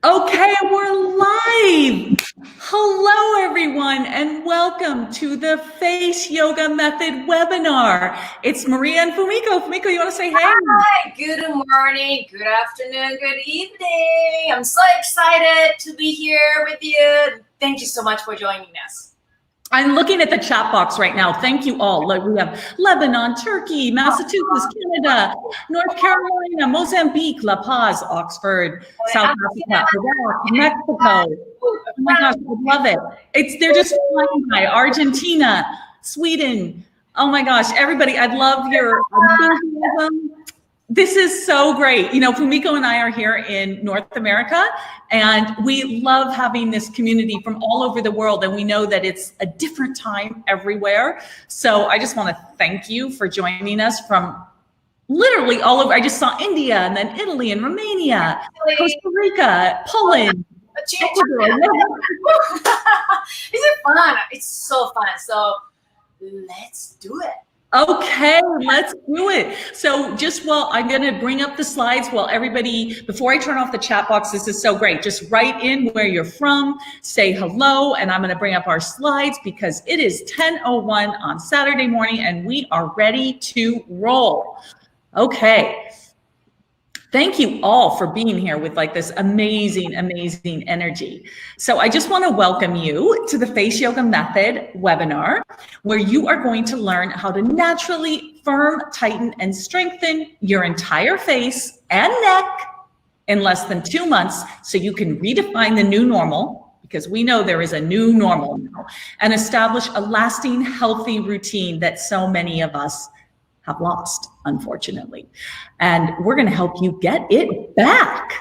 Okay, we're live. Hello, everyone, and welcome to the Face Yoga Method webinar. It's Maria and Fumiko. Fumiko, you want to say hey? Hi, good morning, good afternoon, good evening. I'm so excited to be here with you. Thank you so much for joining us. I'm looking at the chat box right now. Thank you all. Like, we have Lebanon, Turkey, Massachusetts, Canada, North Carolina, Mozambique, La Paz, Oxford, South Africa, Iraq, Mexico. Oh my gosh, I love it. They're just flying by. Argentina, Sweden. Oh my gosh, everybody, I love your enthusiasm. This is so great. You know, Fumiko and I are here in North America, and we love having this community from all over the world, and we know that it's a different time everywhere. So I just want to thank you for joining us from literally all over. I just saw India, and then Italy and Romania, Costa Rica, Poland. Ecuador. Is it fun? It's so fun. So let's do it. Okay, let's do it. So I'm going to bring up the slides while everybody, before I turn off the chat box, this is so great. Just write in where you're from, say hello, and I'm going to bring up our slides because it is 10:01 on Saturday morning and we are ready to roll. Okay. Thank you all for being here with like this amazing, amazing energy. So I just want to welcome you to the Face Yoga Method webinar, where you are going to learn how to naturally firm, tighten, and strengthen your entire face and neck in less than 2 months so you can redefine the new normal, because we know there is a new normal now, and establish a lasting, healthy routine that so many of us have lost, unfortunately. And we're going to help you get it back.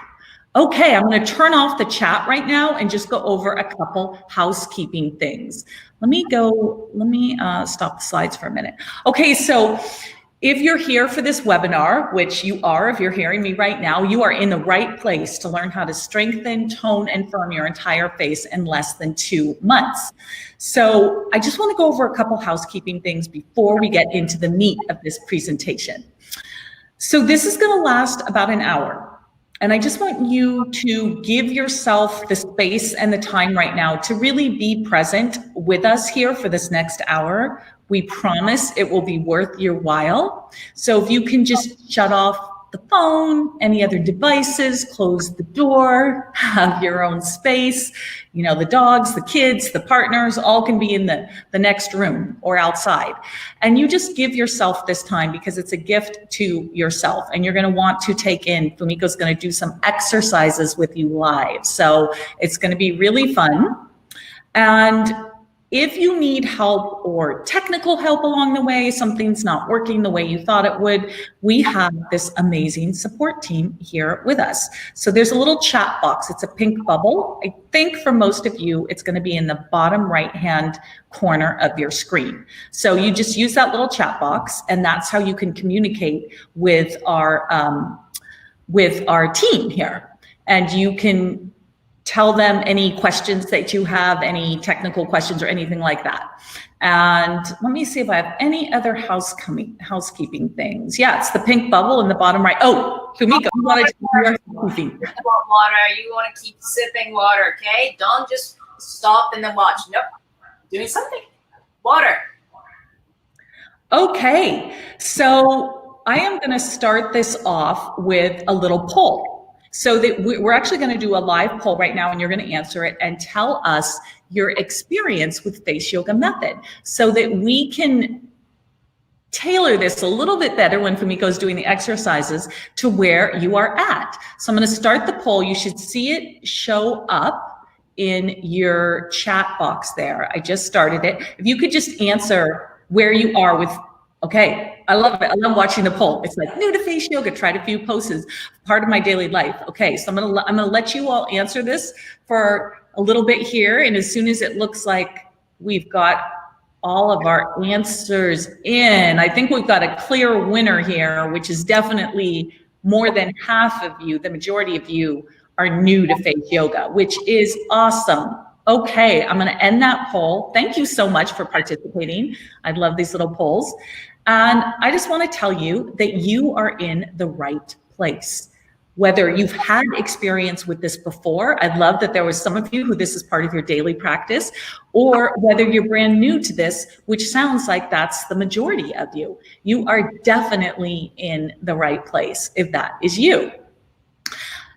Okay, I'm going to turn off the chat right now and just go over a couple housekeeping things. Let me stop the slides for a minute. Okay, so if you're here for this webinar, which you are, if you're hearing me right now, you are in the right place to learn how to strengthen, tone, and firm your entire face in less than 2 months. So I just want to go over a couple housekeeping things before we get into the meat of this presentation. So this is going to last about an hour. And I just want you to give yourself the space and the time right now to really be present with us here for this next hour. We promise it will be worth your while. So if you can just shut off the phone, any other devices, close the door, have your own space. You know, the dogs, the kids, the partners, all can be in the next room or outside. And you just give yourself this time because it's a gift to yourself. And you're going to want to take in, Fumiko's going to do some exercises with you live. So it's going to be really fun. And if you need help or technical help along the way, something's not working the way you thought it would, we have this amazing support team here with us. So there's a little chat box. It's a pink bubble. I think for most of you, it's going to be in the bottom right-hand corner of your screen. So you just use that little chat box, and that's how you can communicate with our team here. And you can tell them any questions that you have, any technical questions or anything like that. And let me see if I have any other housekeeping things. Yeah, it's the pink bubble in the bottom right. Oh, Fumiko, you want to do your housekeeping. Water, you want to keep sipping water, okay? Don't just stop and then watch. Nope, doing something. Water. Okay, so I am going to start this off with a little poll. So that we're actually going to do a live poll right now, and you're going to answer it and tell us your experience with Face Yoga Method so that we can tailor this a little bit better when Fumiko's doing the exercises to where you are at. So I'm going to start the poll. You should see it show up in your chat box there. I just started it. If you could just answer where you are with, okay, I love it. I love watching the poll. It's like new to face yoga, tried a few poses, part of my daily life. Okay, so I'm gonna let you all answer this for a little bit here, and as soon as it looks like we've got all of our answers in, I think we've got a clear winner here, which is definitely more than half of you. The majority of you are new to face yoga, which is awesome. Okay, I'm going to end that poll. Thank you so much for participating. I love these little polls. And I just want to tell you that you are in the right place. Whether you've had experience with this before, I'd love that there was some of you who this is part of your daily practice, or whether you're brand new to this, which sounds like that's the majority of you. You are definitely in the right place if that is you.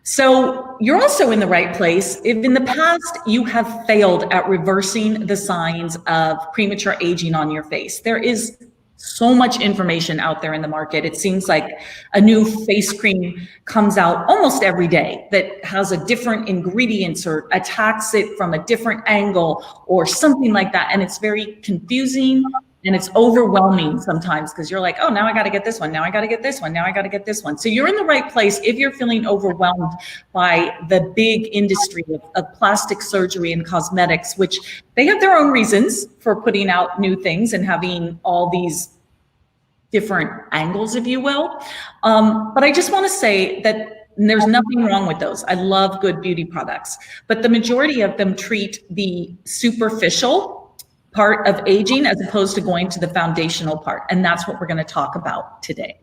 So you're also in the right place if in the past you have failed at reversing the signs of premature aging on your face. There is so much information out there in the market. It seems like a new face cream comes out almost every day that has a different ingredients or attacks it from a different angle or something like that. And it's very confusing and it's overwhelming sometimes because you're like, oh, now I got to get this one. Now I got to get this one. Now I got to get this one. So you're in the right place if you're feeling overwhelmed by the big industry of plastic surgery and cosmetics, which they have their own reasons for putting out new things and having all these different angles, if you will. But I just want to say that there's nothing wrong with those. I love good beauty products, but the majority of them treat the superficial part of aging as opposed to going to the foundational part. And that's what we're going to talk about today.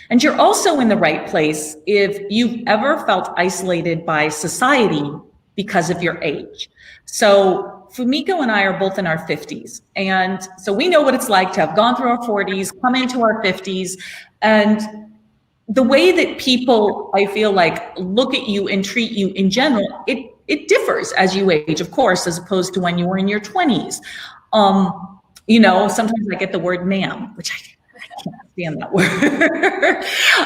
And you're also in the right place if you've ever felt isolated by society because of your age. So Fumiko and I are both in our 50s. And so we know what it's like to have gone through our 40s, come into our 50s. And the way that people, I feel like, look at you and treat you in general, it differs as you age, of course, as opposed to when you were in your 20s. You know, sometimes I get the word ma'am, which I can't stand that word,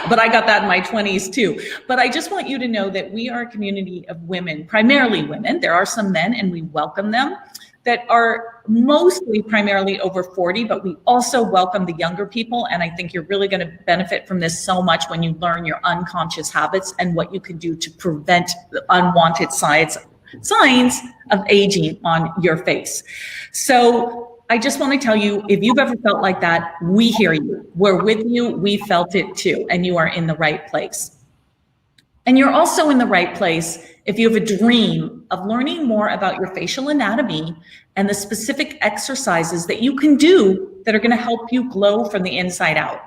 but I got that in my 20s too. But I just want you to know that we are a community of women, primarily women. There are some men and we welcome them that are mostly primarily over 40, but we also welcome the younger people. And I think you're really going to benefit from this so much when you learn your unconscious habits and what you can do to prevent the unwanted signs of aging on your face. So I just want to tell you, if you've ever felt like that, we hear you. We're with you. We felt it too. And you are in the right place. And you're also in the right place if you have a dream of learning more about your facial anatomy and the specific exercises that you can do that are going to help you glow from the inside out.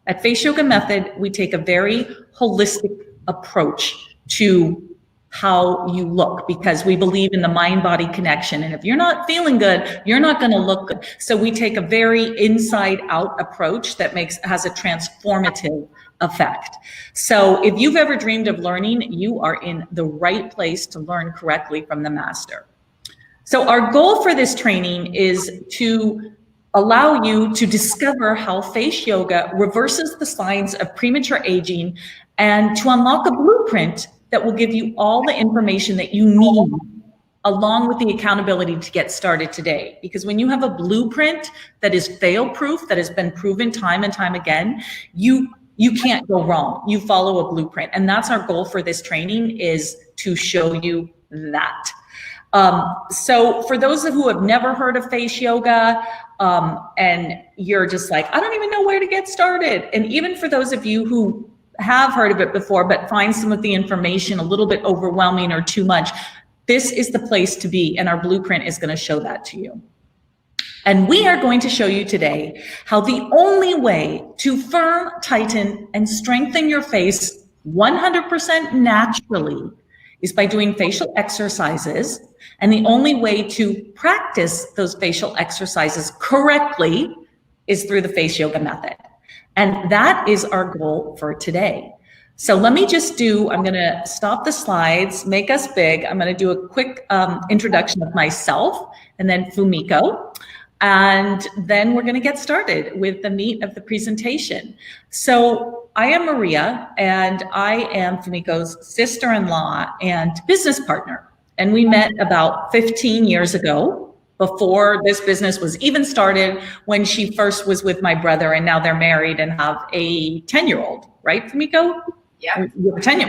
At Face Yoga Method, we take a very holistic approach to how you look because we believe in the mind-body connection. And if you're not feeling good, you're not going to look good. So we take a very inside-out approach that has a transformative effect. So if you've ever dreamed of learning, you are in the right place to learn correctly from the master. So our goal for this training is to allow you to discover how face yoga reverses the signs of premature aging and to unlock a blueprint that will give you all the information that you need along with the accountability to get started today. Because when you have a blueprint that is fail-proof, that has been proven time and time again, you can't go wrong. You follow a blueprint. And that's our goal for this training, is to show you that. So for those who have never heard of face yoga, and you're just like, I don't even know where to get started. And even for those of you who have heard of it before, but find some of the information a little bit overwhelming or too much, this is the place to be. And our blueprint is going to show that to you. And we are going to show you today how the only way to firm, tighten, and strengthen your face 100% naturally is by doing facial exercises. And the only way to practice those facial exercises correctly is through the face yoga method. And that is our goal for today. So let me just I'm going to stop the slides, make us big. I'm going to do a quick introduction of myself and then Fumiko. And then we're going to get started with the meat of the presentation. So I am Maria, and I am Fumiko's sister-in-law and business partner. And we met about 15 years ago, before this business was even started, when she first was with my brother, and now they're married and have a 10-year-old, right, Fumiko? Yeah.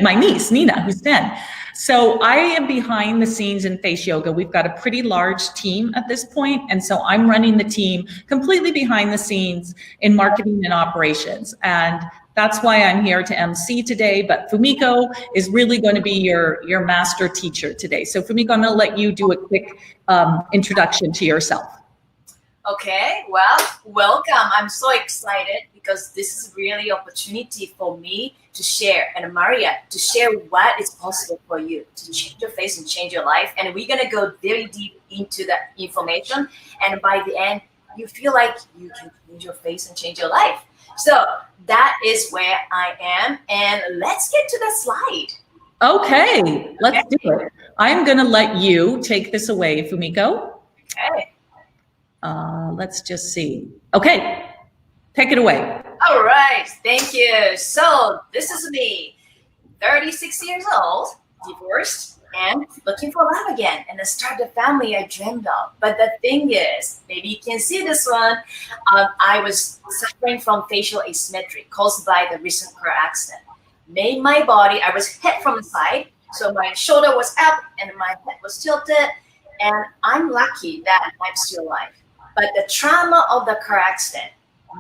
My niece, Nina, who's 10. So I am behind the scenes in face yoga. We've got a pretty large team at this point. And so I'm running the team completely behind the scenes in marketing and operations. And that's why I'm here to MC today. But Fumiko is really going to be your master teacher today. So Fumiko, I'm going to let you do a quick introduction to yourself. Okay, well, welcome. I'm so excited because this is really opportunity for me to share and Maria to share what is possible for you to change your face and change your life. And we're gonna go very deep into that information. And by the end, you feel like you can change your face and change your life. So that is where I am. And let's get to the slide. Okay, let's do it. I'm going to let you take this away, Fumiko. Okay. Let's just see. Okay, take it away. All right. Thank you. So this is me, 36 years old, divorced, and looking for love again and to start the family I dreamed of. But the thing is, maybe you can see this one. I was suffering from facial asymmetry caused by the recent car accident. Made my body, I was hit from the side, so my shoulder was up and my head was tilted. And I'm lucky that I'm still alive. But the trauma of the car accident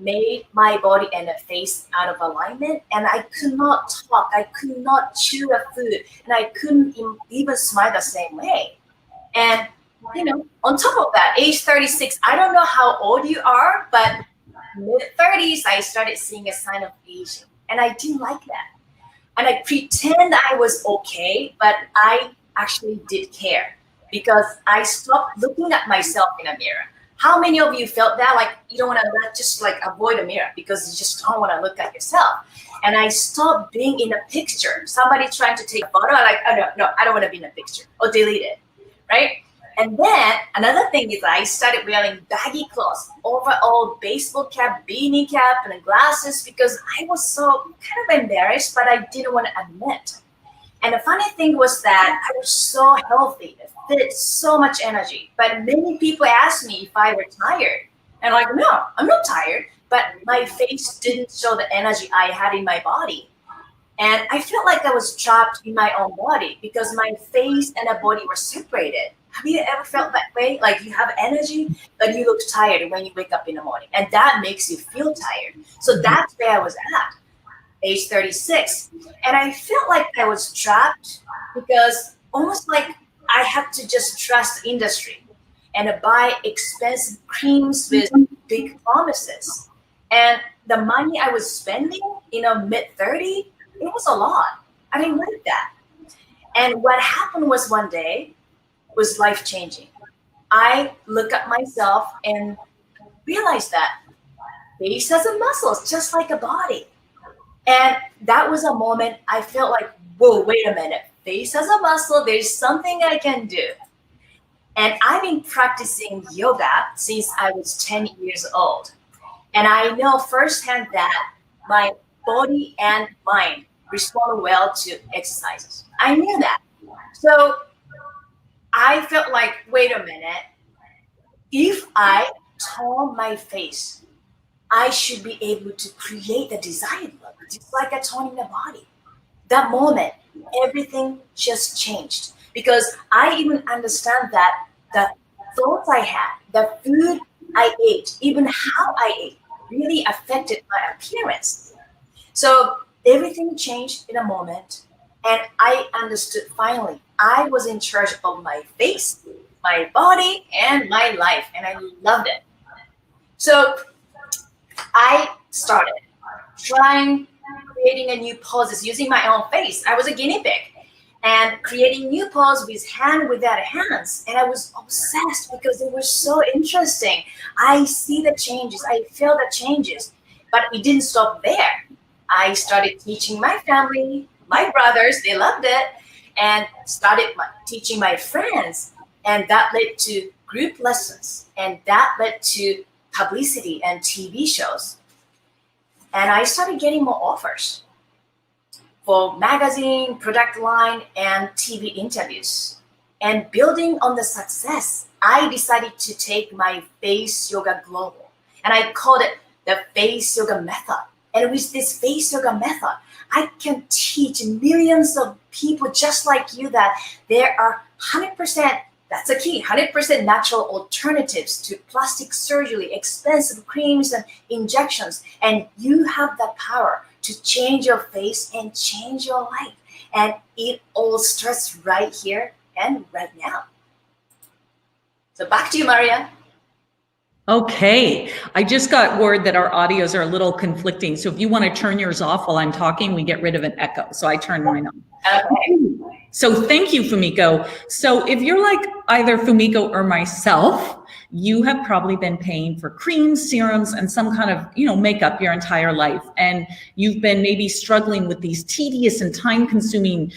made my body and the face out of alignment, and I could not talk, I could not chew a food, and I couldn't even smile the same way. And on top of that, age 36, I don't know how old you are, but mid 30s, I started seeing a sign of aging, and I didn't like that. And I pretend I was okay, but I actually did care because I stopped looking at myself in a mirror. How many of you felt that? Like you don't want to just like avoid a mirror because you just don't want to look at yourself. And I stopped being in a picture. Somebody trying to take a photo, I'm like, oh no, I don't want to be in a picture. Or delete it, right? And then another thing is I started wearing baggy clothes, overall baseball cap, beanie cap, and glasses because I was so kind of embarrassed, but I didn't want to admit. And the funny thing was that I was so healthy, it fit so much energy. But many people asked me if I were tired. And I'm like, no, I'm not tired. But my face didn't show the energy I had in my body. And I felt like I was trapped in my own body because my face and the body were separated. Have you ever felt that way? Like you have energy, but you look tired when you wake up in the morning. And that makes you feel tired. So that's where I was at, age 36. And I felt like I was trapped because almost like I had to just trust the industry and buy expensive creams with big promises. And the money I was spending, mid 30, it was a lot. I didn't like that. And what happened was one day was life changing. I look at myself and realized that face has a muscles just like a body. And that was a moment I felt like, whoa, wait a minute. Face has a muscle. There's something I can do. And I've been practicing yoga since I was 10 years old. And I know firsthand that my body and mind respond well to exercises. I knew that. So I felt like, wait a minute. If I tone my face, I should be able to create the desired look, just like a toning the body. That moment, everything just changed because I even understand that the thoughts I had, the food I ate, even how I ate, really affected my appearance. So everything changed in a moment, and I understood finally I was in charge of my face, my body, and my life, and I loved it. So I started trying creating a new poses using my own face. I was a guinea pig and creating new poses with hand without hands. And I was obsessed because they were so interesting. I see the changes, I feel the changes, but it didn't stop there. I started teaching my family, my brothers, they loved it, and started teaching my friends. And that led to group lessons, and that led to publicity and TV shows. And I started getting more offers for magazine, product line, and TV interviews. And building on the success, I decided to take my face yoga global. And I called it the face yoga method. And with this face yoga method, I can teach millions of people just like you that there are 100%, that's the key, 100% natural alternatives to plastic surgery, expensive creams and injections. And you have the power to change your face and change your life. And it all starts right here and right now. So back to you, Maria. Okay, I just got word that our audios are a little conflicting. So if you want to turn yours off while I'm talking, we get rid of an echo. So I turn mine on. Okay. So thank you, Fumiko. So if you're like either Fumiko or myself, you have probably been paying for creams, serums, and some kind of, makeup your entire life. And you've been maybe struggling with these tedious and time-consuming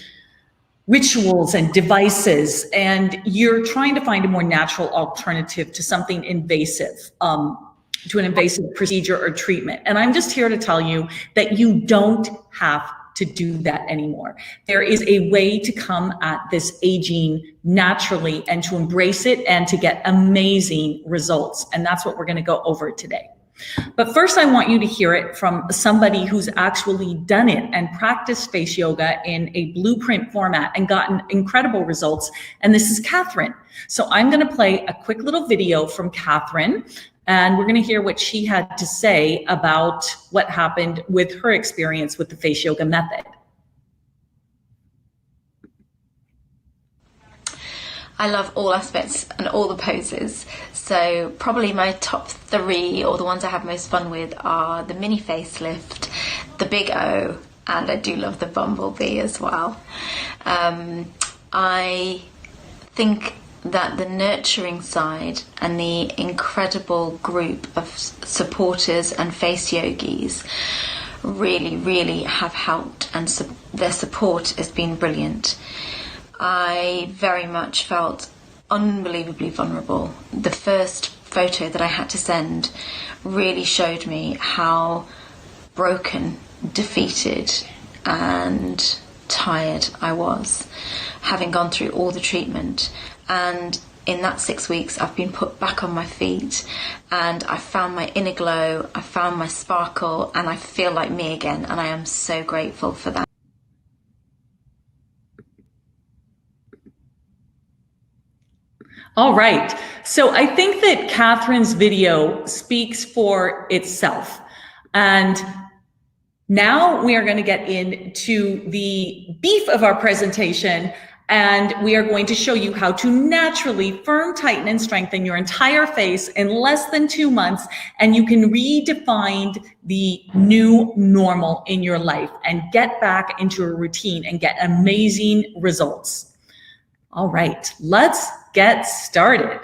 rituals and devices, and you're trying to find a more natural alternative to something invasive, to an invasive procedure or treatment. And I'm just here to tell you that you don't have to do that anymore. There is a way to come at this aging naturally and to embrace it and to get amazing results. And that's what we're going to go over today. But first, I want you to hear it from somebody who's actually done it and practiced face yoga in a blueprint format and gotten incredible results. And this is Catherine. So I'm going to play a quick little video from Catherine, and we're going to hear what she had to say about what happened with her experience with the face yoga method. I love all aspects and all the poses. So probably my top 3, or the ones I have most fun with, are the mini facelift, the big O, and I do love the bumblebee as well. I think that the nurturing side and the incredible group of supporters and face yogis really have helped, and their support has been brilliant. I very much felt unbelievably vulnerable. The first photo that I had to send really showed me how broken, defeated and tired I was, having gone through all the treatment. And in that 6 weeks, I've been put back on my feet, and I found my inner glow, I found my sparkle, and I feel like me again, and I am so grateful for that. All right. So I think that Catherine's video speaks for itself. And now we are going to get into the beef of our presentation, and we are going to show you how to naturally firm, tighten, and strengthen your entire face in less than 2 months. And you can redefine the new normal in your life and get back into a routine and get amazing results. All right, let's get started.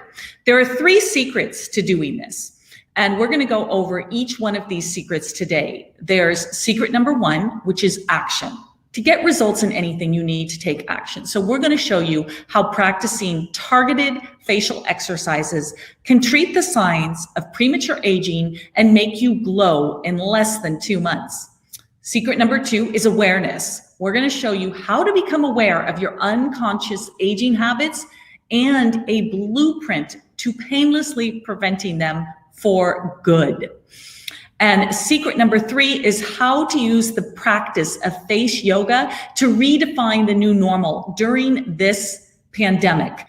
There are 3 secrets to doing this, and we're going to go over each one of these secrets today. There's secret number 1, which is action. To get results in anything, you need to take action. So we're going to show you how practicing targeted facial exercises can treat the signs of premature aging and make you glow in less than 2 months. Secret number 2 is awareness. We're going to show you how to become aware of your unconscious aging habits and a blueprint to painlessly preventing them for good. And secret number 3 is how to use the practice of face yoga to redefine the new normal during this pandemic.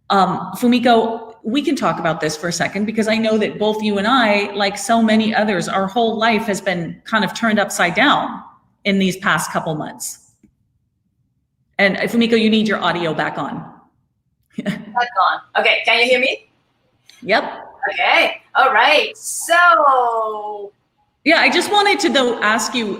Fumiko, we can talk about this for a second, because I know that both you and I, like so many others, our whole life has been kind of turned upside down in these past couple months. And Fumiko, you need your audio back on. Back on. Okay, can you hear me? Yep. Okay, all right. So yeah, I just wanted to though ask you,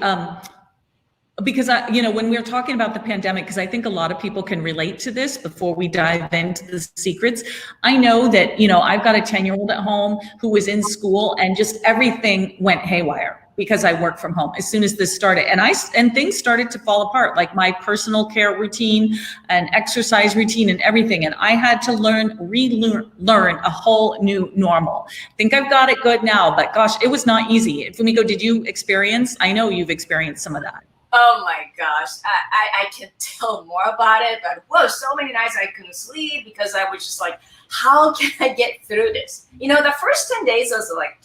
because when we're talking about the pandemic, because I think a lot of people can relate to this before we dive into the secrets. I know that, I've got a 10-year-old at home who was in school, and just everything went haywire because I work from home as soon as this started. And things started to fall apart, like my personal care routine and exercise routine and everything. And I had to relearn a whole new normal. I think I've got it good now, but gosh, it was not easy. Fumiko, did you experience? I know you've experienced some of that. oh my gosh, I can tell more about it, but whoa, so many nights I couldn't sleep because I was just like, how can I get through this? The first 10 days I was like,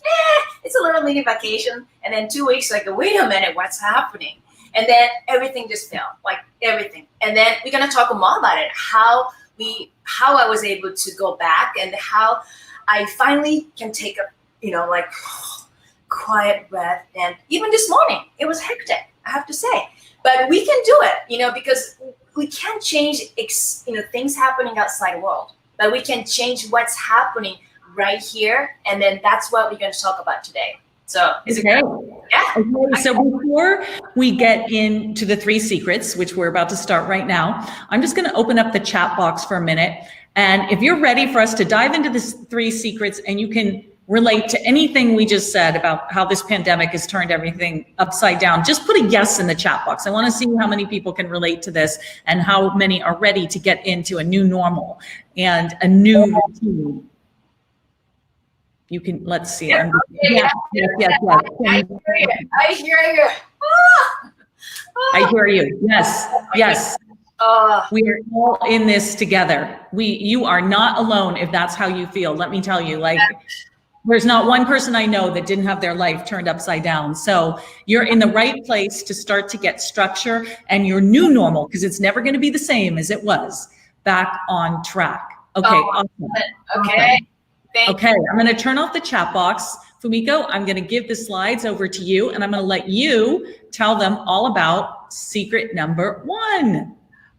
it's a little mini vacation. And then 2 weeks, like, wait a minute, what's happening? And then everything just fell, like everything. And then we're going to talk more about it, how I was able to go back and how I finally can take a, quiet breath. And even this morning, it was hectic, I have to say. But we can do it, because we can't change, things happening outside the world. But we can change what's happening right here. And then that's what we're going to talk about today. So is it Okay. good? Yeah. Okay, so before we get into the 3 secrets, which we're about to start right now, I'm just going to open up the chat box for a minute. And if you're ready for us to dive into the 3 secrets and you can relate to anything we just said about how this pandemic has turned everything upside down, just put a yes in the chat box. I want to see how many people can relate to this and how many are ready to get into a new normal and a new routine. You can, let's see. Yeah. Yes. I hear you. I hear you. Yes, yes. We are all in this together. You are not alone if that's how you feel. Let me tell you, like, there's not one person I know that didn't have their life turned upside down. So you're in the right place to start to get structure and your new normal, because it's never going to be the same as it was, back on track. Okay. Awesome. Okay. Okay, I'm going to turn off the chat box. Fumiko, I'm going to give the slides over to you, and I'm going to let you tell them all about secret number 1.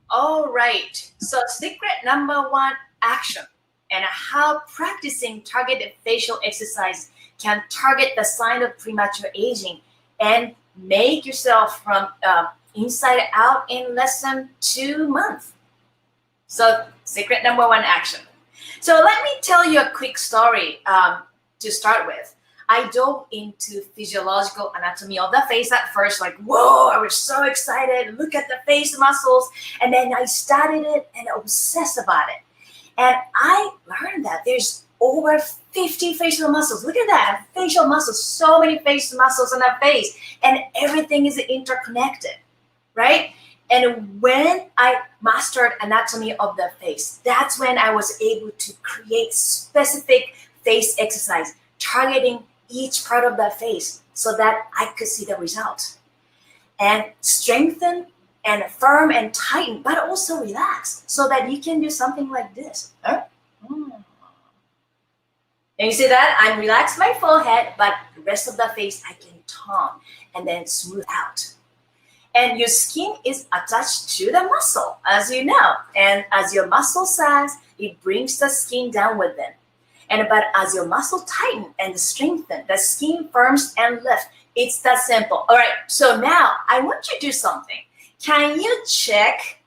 All right. So secret number 1, action, and how practicing targeted facial exercise can target the sign of premature aging and make yourself from inside out in less than 2 months. So secret number 1, action. So let me tell you a quick story to start with. I dove into physiological anatomy of the face at first, like, whoa, I was so excited. Look at the face muscles. And then I studied it and obsessed about it. And I learned that there's over 50 facial muscles. Look at that, facial muscles, so many facial muscles on our face. And everything is interconnected, right? And when I mastered anatomy of the face, that's when I was able to create specific face exercise, targeting each part of the face so that I could see the result. And strengthen and firm and tighten, but also relax so that you can do something like this. Huh? And you see that? I'm relaxed my forehead, but the rest of the face I can tone and then smooth out. And your skin is attached to the muscle, as you know. And as your muscle sags, it brings the skin down with them. But as your muscle tighten and strengthen, the skin firms and lifts. It's that simple. All right, so now I want you to do something. Can you check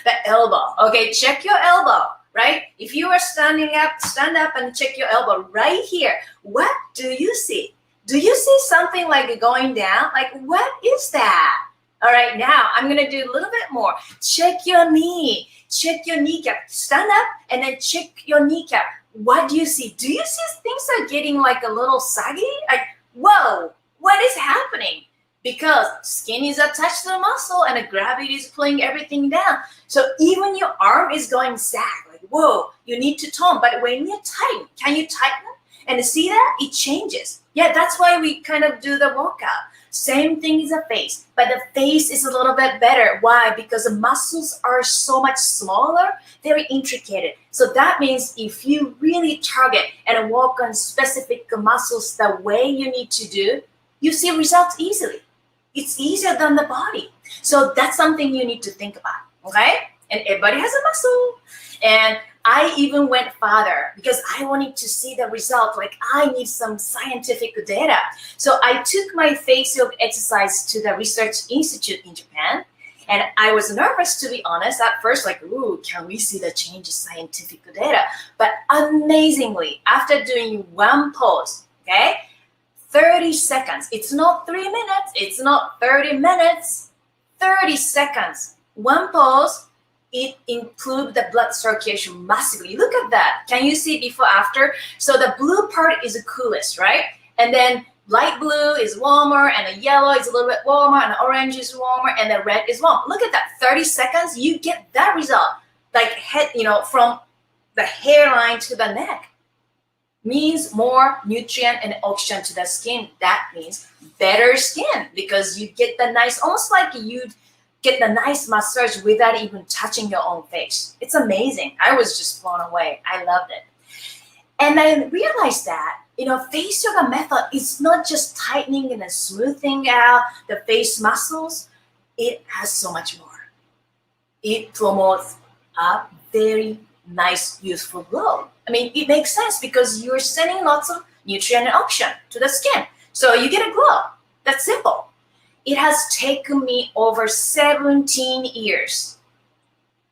the elbow? Okay, check your elbow, right? If you are standing up, stand up and check your elbow right here. What do you see? Do you see something like going down? Like, what is that? All right, now I'm gonna do a little bit more. Check your knee, check your kneecap. Stand up and then check your kneecap. What do you see? Do you see things are getting like a little saggy? Like, whoa, what is happening? Because skin is attached to the muscle and the gravity is pulling everything down. So even your arm is going sag, like, whoa, you need to tone. But when you tighten, can you tighten? And see that? It changes. Yeah, that's why we kind of do the workout. Same thing as the face, but the face is a little bit better. Why? Because the muscles are so much smaller, very intricate. So that means if you really target and work on specific muscles the way you need to do, you see results easily. It's easier than the body. So that's something you need to think about, okay? And everybody has a muscle. And I even went farther because I wanted to see the result. Like, I need some scientific data. So I took my facial exercise to the research institute in Japan. And I was nervous, to be honest, at first, like, ooh, can we see the change in scientific data? But amazingly, after doing one pose, okay, 30 seconds, it's not 3 minutes, it's not 30 minutes, 30 seconds, one pose, it improved the blood circulation massively. Look at that. Can you see before, after? So the blue part is the coolest, right? And then light blue is warmer, and the yellow is a little bit warmer, and the orange is warmer, and the red is warm. Look at that, 30 seconds, you get that result. Like, head, from the hairline to the neck. Means more nutrient and oxygen to the skin. That means better skin because you get the nice, almost like you'd get the nice massage without even touching your own face. It's amazing. I was just blown away. I loved it. And I realized that, face yoga method is not just tightening and smoothing out the face muscles. It has so much more. It promotes a very nice, useful glow. I mean, it makes sense because you're sending lots of nutrient and oxygen to the skin. So you get a glow. That's simple. It has taken me over 17 years.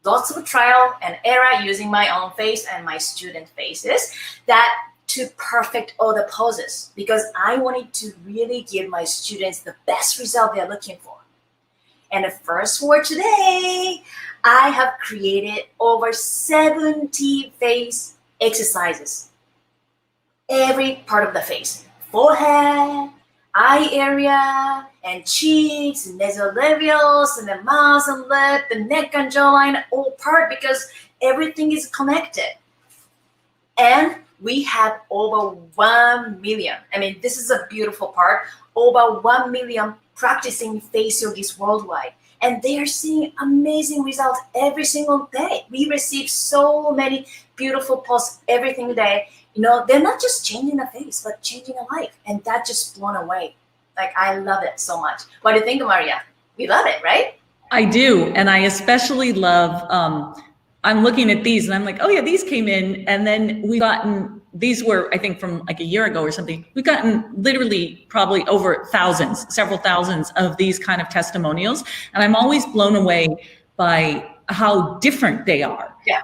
Lots of trial and error using my own face and my student faces that to perfect all the poses because I wanted to really give my students the best result they're looking for. And the first for today, I have created over 70 face exercises. Every part of the face, forehead, eye area, and cheeks, and nasolabials, and the mouth and lip, the neck and jawline, all part because everything is connected. And we have over 1 million. I mean, this is a beautiful part. Over 1 million practicing face yogis worldwide. And they are seeing amazing results every single day. We receive so many beautiful posts every single day. You know, they're not just changing a face, but changing a life. And that just blown away. Like, I love it so much. What do you think, Maria? You love it, right? I do. And I especially love, I'm looking at these and I'm like, oh yeah, these came in. And then we've gotten, these were, I think from like a year ago or something, we've gotten literally probably over thousands, several thousands of these kind of testimonials. And I'm always blown away by how different they are. Yeah.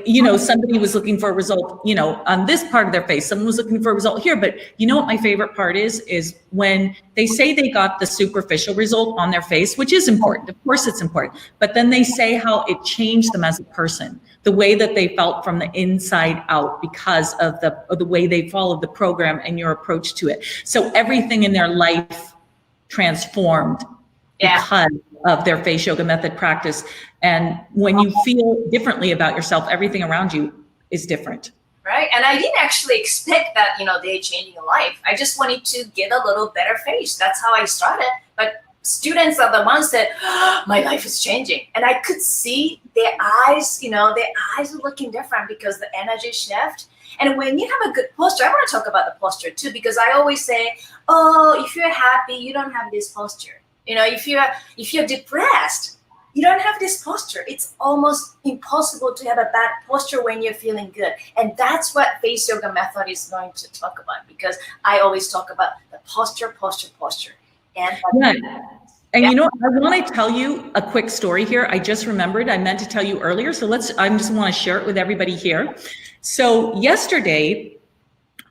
You know, somebody was looking for a result, you know, on this part of their face, someone was looking for a result here, but you know what my favorite part is when they say they got the superficial result on their face, which is important, of course it's important, but then they say how it changed them as a person, the way that they felt from the inside out because of the way they followed the program and your approach to it. So everything in their life transformed because of their face yoga method practice. And when you feel differently about yourself, everything around you is different. Right. And I didn't actually expect that, you know, they're changing a life. I just wanted to get a little better face. That's how I started. But students are the ones that, oh, my life is changing. And I could see their eyes, you know, their eyes are looking different because the energy shift. And when you have a good posture, I want to talk about the posture too, because I always say, oh, if you're happy, you don't have this posture. You know, if you're depressed, you don't have this posture. It's almost impossible to have a bad posture when you're feeling good. And that's what face yoga method is going to talk about, because I always talk about the posture. And you know, I want to tell you a quick story here. I just remembered, I meant to tell you earlier. So I just want to share it with everybody here. So yesterday,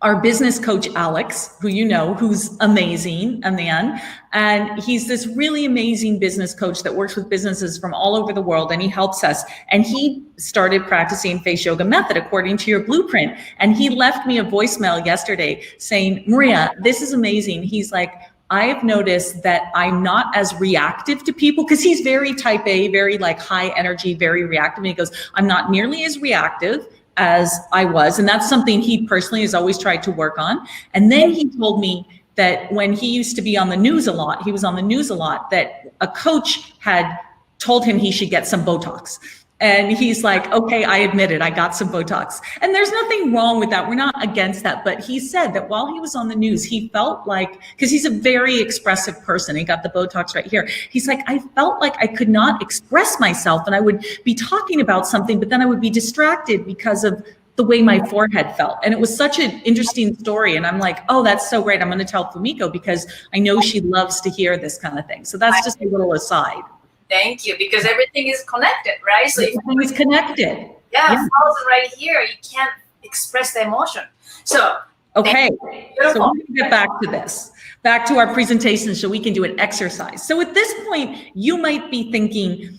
our business coach, Alex, who you know, who's amazing, a man, and he's this really amazing business coach that works with businesses from all over the world, and he helps us. And he started practicing face yoga method according to your blueprint. And he left me a voicemail yesterday saying, Maria, this is amazing. He's like, I've noticed that I'm not as reactive to people, because he's very type A, very like high energy, very reactive. And he goes, I'm not nearly as reactive as I was. And that's something he personally has always tried to work on. And then he told me that when he used to be on the news a lot, he was on the news a lot, that a coach had told him he should get some Botox. And he's like, okay, I admit it, I got some Botox. And there's nothing wrong with that. We're not against that. But he said that while he was on the news, he felt like, because he's a very expressive person, he got the Botox right here. He's like, I felt like I could not express myself, and I would be talking about something, but then I would be distracted because of the way my forehead felt. And it was such an interesting story. And I'm like, oh, that's so great. I'm going to tell Fumiko, because I know she loves to hear this kind of thing. So that's just a little aside. Thank you, because everything is connected, right? So everything is connected. Yeah, falls right here. You can't express the emotion. So okay, so we're going to get back to this, back to our presentation, so we can do an exercise. So at this point, you might be thinking,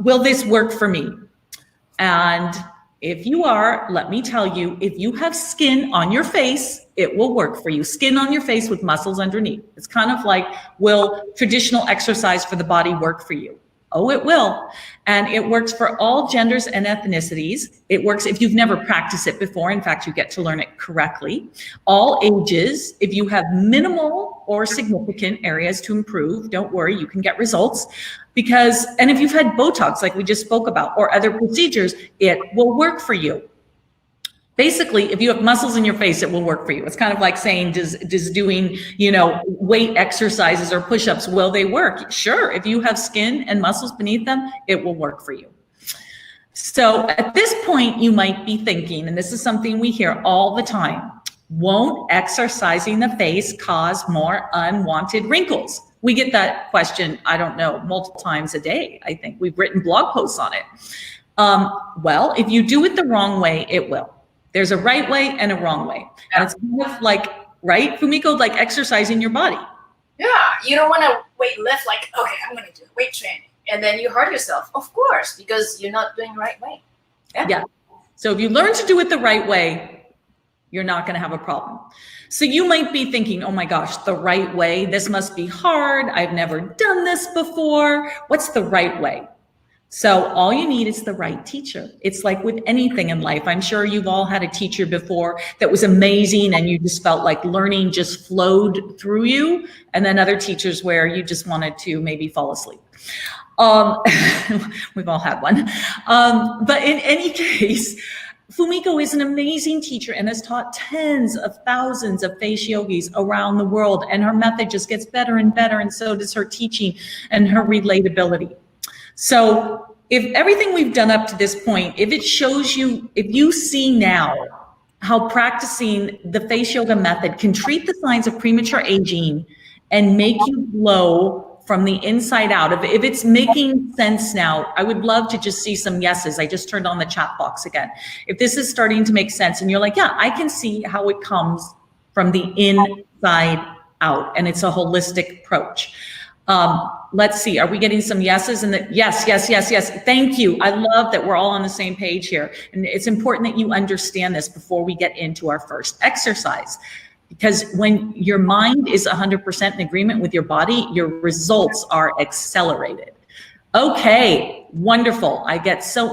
will this work for me? And if you are, let me tell you, if you have skin on your face, it will work for you. Skin on your face with muscles underneath. It's kind of like, will traditional exercise for the body work for you? Oh, it will. And it works for all genders and ethnicities. It works if you've never practiced it before. In fact, you get to learn it correctly. All ages, if you have minimal or significant areas to improve, don't worry, you can get results. And if you've had Botox, like we just spoke about, or other procedures, it will work for you. Basically, if you have muscles in your face, it will work for you. It's kind of like saying, does doing, weight exercises or push-ups, will they work? Sure, if you have skin and muscles beneath them, it will work for you. So at this point, you might be thinking, and this is something we hear all the time, won't exercising the face cause more unwanted wrinkles? We get that question, I don't know, multiple times a day. I think we've written blog posts on it. Well, if you do it the wrong way, it will. There's a right way and a wrong way. And it's kind of like, right, Fumiko, like exercising your body. Yeah, you don't want to weight lift like, okay, I'm going to do weight training. And then you hurt yourself, of course, because you're not doing the right way. Yeah. So if you learn to do it the right way, you're not going to have a problem. So you might be thinking, oh my gosh, the right way, this must be hard. I've never done this before. What's the right way? So all you need is the right teacher. It's like with anything in life. I'm sure you've all had a teacher before that was amazing and you just felt like learning just flowed through you. And then other teachers where you just wanted to maybe fall asleep. We've all had one. But in any case, Fumiko is an amazing teacher and has taught tens of thousands of face yogis around the world. And her method just gets better and better. And so does her teaching and her relatability. So if everything we've done up to this point, if it shows you, if you see now how practicing the face yoga method can treat the signs of premature aging and make you glow from the inside out, if it's making sense now, I would love to just see some yeses. I just turned on the chat box again. If this is starting to make sense and you're like, yeah, I can see how it comes from the inside out and it's a holistic approach. Let's see, are we getting some yeses? And yes. Thank you. I love that we're all on the same page here. And it's important that you understand this before we get into our first exercise. Because when your mind is 100% in agreement with your body, your results are accelerated. Okay, wonderful.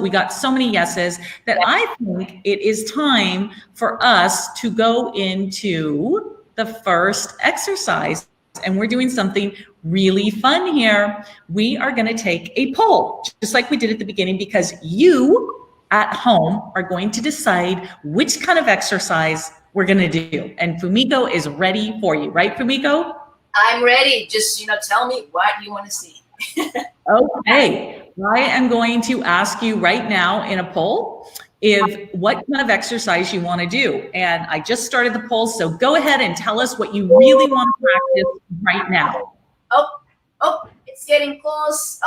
We got so many yeses that I think it is time for us to go into the first exercise. And we're doing something really fun here. We are going to take a poll, just like we did at the beginning, because you at home are going to decide which kind of exercise we're going to do. And Fumiko is ready for you, right, Fumiko? I'm ready. Just, tell me what you want to see. Okay. I am going to ask you right now in a poll what kind of exercise you want to do. And I just started the poll, so go ahead and tell us what you really want to practice right now. Oh, it's getting close.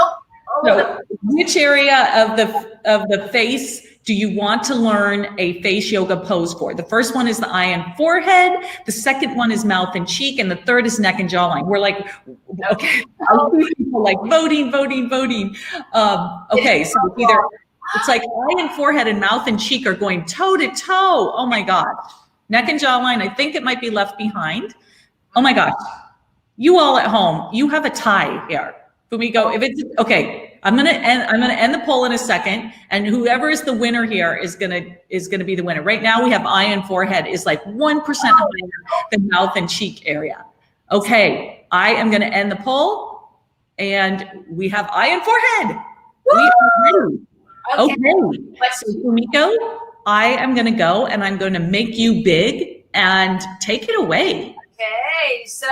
So which area of the face do you want to learn a face yoga pose for? The first one is the eye and forehead. The second one is mouth and cheek. And the third is neck and jawline. We're like, okay, people like voting. Okay, so either it's like eye and forehead and mouth and cheek are going toe to toe. Oh my God. Neck and jawline, I think it might be left behind. Oh my gosh. You all at home, you have a tie here. Fumiko, if it's okay, I'm gonna end the poll in a second, and whoever is the winner here is gonna be the winner. Right now we have eye and forehead is like 1% higher than mouth and cheek area. Okay, I am gonna end the poll, and we have eye and forehead. Woo! We are ready. Okay. So Fumiko, I am gonna go and I'm gonna make you big and take it away. Okay, so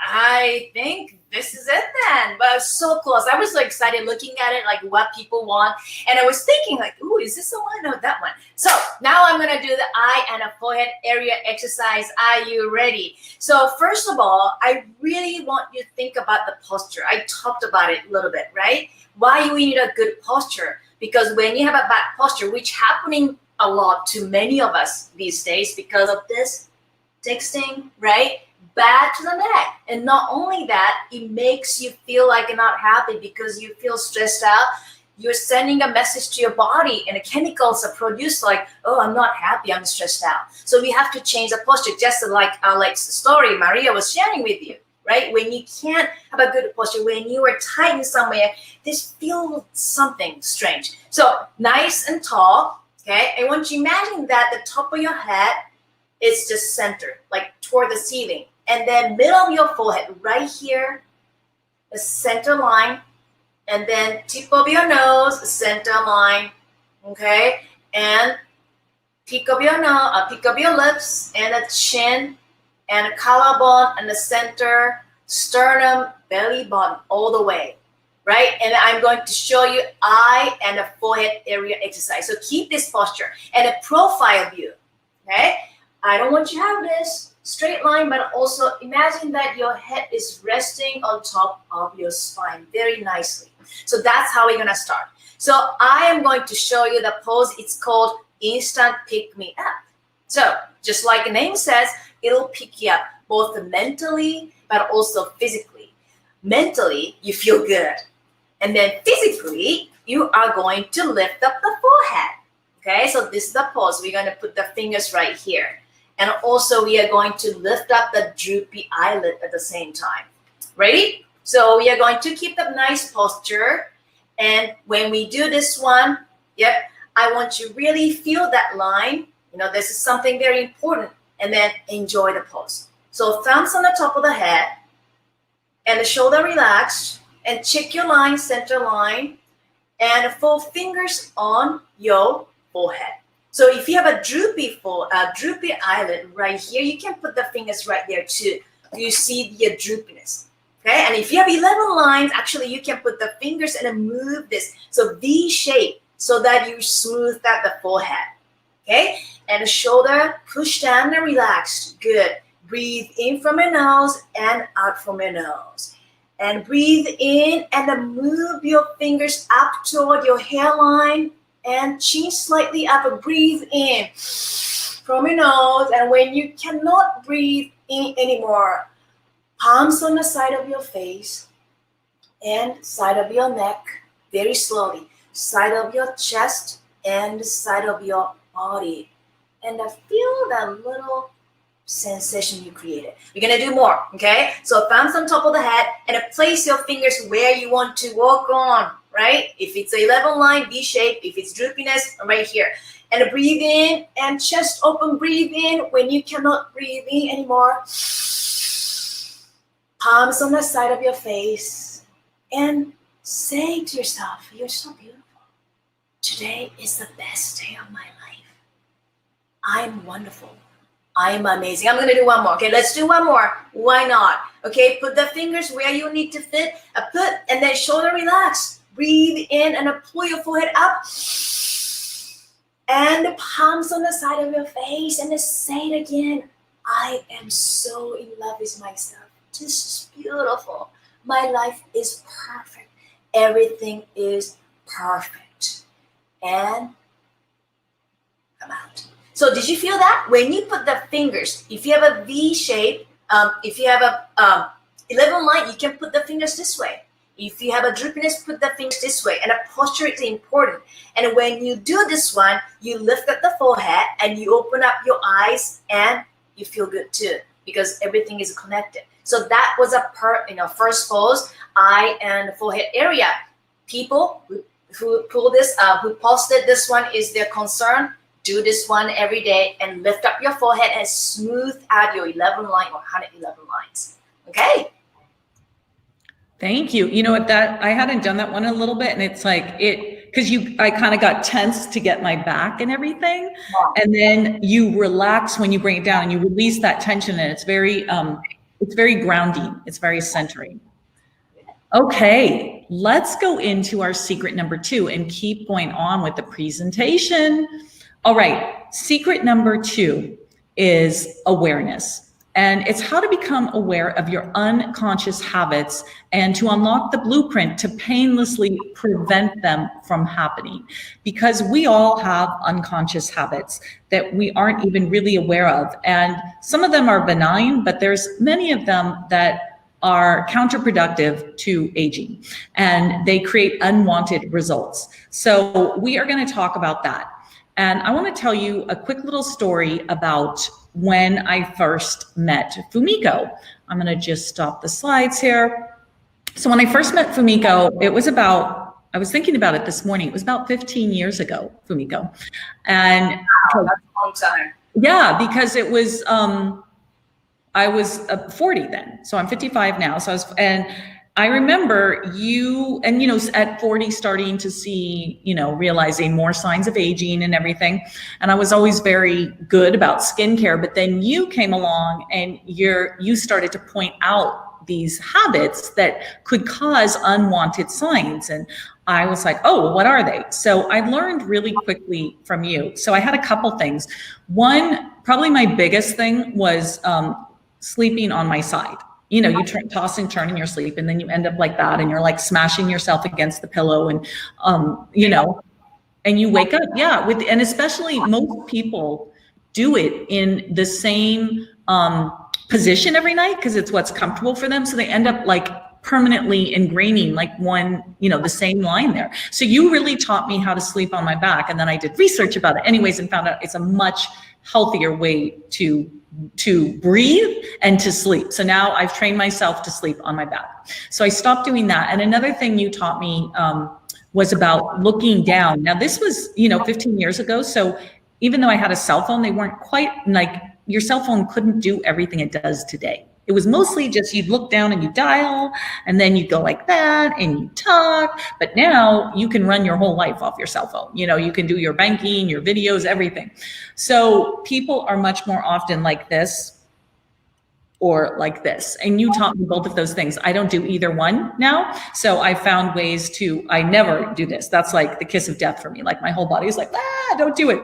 I think this is it then. But so close. I was so excited looking at it, like what people want. And I was thinking like, ooh, is this the one? No, that one. So now I'm going to do the eye and a forehead area exercise. Are you ready? So first of all, I really want you to think about the posture. I talked about it a little bit, right? Why we need a good posture? Because when you have a bad posture, which happening a lot to many of us these days because of this texting, right? Bad to the neck. And not only that, it makes you feel like you're not happy because you feel stressed out. You're sending a message to your body and the chemicals are produced like, oh, I'm not happy, I'm stressed out. So we have to change the posture, just like Alex's story Maria was sharing with you, right? When you can't have a good posture, when you are tight in somewhere, this feels something strange. So nice and tall, okay? I want you to imagine that the top of your head is just centered, like toward the ceiling. And then middle of your forehead, right here, the center line. And then tip of your nose, center line, okay? And peak of your nose, peak of your lips, and the chin, and the collarbone, and the center, sternum, belly button, all the way. right? And I'm going to show you eye and the forehead area exercise. So keep this posture and a profile view, okay? I don't want you to have this straight line, but also imagine that your head is resting on top of your spine very nicely. So that's how we're gonna start. So I am going to show you the pose. It's called instant pick me up. So just like the name says, it'll pick you up both mentally, but also physically. Mentally, you feel good. And then physically, you are going to lift up the forehead. Okay, so this is the pose. We're going to put the fingers right here. And also we are going to lift up the droopy eyelid at the same time. Ready? So we are going to keep the nice posture. And when we do this one, yep, I want you really feel that line. You know, this is something very important. And then enjoy the pose. So thumbs on the top of the head and the shoulder relaxed. And check your line, center line, and 4 fingers on your forehead. So if you have a droopy eyelid right here, you can put the fingers right there too. You see the droopiness. Okay, and if you have 11 lines, actually you can put the fingers and then move this. So V shape so that you smooth out the forehead. Okay, and the shoulder push down and relaxed. Good. Breathe in from your nose and out from your nose. And breathe in and then move your fingers up toward your hairline and chin slightly up and breathe in from your nose. And when you cannot breathe in anymore, palms on the side of your face and side of your neck, very slowly, side of your chest and side of your body. And I feel that little sensation you created. We're gonna do more, okay? So thumbs on top of the head and place your fingers where you want to work on, right? If it's a 11 line V shape, if it's droopiness, right here. And breathe in and chest open, breathe in when you cannot breathe in anymore. Palms on the side of your face and say to yourself, you're so beautiful. Today is the best day of my life. I'm wonderful. I'm amazing. I'm going to do one more. Okay, let's do one more. Why not? Okay, put the fingers where you need to fit. And then shoulder relax. Breathe in and pull your forehead up. And the palms on the side of your face. And then say it again. I am so in love with myself. This is beautiful. My life is perfect. Everything is perfect. And come out. So did you feel that? When you put the fingers, if you have a V shape, if you have a 11 line, you can put the fingers this way. If you have a droopiness, put the fingers this way. And the posture is important. And when you do this one, you lift up the forehead and you open up your eyes and you feel good too because everything is connected. So that was a first pose, eye and forehead area. People who posted this one is their concern. Do this one every day and lift up your forehead and smooth out your 11 line or 111 lines. Okay. Thank you. You know what, that I hadn't done that one in a little bit, and it's like because I kind of got tense to get my back and everything, and then you relax when you bring it down and you release that tension, and it's very grounding. It's very centering. Okay, let's go into our secret number 2 and keep going on with the presentation. All right, secret number 2 is awareness. And it's how to become aware of your unconscious habits and to unlock the blueprint to painlessly prevent them from happening. Because we all have unconscious habits that we aren't even really aware of. And some of them are benign, but there's many of them that are counterproductive to aging and they create unwanted results. So we are going to talk about that. And I want to tell you a quick little story about when I first met Fumiko. I'm going to just stop the slides here. So when I first met Fumiko, I was thinking about it this morning. It was about 15 years ago, Fumiko. And wow, that's a long time. Yeah, because it was, I was 40 then. So I'm 55 now. So I remember you, and at 40 starting to see, realizing more signs of aging and everything. And I was always very good about skincare, but then you came along and you started to point out these habits that could cause unwanted signs. And I was like, oh, well, what are they? So I learned really quickly from you. So I had a couple things. One, probably my biggest thing was sleeping on my side. You know, you toss and turn in your sleep, and then you end up like that, and you're like smashing yourself against the pillow, and you know, and you wake up, yeah, and especially most people do it in the same position every night because it's what's comfortable for them. So they end up like permanently ingraining like one, you know, the same line there. So you really taught me how to sleep on my back. And then I did research about it anyways and found out it's a much healthier way to breathe and to sleep. So now I've trained myself to sleep on my back. So I stopped doing that. And another thing you taught me was about looking down. Now this was, you know, 15 years ago. So even though I had a cell phone, they weren't quite like, your cell phone couldn't do everything it does today. It was mostly just you'd look down and you dial, and then you go like that and you talk. But now you can run your whole life off your cell phone. You know, you can do your banking, your videos, everything. So people are much more often like this or like this. And you taught me both of those things. I don't do either one now. So I found ways I never do this. That's like the kiss of death for me. Like my whole body is like, don't do it.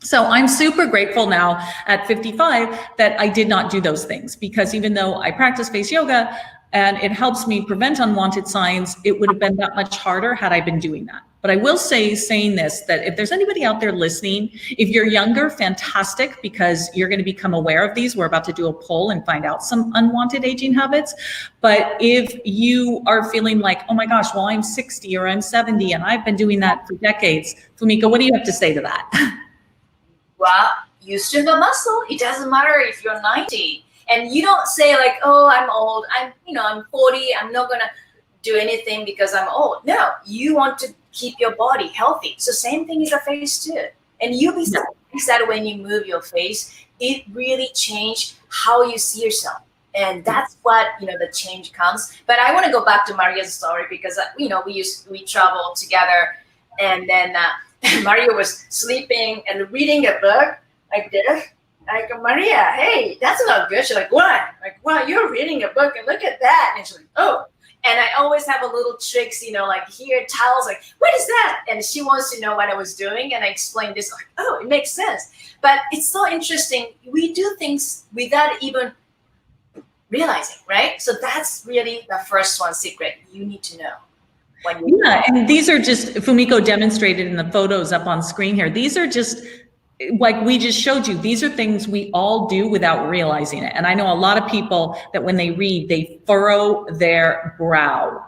So I'm super grateful now at 55 that I did not do those things, because even though I practice face yoga and it helps me prevent unwanted signs, it would have been that much harder had I been doing that. But I will say, saying this, that if there's anybody out there listening, if you're younger, fantastic, because you're going to become aware of these. We're about to do a poll and find out some unwanted aging habits. But if you are feeling like, oh my gosh, well, I'm 60 or I'm 70 and I've been doing that for decades, Fumiko, what do you have to say to that? Well, you still got muscle. It doesn't matter if you're 90. And you don't say like, oh, I'm old. I'm 40. I'm not going to do anything because I'm old. No, you want to keep your body healthy. So same thing is a face too. And you'll be surprised that when you move your face, it really changed how you see yourself. And that's what, the change comes. But I want to go back to Maria's story because, we traveled together, and then Maria was sleeping and reading a book like this. Like, Maria, hey, that's not good. She's like, what? Like, wow, you're reading a book and look at that. And she's like, oh. And I always have a little tricks, like here, towels, like, what is that? And she wants to know what I was doing. And I explained this, like, oh, it makes sense. But it's so interesting. We do things without even realizing, right? So that's really the first one secret you need to know. Yeah, and these are just, Fumiko demonstrated in the photos up on screen here. These are just, like we just showed you, these are things we all do without realizing it. And I know a lot of people that when they read, they furrow their brow.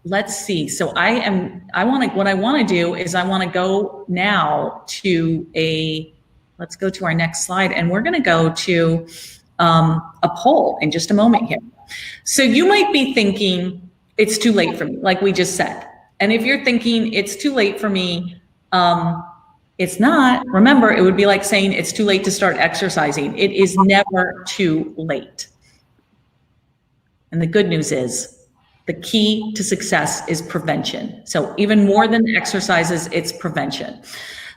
Let's see. So what I want to do is I want to go now to let's go to our next slide, and we're going to go to a poll in just a moment here. So you might be thinking, it's too late for me, like we just said. And if you're thinking it's too late for me, it's not. Remember, it would be like saying it's too late to start exercising. It is never too late. And the good news is the key to success is prevention. So even more than exercises, it's prevention.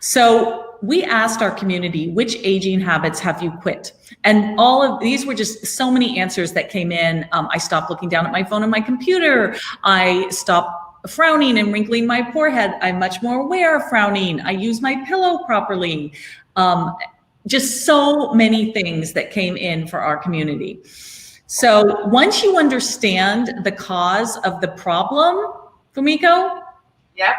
So we asked our community, which aging habits have you quit? And all of these were just so many answers that came in. I stopped looking down at my phone and my computer. I stopped frowning and wrinkling my forehead. I'm much more aware of frowning. I use my pillow properly. Just so many things that came in for our community. So once you understand the cause of the problem, Fumiko, yeah,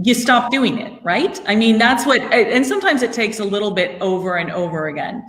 you stop doing it, right? I mean, that's what, and sometimes it takes a little bit over and over again.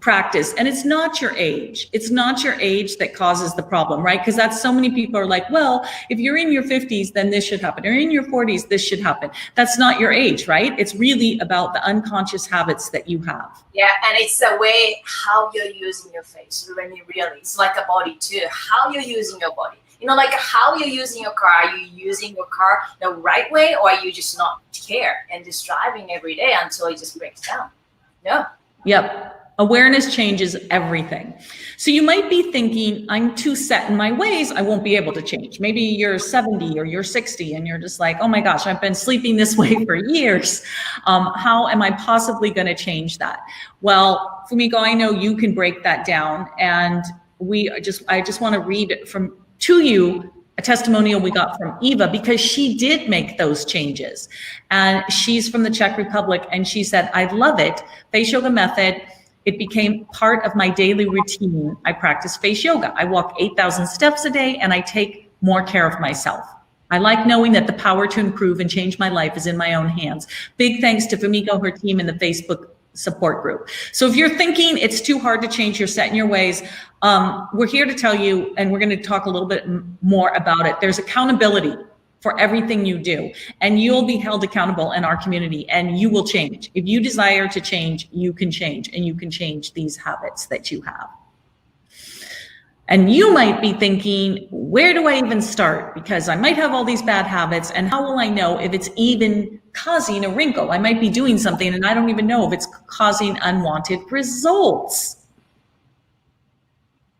Practice. And it's not your age. It's not your age that causes the problem, right? Because that's so many people are like, well, if you're in your 50s, then this should happen. Or in your 40s, this should happen. That's not your age, right? It's really about the unconscious habits that you have. Yeah, and it's the way how you're using your face. Really, it's like a body too. How you're using your body. Like how you're using your car. Are you using your car the right way, or are you just not care and just driving every day until it just breaks down? No. Yep. Awareness changes everything. So you might be thinking, I'm too set in my ways, I won't be able to change. Maybe you're 70 or you're 60 and you're just like, oh my gosh, I've been sleeping this way for years. How am I possibly going to change that? Well, Fumiko, I know you can break that down. And I just want to read to you a testimonial we got from Eva, because she did make those changes. And she's from the Czech Republic. And she said, I love it. Face yoga method. It became part of my daily routine. I practice face yoga. I walk 8,000 steps a day and I take more care of myself. I like knowing that the power to improve and change my life is in my own hands. Big thanks to Fumiko, her team, and the Facebook support group. So if you're thinking it's too hard to change, you're set in your ways, we're here to tell you, and we're going to talk a little bit more about it. There's accountability for everything you do, and you'll be held accountable in our community, and you will change. If you desire to change, you can change, and you can change these habits that you have. And you might be thinking, where do I even start? Because I might have all these bad habits, and how will I know if it's even causing a wrinkle? I might be doing something and I don't even know if it's causing unwanted results.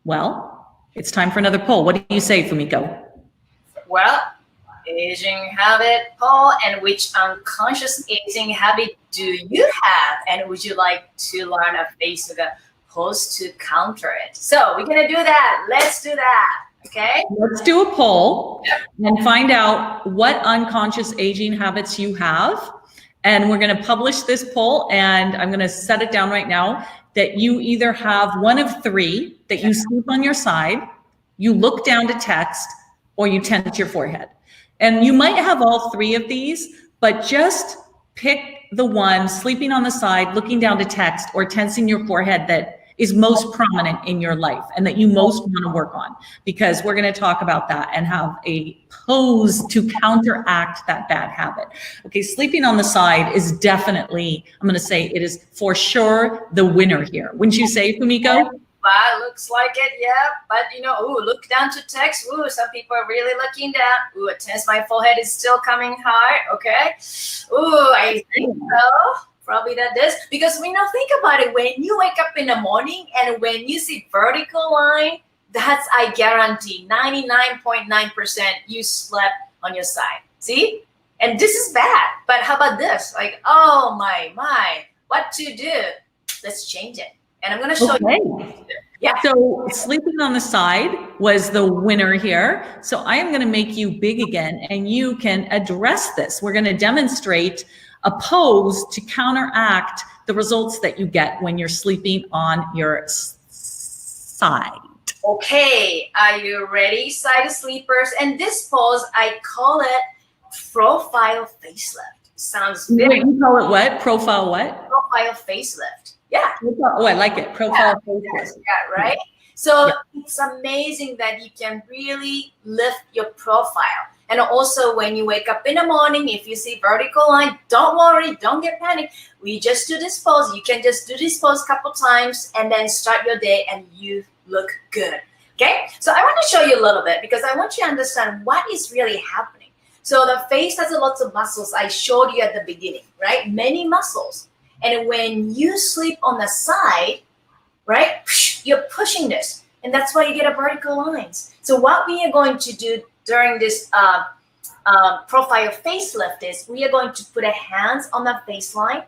Well, it's time for another poll. What do you say, Fumiko? Well, aging habit poll, and which unconscious aging habit do you have? And would you like to learn a face yoga pose to counter it? So we're gonna do that. Let's do that. Okay. Let's do a poll and find out what unconscious aging habits you have. And we're going to publish this poll, and I'm going to set it down right now that you either have one of three: that you sleep on your side, you look down to text, or you tense your forehead. And you might have all three of these, but just pick the one: sleeping on the side, looking down to text, or tensing your forehead that is most prominent in your life and that you most want to work on, because we're going to talk about that and have a pose to counteract that bad habit. Okay, sleeping on the side is definitely, I'm going to say it is for sure the winner here. Wouldn't you say, Fumiko? Well, looks like it, yeah. But look down to text. Ooh, some people are really looking down. Ooh, it tense, my forehead is still coming high. Okay. Ooh, I think so. Probably that does, because think about it. When you wake up in the morning and when you see vertical line, that's, I guarantee, 99.9% you slept on your side. See? And this is bad. But how about this? Like, oh my, what to do? Let's change it. And I'm going to show you. Yeah. So sleeping on the side was the winner here. So I am going to make you big again, and you can address this. We're going to demonstrate a pose to counteract the results that you get when you're sleeping on your side. Okay, are you ready, side sleepers? And this pose, I call it profile facelift. Sounds very... You call it what? Profile what? Profile facelift. Yeah. Oh, I like it. Profile facelift. Yeah, right? So it's amazing that you can really lift your profile. And also when you wake up in the morning, if you see vertical line, don't worry, don't get panicked. We just do this pose. You can just do this pose a couple times and then start your day and you look good. Okay? So I want to show you a little bit because I want you to understand what is really happening. So the face has a lot of muscles I showed you at the beginning, right? Many muscles. And when you sleep on the side, right, you're pushing this. And that's why you get a vertical lines. So what we are going to do during this profile facelift is we are going to put a hands on the face line,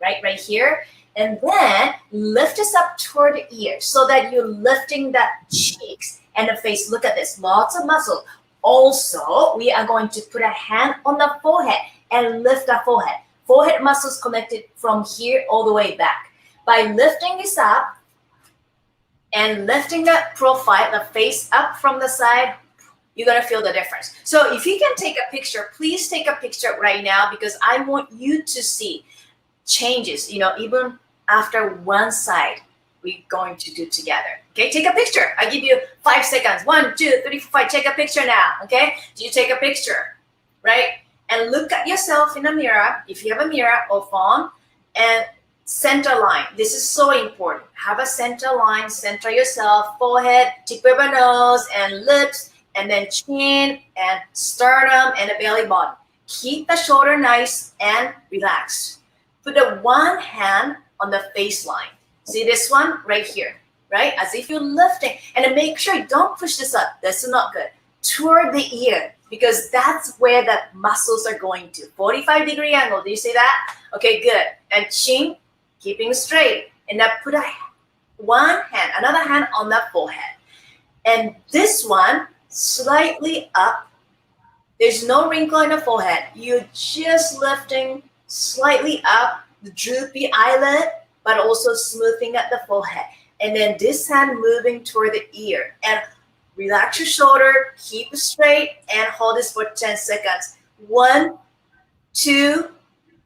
right here, and then lift us up toward the ear so that you're lifting the cheeks and the face. Look at this, lots of muscle. Also, we are going to put a hand on the forehead and lift the forehead. Forehead muscles connected from here all the way back. By lifting this up and lifting the profile, the face up from the side, you're going to feel the difference. So if you can take a picture, please take a picture right now because I want you to see changes, even after one side we're going to do together. Okay, take a picture. I give you 5 seconds. 1, 2, 3, 4, 5. Take a picture now. Okay, you take a picture, right? And look at yourself in the mirror, if you have a mirror or phone, and center line. This is so important. Have a center line, center yourself, forehead, tip of the nose, and lips, and then chin and sternum and the belly button. Keep the shoulder nice and relaxed. Put the one hand on the face line. See this one right here, right? As if you're lifting. And then make sure you don't push this up. This is not good. Toward the ear, because that's where the muscles are going to. 45-degree angle. Do you see that? Okay, good. And chin, keeping straight. And now put another hand on the forehead. And this one, slightly up. There's no wrinkle in the forehead. You're just lifting slightly up the droopy eyelid, but also smoothing at the forehead. And then this hand moving toward the ear. And relax your shoulder, keep it straight, and hold this for 10 seconds. 1, 2,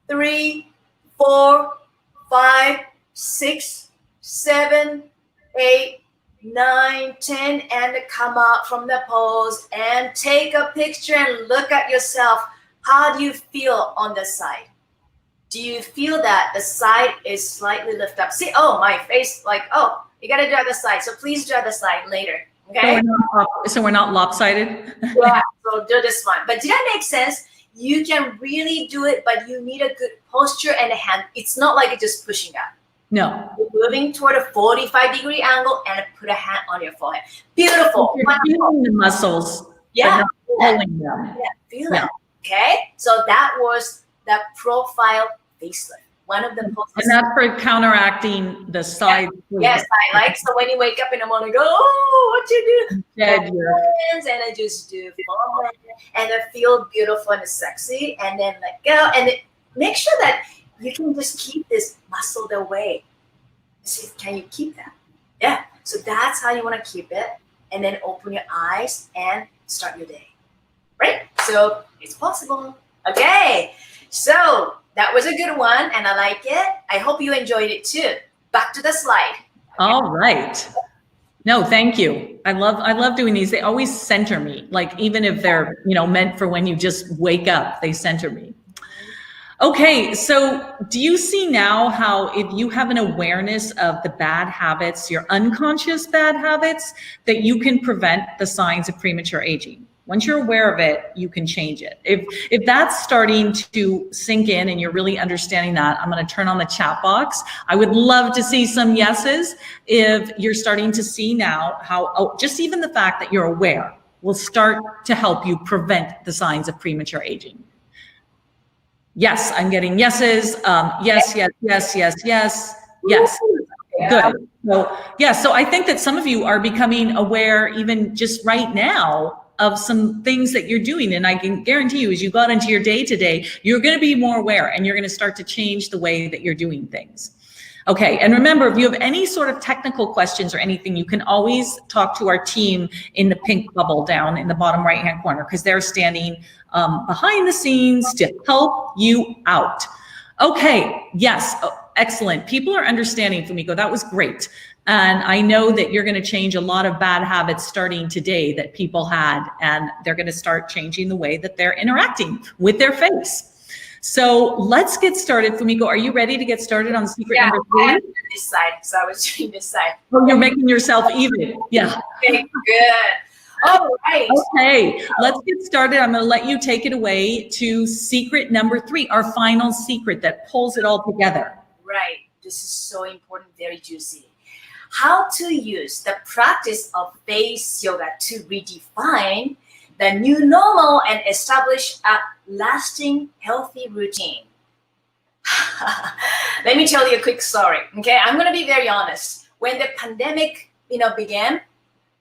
3, 4, 5, 6, 7, 8, 9, 10, and come out from the pose and take a picture and look at yourself. How do you feel on the side? Do you feel that the side is slightly lifted up? See, oh, my face, like, oh, you got to draw the side. So please draw the side later. Okay. So we're not lopsided? Yeah, so do this one. But did that make sense? You can really do it, but you need a good posture and a hand. It's not like it's just pushing up. No. You're moving toward a 45-degree angle and put a hand on your forehead. Beautiful. You're feeling the muscles. Yeah. Pulling them. Yeah, feel it. Okay. So that was the profile facelift. One of the most. And that's for counteracting the side. Yes, I like. So when you wake up in the morning, go, oh, what you do? And I just do forward, and I feel beautiful and sexy, and then let go, and make sure that you can just keep this muscled away. See, can you keep that? Yeah. So that's how you want to keep it, and then open your eyes and start your day. Right? So it's possible. Okay. So that was a good one, and I like it. I hope you enjoyed it too. Back to the slide. All right. No, thank you. I love doing these. They always center me. Like even if they're, meant for when you just wake up, they center me. Okay, so do you see now how if you have an awareness of the bad habits, your unconscious bad habits, that you can prevent the signs of premature aging? Once you're aware of it, you can change it. If that's starting to sink in and you're really understanding that, I'm going to turn on the chat box. I would love to see some yeses if you're starting to see now how just even the fact that you're aware will start to help you prevent the signs of premature aging. Yes, I'm getting yeses. Yes. Good. So I think that some of you are becoming aware even just right now of some things that you're doing. And I can guarantee you, as you got into your day today, you're going to be more aware and you're going to start to change the way that you're doing things. Okay, and remember, if you have any sort of technical questions or anything, you can always talk to our team in the pink bubble down in the bottom right-hand corner, because they're standing behind the scenes to help you out. Okay, yes, excellent. People are understanding, Fumiko, that was great. And I know that you're going to change a lot of bad habits starting today that people had, and they're going to start changing the way that they're interacting with their face. So let's get started. Fumiko, are you ready to get started on secret number 3? I do this side, so I was doing this side. Oh, you're making yourself even. Yeah. Okay, good. All right. Okay, let's get started. I'm going to let you take it away to secret number 3, our final secret that pulls it all together. Right. This is so important, very juicy. How to use the practice of face yoga to redefine the new normal and establish a lasting healthy routine. Let me tell you a quick story. Okay, I'm going to be very honest. When the pandemic, began,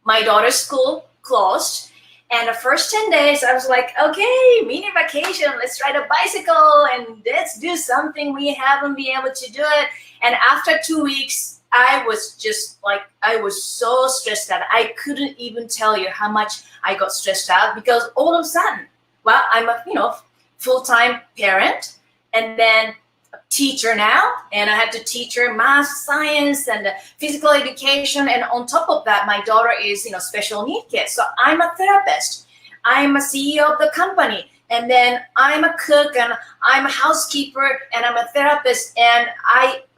my daughter's school closed, and the first 10 days I was like, okay, mini vacation, let's ride a bicycle and let's do something. We haven't been able to do it. And after 2 weeks, I was just like, I was so stressed out. I couldn't even tell you how much I got stressed out, because all of a sudden, well, I'm a full-time parent and then a teacher now, and I had to teach her math, science, and physical education. And on top of that, my daughter is special need kid. So I'm a therapist. I'm a CEO of the company. And then I'm a cook and I'm a housekeeper and I'm a therapist. And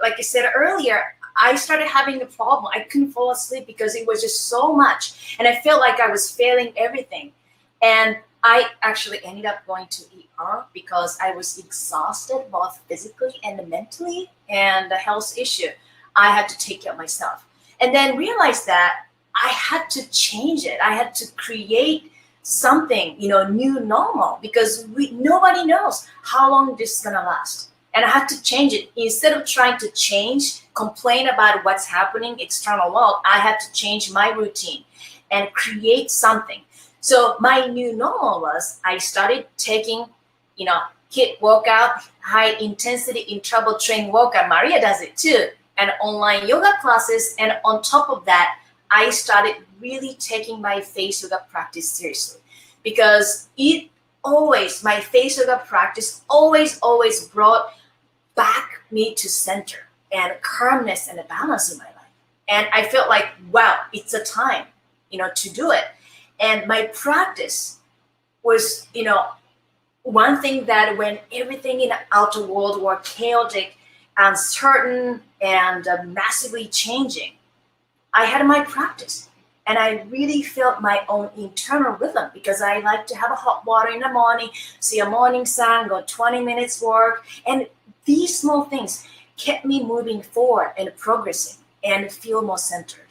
like I said earlier, I started having a problem. I couldn't fall asleep because it was just so much. And I felt like I was failing everything. And I actually ended up going to ER because I was exhausted, both physically and mentally, and the health issue. I had to take care of myself. And then realized that I had to change it. I had to create something, new normal, because nobody knows how long this is gonna last. And I had to change it. Instead of trying to complain about what's happening external world, I had to change my routine and create something. So my new normal was I started taking, HIIT workout, high intensity interval training workout. Maria does it too. And online yoga classes. And on top of that, I started really taking my face yoga practice seriously, because my face yoga practice always brought back me to center and calmness and a balance in my life. And I felt like, wow, it's a time, to do it. And my practice was, one thing that when everything in the outer world were chaotic, uncertain, and massively changing, I had my practice. And I really felt my own internal rhythm, because I like to have a hot water in the morning, see a morning sun, go 20 minutes work. And these small things kept me moving forward and progressing and feel more centered.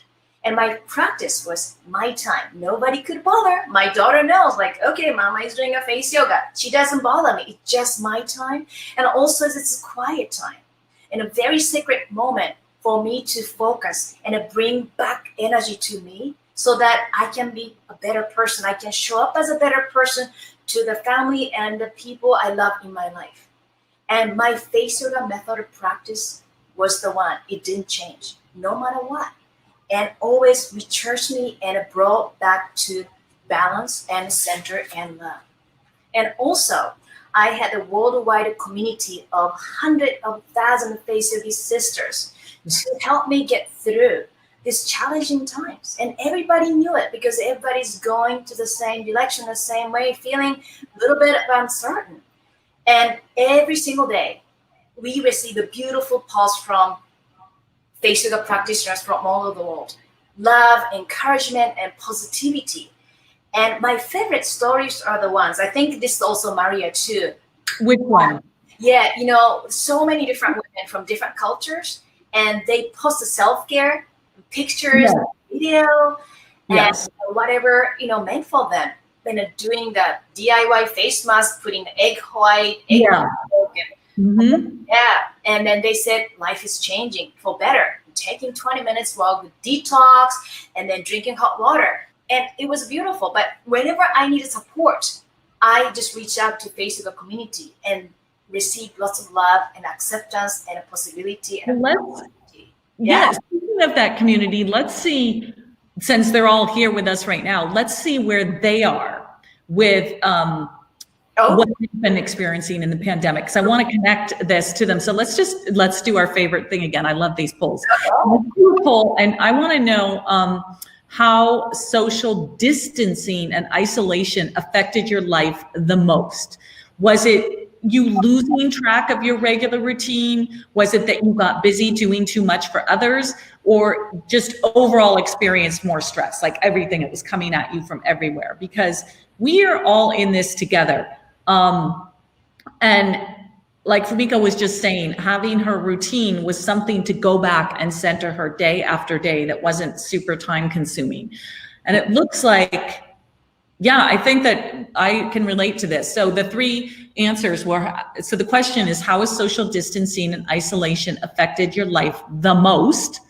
And my practice was my time. Nobody could bother. My daughter knows, like, okay, mama is doing a face yoga. She doesn't bother me. It's just my time. And also it's a quiet time and a very sacred moment for me to focus and bring back energy to me, so that I can be a better person. I can show up as a better person to the family and the people I love in my life. And my face yoga method of practice was the one. It didn't change, no matter what. And always recharged me and brought back to balance and center and love. And also, I had a worldwide community of hundreds of thousands of face yogi sisters to help me get through these challenging times. And everybody knew it, because everybody's going to the same direction, the same way, feeling a little bit uncertain. And every single day, we receive a beautiful pulse from face yoga practitioners from all over the world. Love, encouragement, and positivity. And my favorite stories are the ones, I think this is also Maria too. Which one? Yeah, so many different women from different cultures, and they post the self-care pictures, video, and whatever, meant for them. And doing the DIY face mask, putting the egg white, and then they said life is changing for better. Taking 20 minutes walk with detox, and then drinking hot water. And it was beautiful. But whenever I needed support, I just reached out to face yoga community and received lots of love and acceptance and a possibility. And Speaking of that community, let's see, since they're all here with us right now, let's see where they are with what they've been experiencing in the pandemic, because I want to connect this to them. So let's do our favorite thing again. I love these polls. Let's do a poll, and I want to know how social distancing and isolation affected your life the most. Was it you losing track of your regular routine? Was it that you got busy doing too much for others, or just overall experienced more stress, like everything that was coming at you from everywhere? Because we are all in this together. And like Fumiko was just saying, having her routine was something to go back and center her day after day that wasn't super time consuming. And it looks like, I think that I can relate to this. So the three answers were, so the question is, how has social distancing and isolation affected your life the most?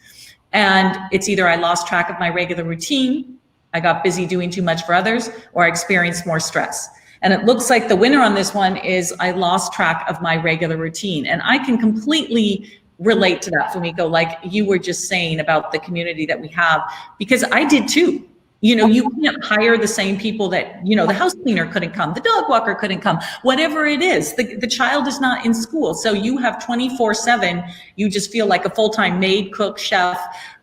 And it's either I lost track of my regular routine, I got busy doing too much for others, or I experienced more stress. And it looks like the winner on this one is I lost track of my regular routine. And I can completely relate to that, Fumiko, like you were just saying about the community that we have, because I did too. You can't hire the same people that, the house cleaner couldn't come, the dog walker couldn't come, whatever it is, the child is not in school. So you have 24/7, you just feel like a full-time maid, cook, chef,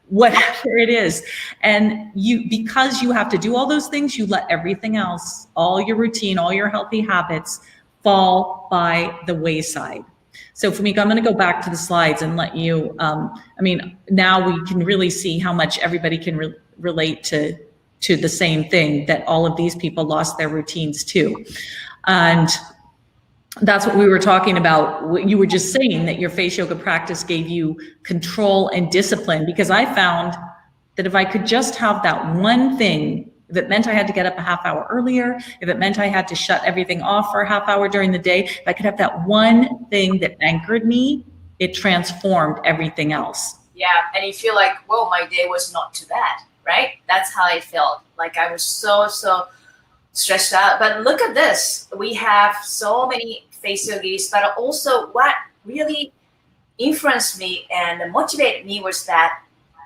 whatever it is. And because you have to do all those things, you let everything else, all your routine, all your healthy habits fall by the wayside. So Fumiko, I'm going to go back to the slides and let you, now we can really see how much everybody can relate to the same thing, that all of these people lost their routines too. And that's what we were talking about. What you were just saying, that your face yoga practice gave you control and discipline, because I found that if I could just have that one thing, if it meant I had to get up a half hour earlier, if it meant I had to shut everything off for a half hour during the day, if I could have that one thing that anchored me, it transformed everything else. Yeah, and you feel like, whoa, my day was not too bad, right? That's how I felt. Like I was so stressed out. But look at this. We have so many face yogis, but also what really influenced me and motivated me was that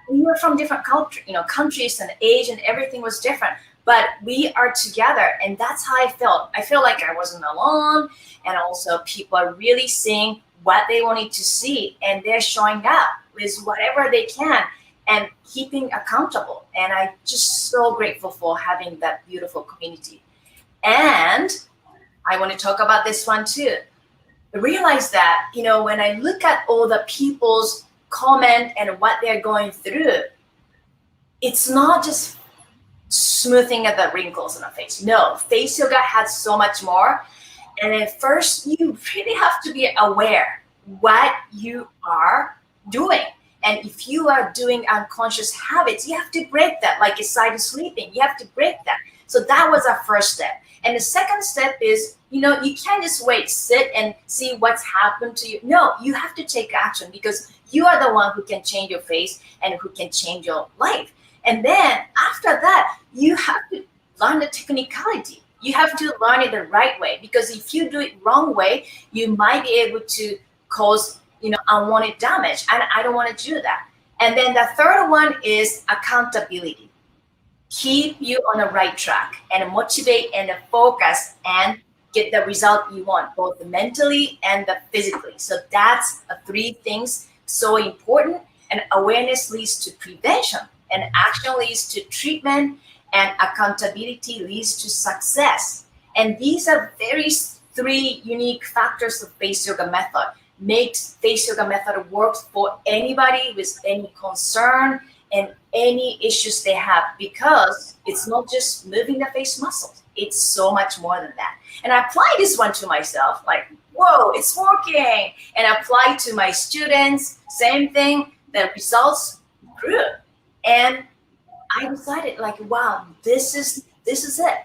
we were from different culture, countries and age, and everything was different. But we are together, and that's how I felt. I feel like I wasn't alone, and also people are really seeing what they wanted to see, and they're showing up with whatever they can and keeping accountable. And I'm just so grateful for having that beautiful community. And I want to talk about this one too. I realize that, when I look at all the people's comment and what they're going through, it's not just smoothing at the wrinkles in the face. No, face yoga has so much more. And at first, you really have to be aware what you are doing. And if you are doing unconscious habits, you have to break that, like excited sleeping. You have to break that. So that was our first step. And the second step is, you can't just sit and see what's happened to you. No, you have to take action, because you are the one who can change your face and who can change your life. And then after that, you have to learn the technicality. You have to learn it the right way, because if you do it wrong way, you might be able to cause, unwanted damage. And I don't want to do that. And then the third one is accountability. Keep you on the right track and motivate and focus and get the result you want, both mentally and physically. So that's three things so important. And awareness leads to prevention, and action leads to treatment, and accountability leads to success. And these are three unique factors of face yoga method. Makes face yoga method work for anybody with any concern and any issues they have, because it's not just moving the face muscles. It's so much more than that. And I apply this one to myself, like, whoa, it's working. And I apply to my students, same thing. The results grew. And I decided, like, wow, this is it.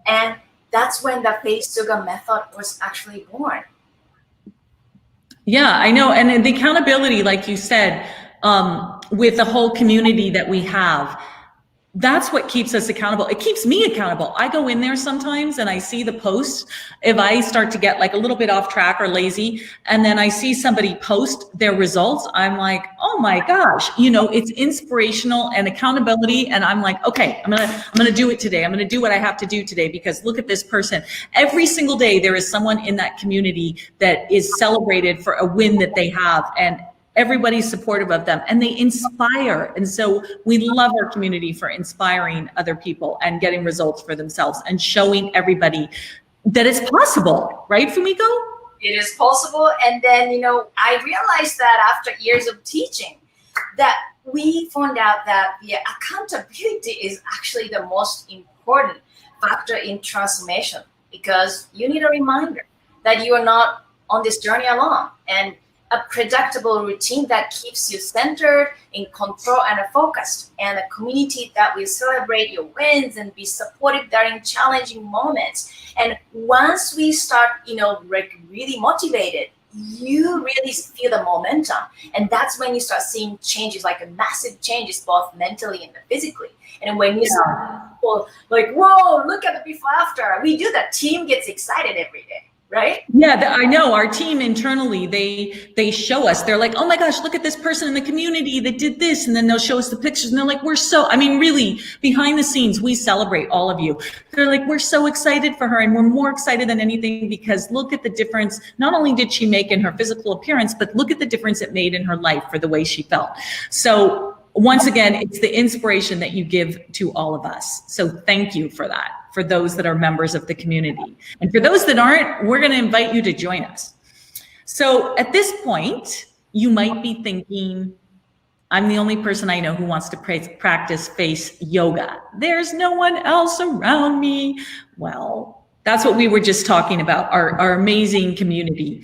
And that's when the face yoga method was actually born. Yeah, I know. And the accountability, like you said, with the whole community that we have, that's what keeps us accountable. It keeps me accountable. I go in there sometimes and I see the posts. If I start to get like a little bit off track or lazy, and then I see somebody post their results, I'm like, oh my gosh, it's inspirational and accountability. And I'm like, okay, I'm gonna do it today. I'm gonna do what I have to do today, because look at this person. Every single day there is someone in that community that is celebrated for a win that they have, and everybody's supportive of them, and they inspire. And so we love our community for inspiring other people and getting results for themselves and showing everybody that it's possible, right, Fumiko? It is possible. And then, I realized that after years of teaching, that we found out that the accountability is actually the most important factor in transformation, because you need a reminder that you are not on this journey alone, and a predictable routine that keeps you centered, in control, and focused, and a community that will celebrate your wins and be supportive during challenging moments. And once we start, really motivated, you really feel the momentum. And that's when you start seeing changes, like massive changes, both mentally and physically. And when you see people like, whoa, look at the before after, we do that. Team gets excited every day. Right? Yeah, I know. Our team internally, they show us. They're like, oh my gosh, look at this person in the community that did this. And then they'll show us the pictures, and they're like, really, behind the scenes, we celebrate all of you. They're like, we're so excited for her, and we're more excited than anything, because look at the difference. Not only did she make in her physical appearance, but look at the difference it made in her life for the way she felt. So once again, it's the inspiration that you give to all of us. So thank you for that, for those that are members of the community. And for those that aren't, we're going to invite you to join us. So at this point, you might be thinking, I'm the only person I know who wants to practice face yoga. There's no one else around me. Well, That's what we were just talking about, our amazing community.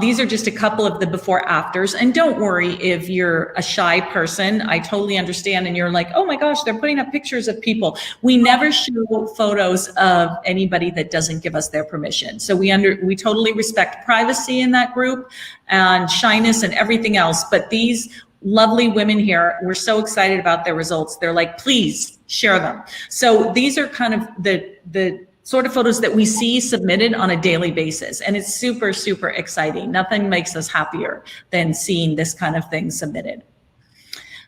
These are just a couple of the before afters. And don't worry if you're a shy person, I totally understand. And you're like, oh my gosh, they're putting up pictures of people. We never show photos of anybody that doesn't give us their permission. So we totally respect privacy in that group and shyness and everything else. But these lovely women here, we're so excited about their results. They're like, please share them. So these are kind of the sort of photos that we see submitted on a daily basis. And it's super, super exciting. Nothing makes us happier than seeing this kind of thing submitted.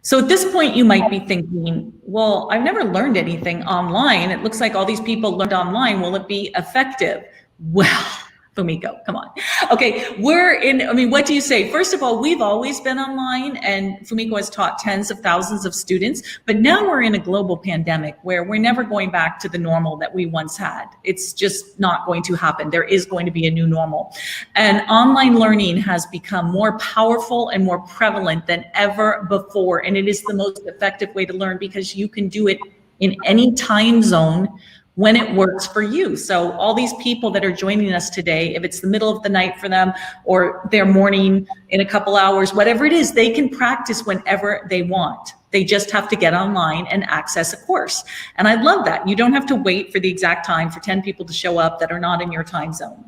So at this point, you might be thinking, well, I've never learned anything online. It looks like all these people learned online. Will it be effective? Well, Fumiko, come on. Okay, what do you say? First of all, we've always been online, and Fumiko has taught tens of thousands of students, but now we're in a global pandemic where we're never going back to the normal that we once had. It's just not going to happen. There is going to be a new normal. And online learning has become more powerful and more prevalent than ever before, and it is the most effective way to learn because you can do it in any time zone when it works for you. So all these people that are joining us today, if it's the middle of the night for them or their morning in a couple hours, whatever it is, they can practice whenever they want. They just have to get online and access a course. And I love that. You don't have to wait for the exact time for 10 people to show up that are not in your time zone.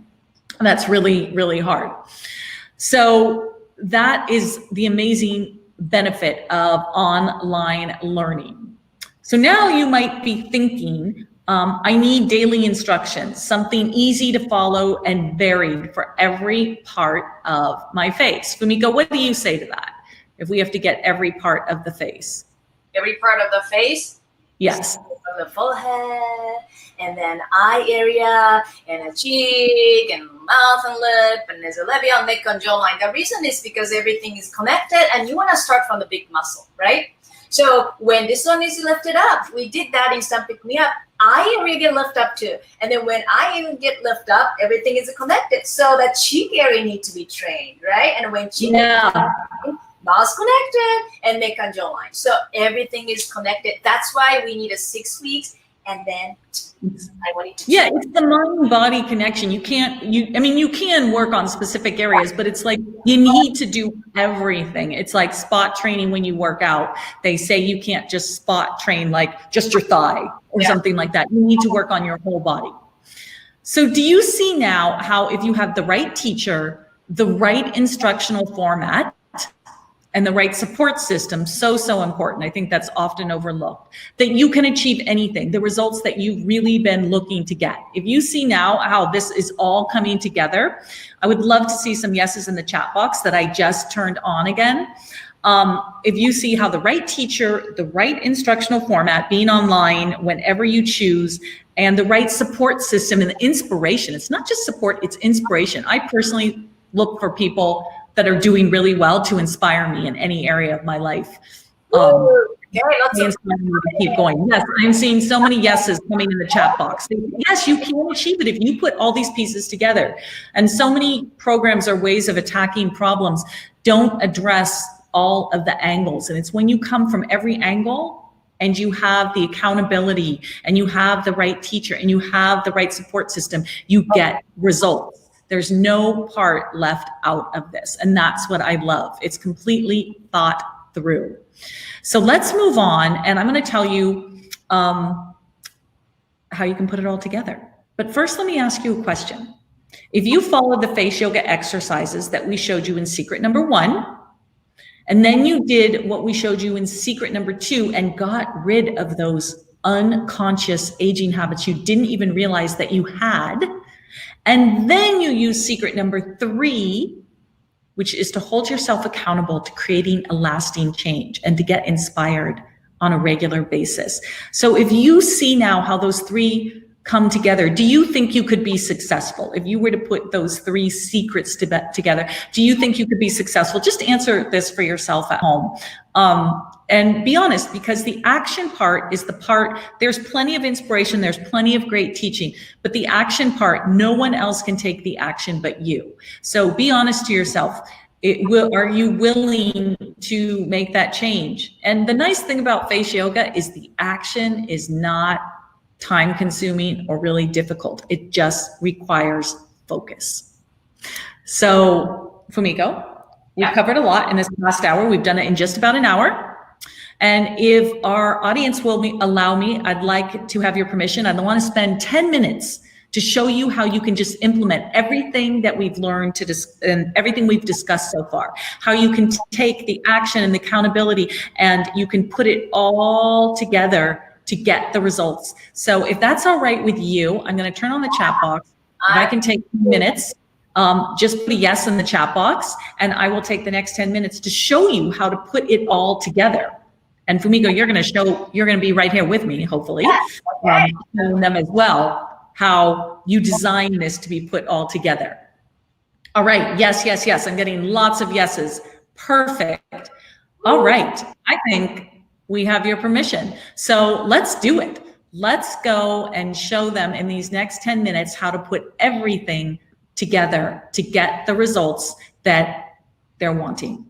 And that's really, really hard. So that is the amazing benefit of online learning. So now you might be thinking, I need daily instructions, something easy to follow and varied for every part of my face. Fumiko, what do you say to that? If we have to get every part of the face? Every part of the face? Yes. From the forehead, and then eye area, and a cheek, and mouth and lip, and there's a labial, neck, and jawline. The reason is because everything is connected, and you want to start from the big muscle, right? So when this one is lifted up, we did that in Stand Pick Me Up, eye area get lifted up too. And then when eye even get lifted up, everything is connected. So that cheek area needs to be trained, right? And when cheek mouth connected, and neck and jawline. So everything is connected. That's why we need 6 weeks. And then I want to it's the mind-body connection. You can work on specific areas, but it's like you need to do everything. It's like spot training when you work out. They say you can't just spot train like just your thigh or something like that. You need to work on your whole body. So do you see now how if you have the right teacher, the right instructional format, and the right support system, so important. I think that's often overlooked, that you can achieve anything, the results that you've really been looking to get. If you see now how this is all coming together, I would love to see some yeses in the chat box that I just turned on again. If you see how the right teacher, the right instructional format, being online whenever you choose, and the right support system and the inspiration, it's not just support, it's inspiration. I personally look for people that are doing really well to inspire me in any area of my life. Keep going. Yes, I'm seeing so many yeses coming in the chat box. Yes, you can achieve it if you put all these pieces together. And so many programs or ways of attacking problems don't address all of the angles. And it's when you come from every angle and you have the accountability and you have the right teacher and you have the right support system, you get results. There's no part left out of this. And that's what I love. It's completely thought through. So let's move on. And I'm going to tell you how you can put it all together. But first, let me ask you a question. If you followed the face yoga exercises that we showed you in secret number 1, and then you did what we showed you in secret number 2 and got rid of those unconscious aging habits you didn't even realize that you had, and then you use secret number 3, which is to hold yourself accountable to creating a lasting change and to get inspired on a regular basis. So if you see now how those 3 come together, do you think you could be successful? If you were to put those 3 secrets together, do you think you could be successful? Just answer this for yourself at home. And be honest, because the action part is the part, there's plenty of inspiration, there's plenty of great teaching, but the action part, no one else can take the action but you. So be honest to yourself. Are you willing to make that change? And the nice thing about face yoga is the action is not time consuming, or really difficult. It just requires focus. So Fumiko, we've covered a lot in this past hour. We've done it in just about an hour. And if our audience will allow me, I'd like to have your permission. I want to spend 10 minutes to show you how you can just implement everything that we've learned and everything we've discussed so far, how you can take the action and the accountability and you can put it all together to get the results. So if that's all right with you, I'm going to turn on the chat box. If I can take minutes, just put a yes in the chat box, and I will take the next 10 minutes to show you how to put it all together. And Fumiko, you're going to be right here with me, hopefully, showing them as well how you design this to be put all together. All right, yes, yes, yes. I'm getting lots of yeses. Perfect. All right, I think we have your permission. So let's do it. Let's go and show them in these next 10 minutes how to put everything together to get the results that they're wanting.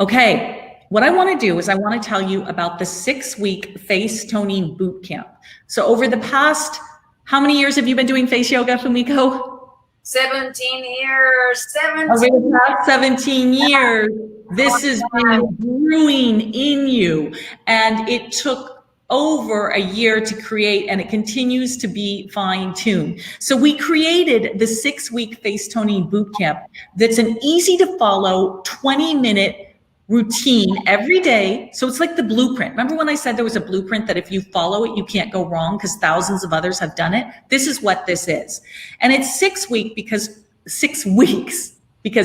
Okay, what I want to do is I want to tell you about the 6-week face toning boot camp. So over the past, how many years have you been doing face yoga, Fumiko? 17 years. 17. Over the past 17 years, this has been brewing in you, and it took over a year to create, and it continues to be fine-tuned. So we created the 6-week face toning boot camp that's an easy to follow 20-minute routine every day. So it's like the blueprint. Remember when I said there was a blueprint that if you follow it, you can't go wrong because thousands of others have done it? This is what this is. And it's 6 weeks because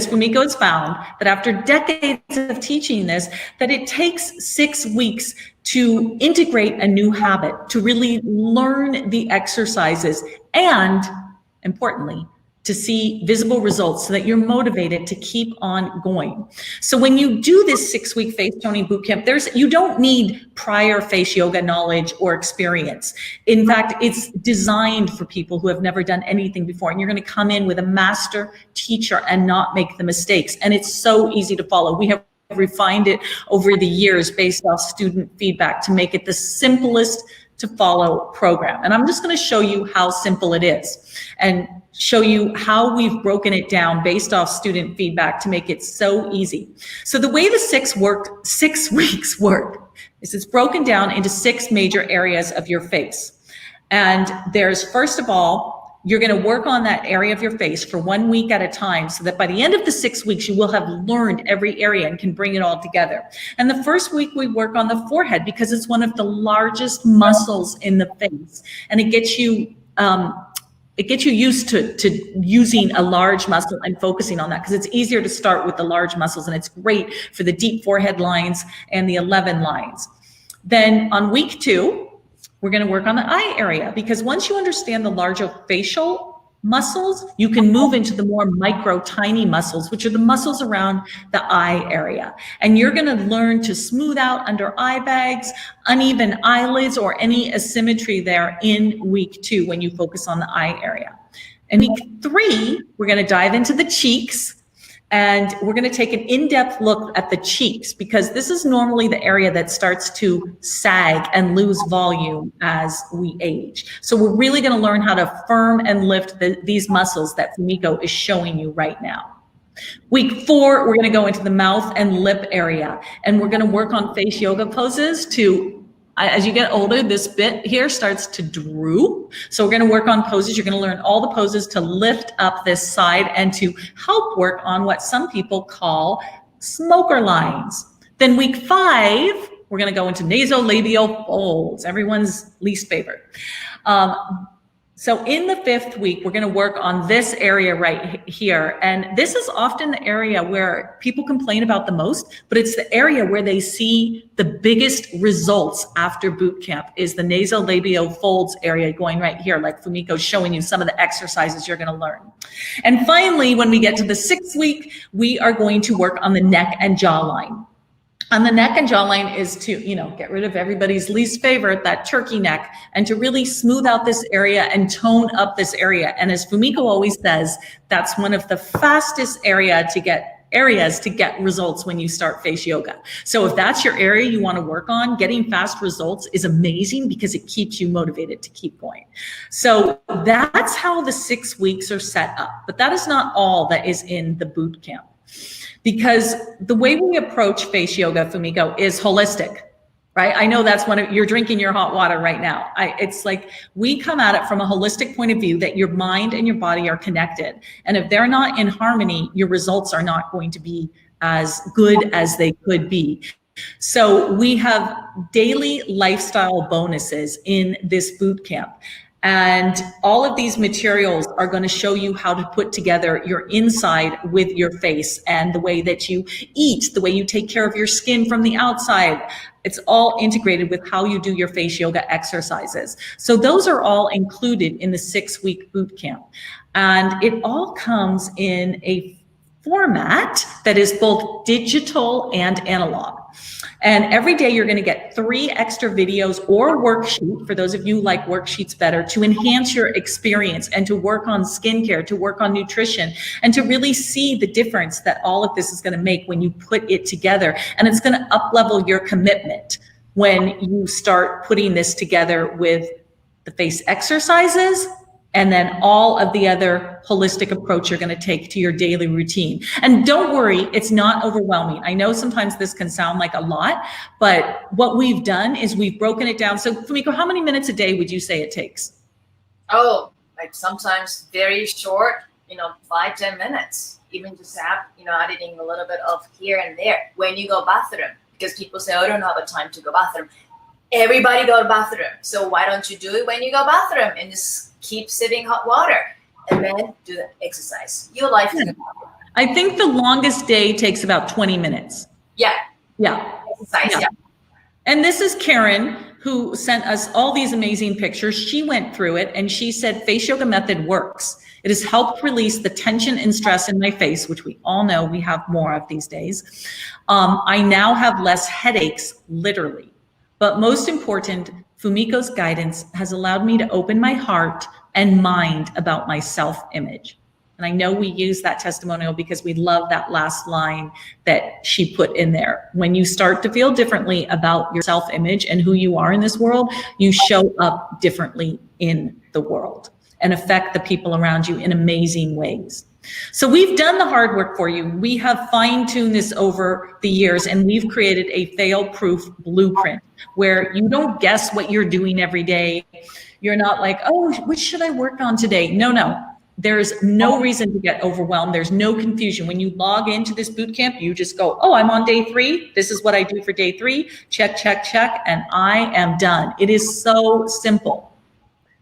Fumiko has found that after decades of teaching this, that it takes 6 weeks to integrate a new habit, to really learn the exercises, and importantly, to see visible results so that you're motivated to keep on going. So when you do this 6-week face toning bootcamp, you don't need prior face yoga knowledge or experience. In fact, it's designed for people who have never done anything before, and you're going to come in with a master teacher and not make the mistakes. And it's so easy to follow. We have refined it over the years based off student feedback to make it the simplest to follow program. And I'm just going to show you how simple it is and show you how we've broken it down based off student feedback to make it so easy. So the way the 6 weeks work is it's broken down into 6 major areas of your face. And there's, first of all, you're going to work on that area of your face for 1 week at a time so that by the end of the 6 weeks, you will have learned every area and can bring it all together. And the first week we work on the forehead because it's one of the largest muscles in the face. And it gets you used to using a large muscle and focusing on that because it's easier to start with the large muscles, and it's great for the deep forehead lines and the 11 lines. Then on week 2, we're going to work on the eye area because once you understand the larger facial muscles, you can move into the more micro, tiny muscles, which are the muscles around the eye area. And you're going to learn to smooth out under eye bags, uneven eyelids, or any asymmetry there in week 2 when you focus on the eye area. In week 3, we're going to dive into the cheeks. And we're going to take an in-depth look at the cheeks because this is normally the area that starts to sag and lose volume as we age. So we're really going to learn how to firm and lift these muscles that Fumiko is showing you right now. Week 4, we're going to go into the mouth and lip area, and we're going to work on face yoga poses to, as you get older, this bit here starts to droop. So we're going to work on poses. You're going to learn all the poses to lift up this side and to help work on what some people call smoker lines. Then week 5, we're going to go into nasolabial folds, everyone's least favorite. So in the 5th week, we're going to work on this area right here. And this is often the area where people complain about the most, but it's the area where they see the biggest results after boot camp is the nasolabial folds area going right here, like Fumiko's showing you some of the exercises you're going to learn. And finally, when we get to the 6th week, we are going to work on the neck and jawline. On the neck and jawline is to, get rid of everybody's least favorite, that turkey neck, and to really smooth out this area and tone up this area. And as Fumiko always says, that's one of the fastest area to get areas to get results when you start face yoga. So if that's your area you want to work on, getting fast results is amazing because it keeps you motivated to keep going. So that's how the 6 weeks are set up. But that is not all that is in the boot camp. Because the way we approach face yoga, Fumiko, is holistic. Right? I know that's you're drinking your hot water right now. It's like we come at it from a holistic point of view that your mind and your body are connected. And if they're not in harmony, your results are not going to be as good as they could be. So we have daily lifestyle bonuses in this boot camp. And all of these materials are going to show you how to put together your inside with your face, and the way that you eat, the way you take care of your skin from the outside. It's all integrated with how you do your face yoga exercises. So those are all included in the 6-week boot camp. And it all comes in a format that is both digital and analog. And every day you're going to get 3 extra videos or worksheet, for those of you who like worksheets better, to enhance your experience and to work on skincare, to work on nutrition, and to really see the difference that all of this is going to make when you put it together. And it's going to up-level your commitment when you start putting this together with the face exercises and then all of the other holistic approach you're going to take to your daily routine. And don't worry, it's not overwhelming. I know sometimes this can sound like a lot, but what we've done is we've broken it down. So Fumiko, how many minutes a day would you say it takes? Oh, like sometimes very short, 5-10 minutes. Even just adding a little bit of here and there when you go bathroom. Because people say, oh, I don't have a time to go bathroom. Everybody go to bathroom. So why don't you do it when you go bathroom and just keep sipping hot water and then do the exercise. Your life is I think the longest day takes about 20 minutes. Yeah. Exercise, yeah. And this is Karen, who sent us all these amazing pictures. She went through it and she said, face yoga method works. It has helped release the tension and stress in my face, which we all know we have more of these days. I now have less headaches, literally. But most important, Fumiko's guidance has allowed me to open my heart and mind about my self-image. And I know we use that testimonial because we love that last line that she put in there. When you start to feel differently about your self-image and who you are in this world, you show up differently in the world and affect the people around you in amazing ways. So we've done the hard work for you. We have fine-tuned this over the years, and we've created a fail-proof blueprint where you don't guess what you're doing every day. You're not like, oh, what should I work on today? No. There's no reason to get overwhelmed. There's no confusion. When you log into this boot camp, you just go, oh, I'm on day 3. This is what I do for day 3. Check, and I am done. It is so simple.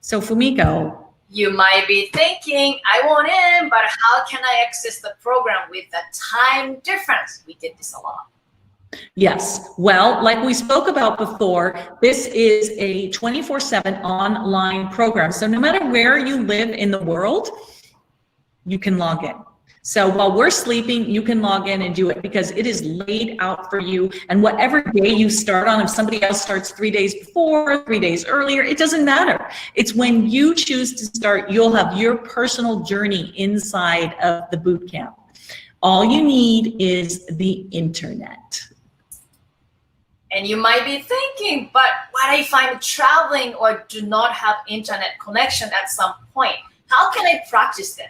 So Fumiko, you might be thinking, I want in, but how can I access the program with the time difference? We did this a lot. Yes. Well, like we spoke about before, this is a 24/7 online program. So no matter where you live in the world, you can log in. So while we're sleeping, you can log in and do it because it is laid out for you. And whatever day you start on, if somebody else starts 3 days before, 3 days earlier, it doesn't matter. It's when you choose to start, you'll have your personal journey inside of the boot camp. All you need is the internet. And you might be thinking, but what if I'm traveling or do not have internet connection at some point? How can I practice them?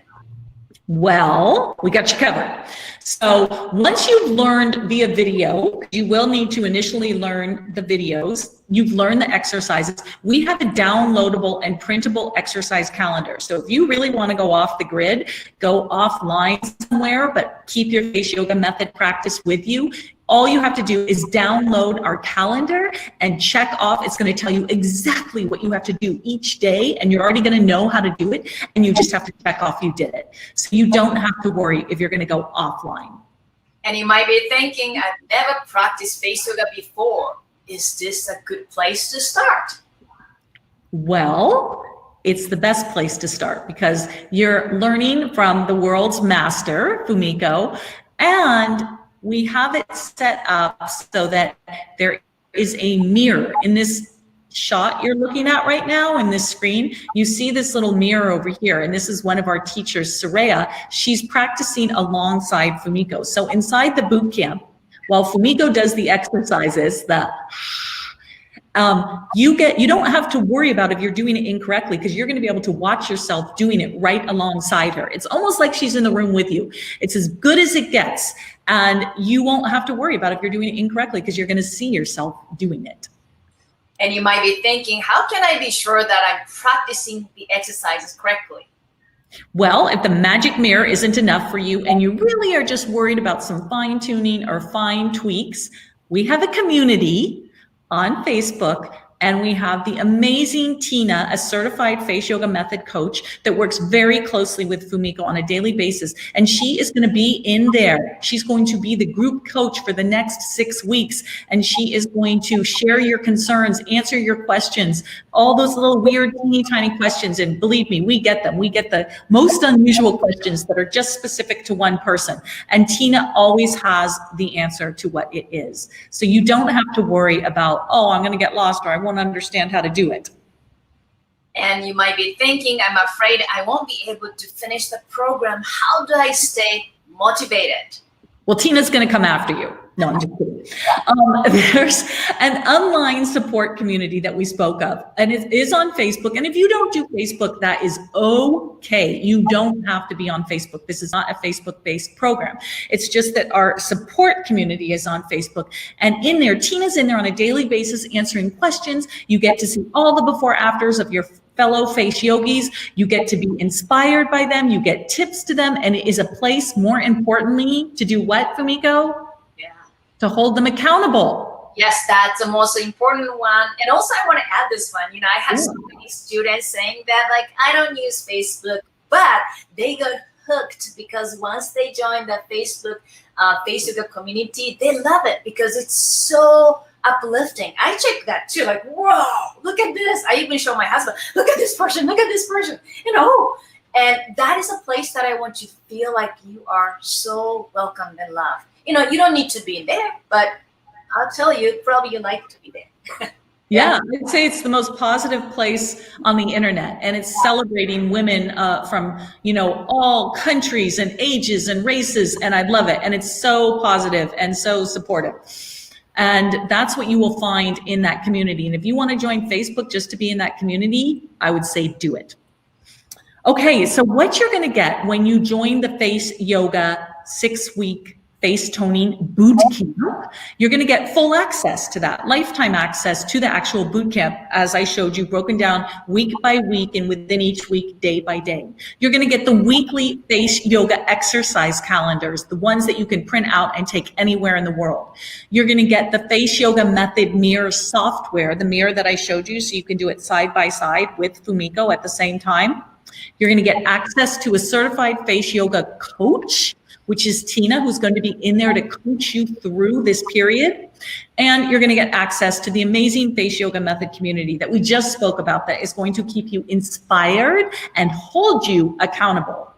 Well, we got you covered. So once you've learned via video, you will need to initially learn the videos. You've learned the exercises. We have a downloadable and printable exercise calendar. So if you really want to go off the grid, go offline somewhere, but keep your face yoga method practice with you, all you have to do is download our calendar and check off. It's going to tell you exactly what you have to do each day, and you're already going to know how to do it, and you just have to check off you did it. So you don't have to worry if you're going to go offline. And you might be thinking, I've never practiced face yoga before. Is this a good place to start? Well, it's the best place to start because you're learning from the world's master, Fumiko, and we have it set up so that there is a mirror in this shot you're looking at right now in this screen, you see this little mirror over here. And this is one of our teachers, Soraya. She's practicing alongside Fumiko. So inside the boot camp, while Fumiko does the exercises, you don't have to worry about if you're doing it incorrectly, because you're going to be able to watch yourself doing it right alongside her. It's almost like she's in the room with you. It's as good as it gets. And you won't have to worry about if you're doing it incorrectly, because you're going to see yourself doing it. And you might be thinking, how can I be sure that I'm practicing the exercises correctly? Well, if the magic mirror isn't enough for you and you really are just worried about some fine tuning or fine tweaks, we have a community on Facebook, and we have the amazing Tina, a certified face yoga method coach that works very closely with Fumiko on a daily basis. And she is going to be in there. She's going to be the group coach for the next 6 weeks. And she is going to share your concerns, answer your questions, all those little weird, teeny tiny questions. And believe me, we get them. We get the most unusual questions that are just specific to one person. And Tina always has the answer to what it is. So you don't have to worry about, oh, I'm going to get lost, or I won't understand how to do it. And you might be thinking, I'm afraid I won't be able to finish the program. How do I stay motivated? Well, Tina's going to come after you. No, I'm just kidding. There's an online support community that we spoke of, and it is on Facebook. And if you don't do Facebook, that is okay. You don't have to be on Facebook. This is not a Facebook-based program. It's just that our support community is on Facebook. And in there, Tina's in there on a daily basis answering questions. You get to see all the before-afters of your fellow face yogis. You get to be inspired by them. You get tips to them. And it is a place, more importantly, to do what, Fumiko? Yeah. To hold them accountable. Yes, that's the most important one. And also I want to add this one. You know, I have so many students saying that, like, I don't use Facebook, but they got hooked because once they join the Facebook face yoga community, they love it because it's so uplifting. I check that too, like, whoa, look at this. I even show my husband, look at this person, you know. And that is a place that I want you to feel like you are so welcomed and loved. You know, you don't need to be in there, but I'll tell you, probably you like to be there. Yeah, I'd say it's the most positive place on the internet, and it's celebrating women from, you know, all countries and ages and races, and I love it. And it's so positive and so supportive. And that's what you will find in that community. And if you want to join Facebook just to be in that community, I would say do it. Okay, so what you're going to get when you join the Face Yoga 6-week face toning boot camp, you're going to get full access to that, lifetime access to the actual boot camp, as I showed you, broken down week by week and within each week, day by day. You're going to get the weekly face yoga exercise calendars, the ones that you can print out and take anywhere in the world. You're going to get the face yoga method mirror software, the mirror that I showed you, so you can do it side by side with Fumiko at the same time. You're going to get access to a certified face yoga coach, which is Tina, who's going to be in there to coach you through this period. And you're going to get access to the amazing face yoga method community that we just spoke about, that is going to keep you inspired and hold you accountable.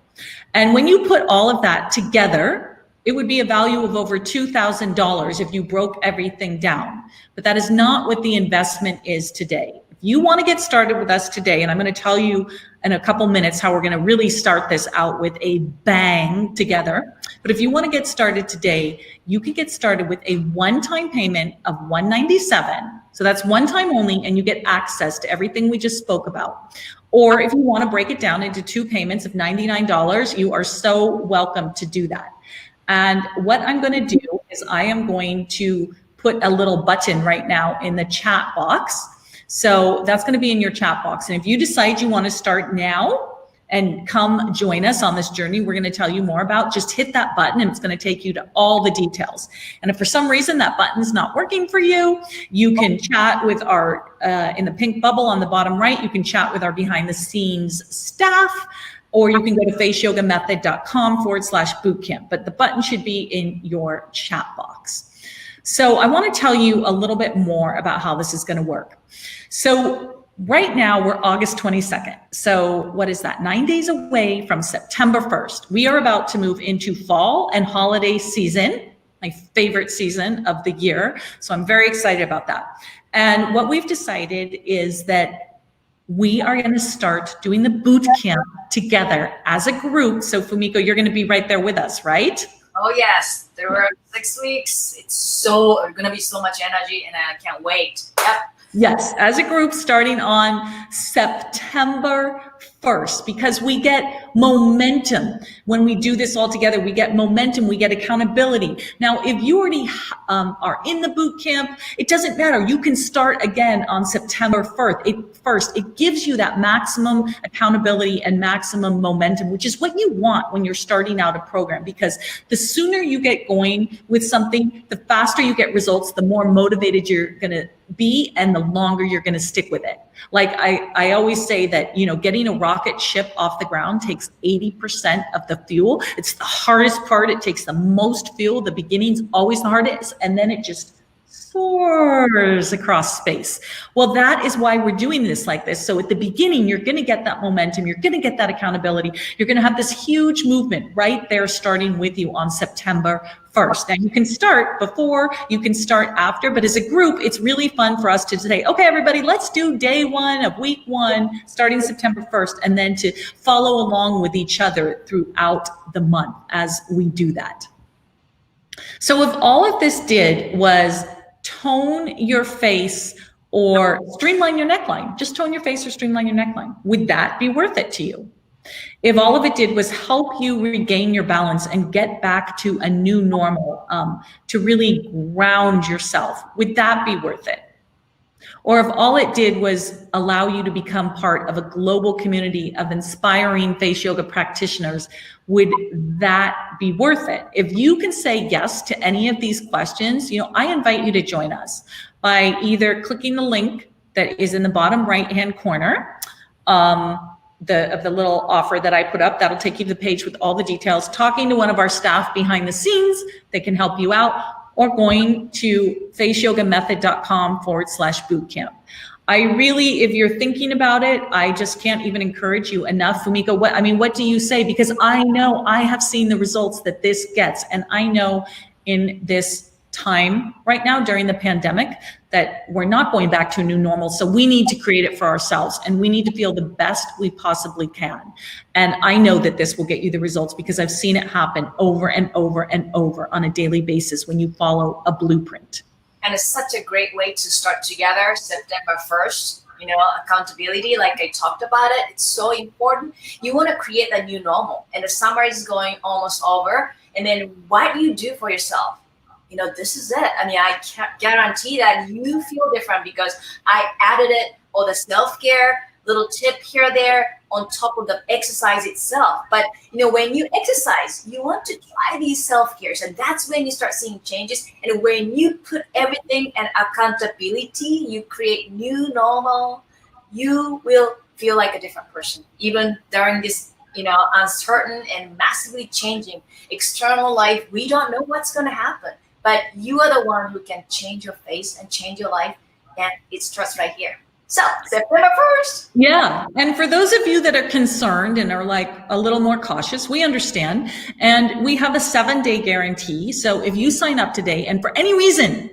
And when you put all of that together, it would be a value of over $2,000 if you broke everything down. But that is not what the investment is today. If you want to get started with us today, and I'm going to tell you in a couple minutes how we're going to really start this out with a bang together. But if you want to get started today, you can get started with a one-time payment of $197. So that's one time only, and you get access to everything we just spoke about. Or if you want to break it down into 2 payments of $99, you are so welcome to do that. And what I'm going to do is I am going to put a little button right now in the chat box. So that's going to be in your chat box. And if you decide you want to start now and come join us on this journey we're going to tell you more about, just hit that button and it's going to take you to all the details. And if for some reason that button's not working for you, you can chat with our, in the pink bubble on the bottom right, you can chat with our behind the scenes staff, or you can go to faceyogamethod.com/bootcamp. But the button should be in your chat box. So I want to tell you a little bit more about how this is going to work. So right now we're August 22nd. So what is that? 9 days away from September 1st. We are about to move into fall and holiday season, my favorite season of the year. So I'm very excited about that. And what we've decided is that we are going to start doing the boot camp together as a group. So Fumiko, you're going to be right there with us, right? Oh yes, there were 6 weeks. It's going to be so much energy, and I can't wait. Yep. Yes, as a group starting on September 1st, because we get momentum when we do this all together. We get momentum, we get accountability. Now, if you already are in the boot camp, it doesn't matter. You can start again on September 1st. It gives you that maximum accountability and maximum momentum, which is what you want when you're starting out a program, because the sooner you get going with something, the faster you get results, the more motivated you're going to be, and the longer you're going to stick with it. Like I always say that, getting a rocket ship off the ground takes 80% of the fuel. It's the hardest part. It takes the most fuel. The beginning's always the hardest, and then it just soars across space. Well, that is why we're doing this like this. So at the beginning, you're going to get that momentum. You're going to get that accountability. You're going to have this huge movement right there starting with you on September 1st. Now you can start before, you can start after, but as a group, it's really fun for us to say, okay, everybody, let's do day 1 of week 1, starting September 1st, and then to follow along with each other throughout the month as we do that. So if all of this did was tone your face or streamline your neckline, just tone your face or streamline your neckline, would that be worth it to you? If all of it did was help you regain your balance and get back to a new normal, to really ground yourself, would that be worth it? Or if all it did was allow you to become part of a global community of inspiring face yoga practitioners, would that be worth it? If you can say yes to any of these questions, I invite you to join us by either clicking the link that is in the bottom right-hand corner of the little offer that I put up. That'll take you to the page with all the details, talking to one of our staff behind the scenes that can help you out, or going to faceyogamethod.com/bootcamp. I really, if you're thinking about it, I just can't even encourage you enough. Fumiko, what do you say? Because I know I have seen the results that this gets, and I know in this time right now during the pandemic that we're not going back to a new normal. So we need to create it for ourselves, and we need to feel the best we possibly can. And I know that this will get you the results because I've seen it happen over and over and over on a daily basis when you follow a blueprint. And it's such a great way to start together September 1st. Accountability, like I talked about it, it's so important. You want to create a new normal, and the summer is going almost over. And then what do you do for yourself? This is it. I can't guarantee that you feel different because I added it, all the self-care, little tip here, there, on top of the exercise itself. But, when you exercise, you want to try these self-cares, and that's when you start seeing changes. And when you put everything and accountability, you create new normal, you will feel like a different person, even during this uncertain and massively changing external life. We don't know what's going to happen. But you are the one who can change your face and change your life, and it starts right here. So September 1st. Yeah, and for those of you that are concerned and are like a little more cautious, we understand. And we have a 7-day guarantee. So if you sign up today and for any reason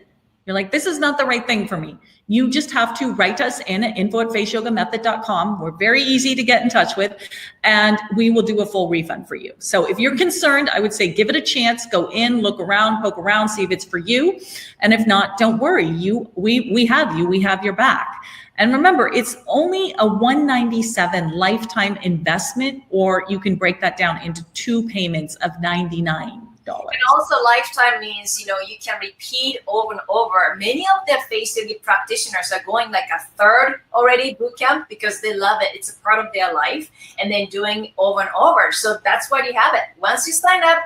you're like, this is not the right thing for me, you just have to write us in at info@faceyogamethod.com. We're very easy to get in touch with, and we will do a full refund for you. So if you're concerned, I would say give it a chance. Go in, look around, poke around, see if it's for you. And if not, don't worry. We have you. We have your back. And remember, it's only a $197 lifetime investment, or you can break that down into 2 payments of $99. And also lifetime means, you can repeat over and over. Many of the face yoga practitioners are going like a 3rd already boot camp because they love it. It's a part of their life, and then doing over and over. So that's why you have it. Once you sign up,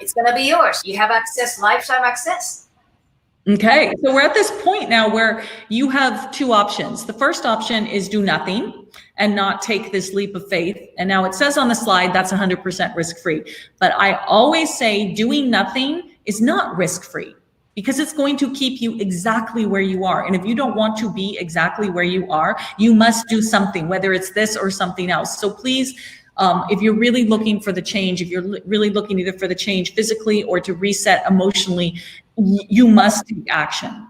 it's going to be yours. You have access, lifetime access. Okay, so we're at this point now where you have 2 options. The first option is do nothing and not take this leap of faith. And now it says on the slide that's 100% risk-free. But I always say doing nothing is not risk-free because it's going to keep you exactly where you are. And if you don't want to be exactly where you are, you must do something, whether it's this or something else. So please, if you're really looking for the change, if you're really looking either for the change physically or to reset emotionally, you must take action.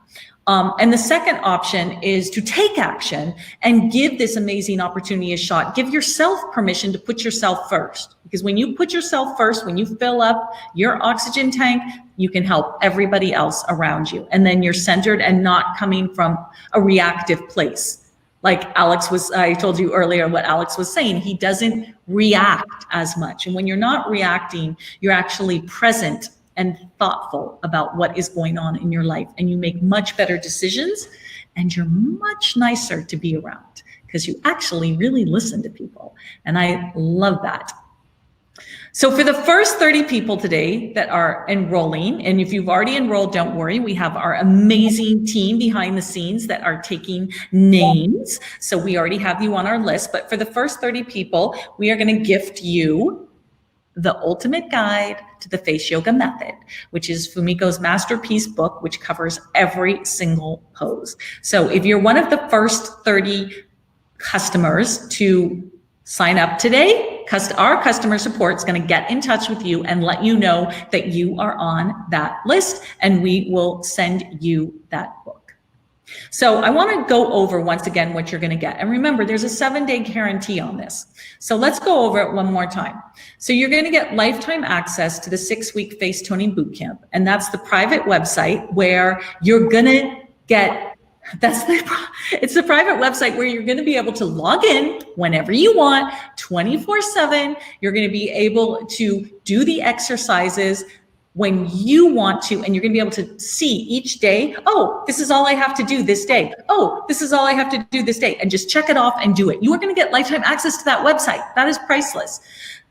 And the second option is to take action and give this amazing opportunity a shot. Give yourself permission to put yourself first. Because when you put yourself first, when you fill up your oxygen tank, you can help everybody else around you. And then you're centered and not coming from a reactive place. Like I told you earlier what Alex was saying, he doesn't react as much. And when you're not reacting, you're actually present and thoughtful about what is going on in your life, and you make much better decisions, and you're much nicer to be around because you actually really listen to people. And I love that. So for the first 30 people today that are enrolling, and if you've already enrolled, don't worry, we have our amazing team behind the scenes that are taking names. So we already have you on our list, but for the first 30 people, we are going to gift you the ultimate guide to the face yoga method, which is Fumiko's masterpiece book, which covers every single pose. So if you're one of the first 30 customers to sign up today, our customer support is going to get in touch with you and let you know that you are on that list, and we will send you that book. So I want to go over once again what you're going to get. And remember, there's a 7-day guarantee on this. So let's go over it one more time. So you're going to get lifetime access to the 6-week face toning bootcamp. And that's the private website where you're going to get, it's the private website where you're going to be able to log in whenever you want, 24/7. You're going to be able to do the exercises when you want to, and you're going to be able to see each day, oh, this is all I have to do this day. Oh, this is all I have to do this day, and just check it off and do it. You are going to get lifetime access to that website. That is priceless.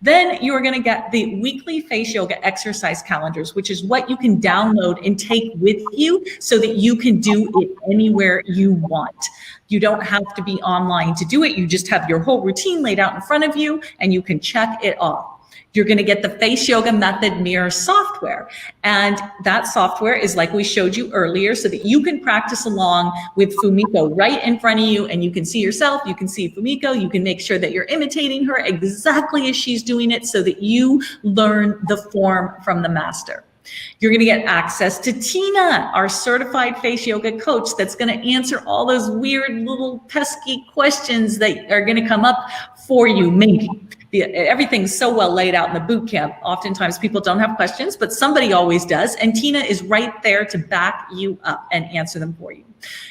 Then you are going to get the weekly face yoga exercise calendars, which is what you can download and take with you so that you can do it anywhere you want. You don't have to be online to do it. You just have your whole routine laid out in front of you, and you can check it off. You're going to get the Face Yoga Method Mirror software. And that software is like we showed you earlier, so that you can practice along with Fumiko right in front of you, and you can see yourself, you can see Fumiko, you can make sure that you're imitating her exactly as she's doing it so that you learn the form from the master. You're going to get access to Tina, our certified face yoga coach, that's going to answer all those weird little pesky questions that are going to come up for you, maybe. Everything's so well laid out in the boot camp. Oftentimes people don't have questions, but somebody always does. And Tina is right there to back you up and answer them for you.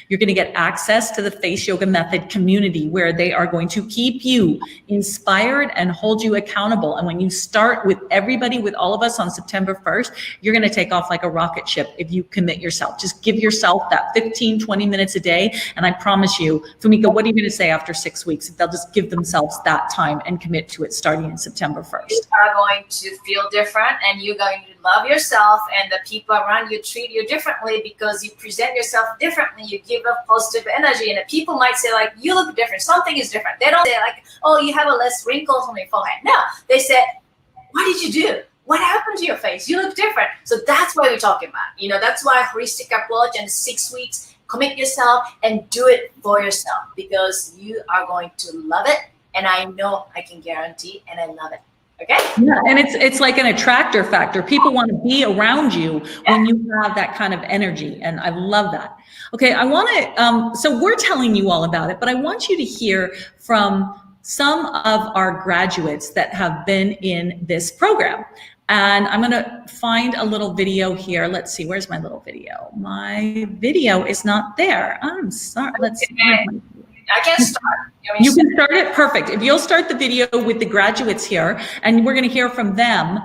You're going to get access to the Face Yoga Method community, where they are going to keep you inspired and hold you accountable. And when you start with everybody, with all of us on September 1st, you're going to take off like a rocket ship if you commit yourself. Just give yourself that 15, 20 minutes a day. And I promise you, Fumiko, what are you going to say after 6 weeks if they'll just give themselves that time and commit to it starting in September 1st? You are going to feel different, and you're going to love yourself, and the people around you treat you differently because you present yourself differently. You give off positive energy, and the people might say, like, you look different, something is different. They don't say like, oh, you have a less wrinkles on your forehead. No, they say, what did you do? What happened to your face? You look different. So that's what we're talking about. You know, that's why holistic approach and 6 weeks, commit yourself and do it for yourself, because you are going to love it. And I know, I can guarantee, and I love it. Okay. Yeah, and it's like an attractor factor. People want to be around you when you have that kind of energy, and I love that. Okay, I want to. So we're telling you all about it, but I want you to hear from some of our graduates that have been in this program. And I'm going to find a little video here. Let's see. Where's my little video? My video is not there. I'm sorry. Let's see. I can start. You can start it. Perfect. If you'll start the video with the graduates here, and we're going to hear from them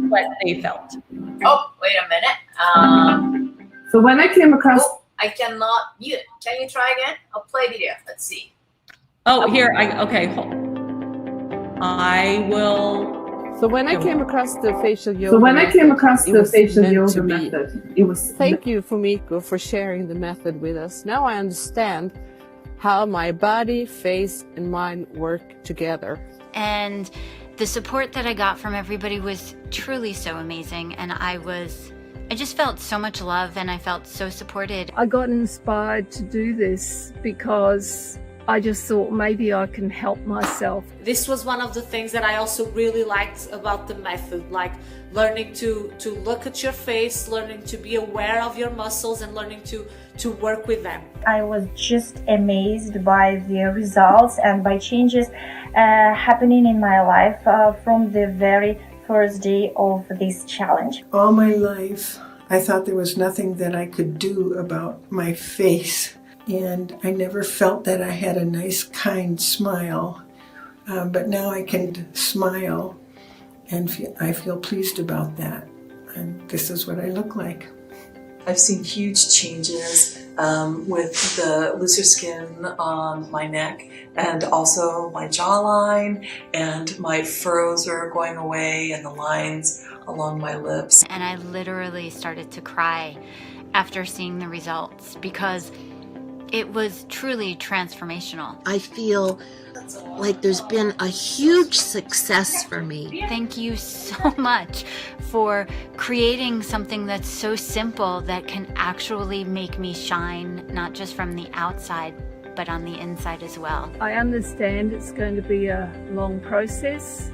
what they felt. Oh, wait a minute. So when I came across... Oh, I cannot mute. Can you try again? I'll play video. Let's see. Oh, here. Okay. I will... So when I came across the facial yoga method, it was... Thank you, Fumiko, for sharing the method with us. Now I understand how my body, face, and mind work together. And the support that I got from everybody was truly so amazing. And I just felt so much love, and I felt so supported. I got inspired to do this because I just thought maybe I can help myself. This was one of the things that I also really liked about the method, like learning to look at your face, learning to be aware of your muscles, and learning to work with them. I was just amazed by the results and by changes happening in my life from the very first day of this challenge. All my life, I thought there was nothing that I could do about my face. And I never felt that I had a nice, kind smile. But now I can smile, and I feel pleased about that. And this is what I look like. I've seen huge changes with the looser skin on my neck, and also my jawline, and my furrows are going away, and the lines along my lips. And I literally started to cry after seeing the results, because it was truly transformational. I feel like there's been a huge success for me. Thank you so much for creating something that's so simple that can actually make me shine, not just from the outside, but on the inside as well. I understand it's going to be a long process,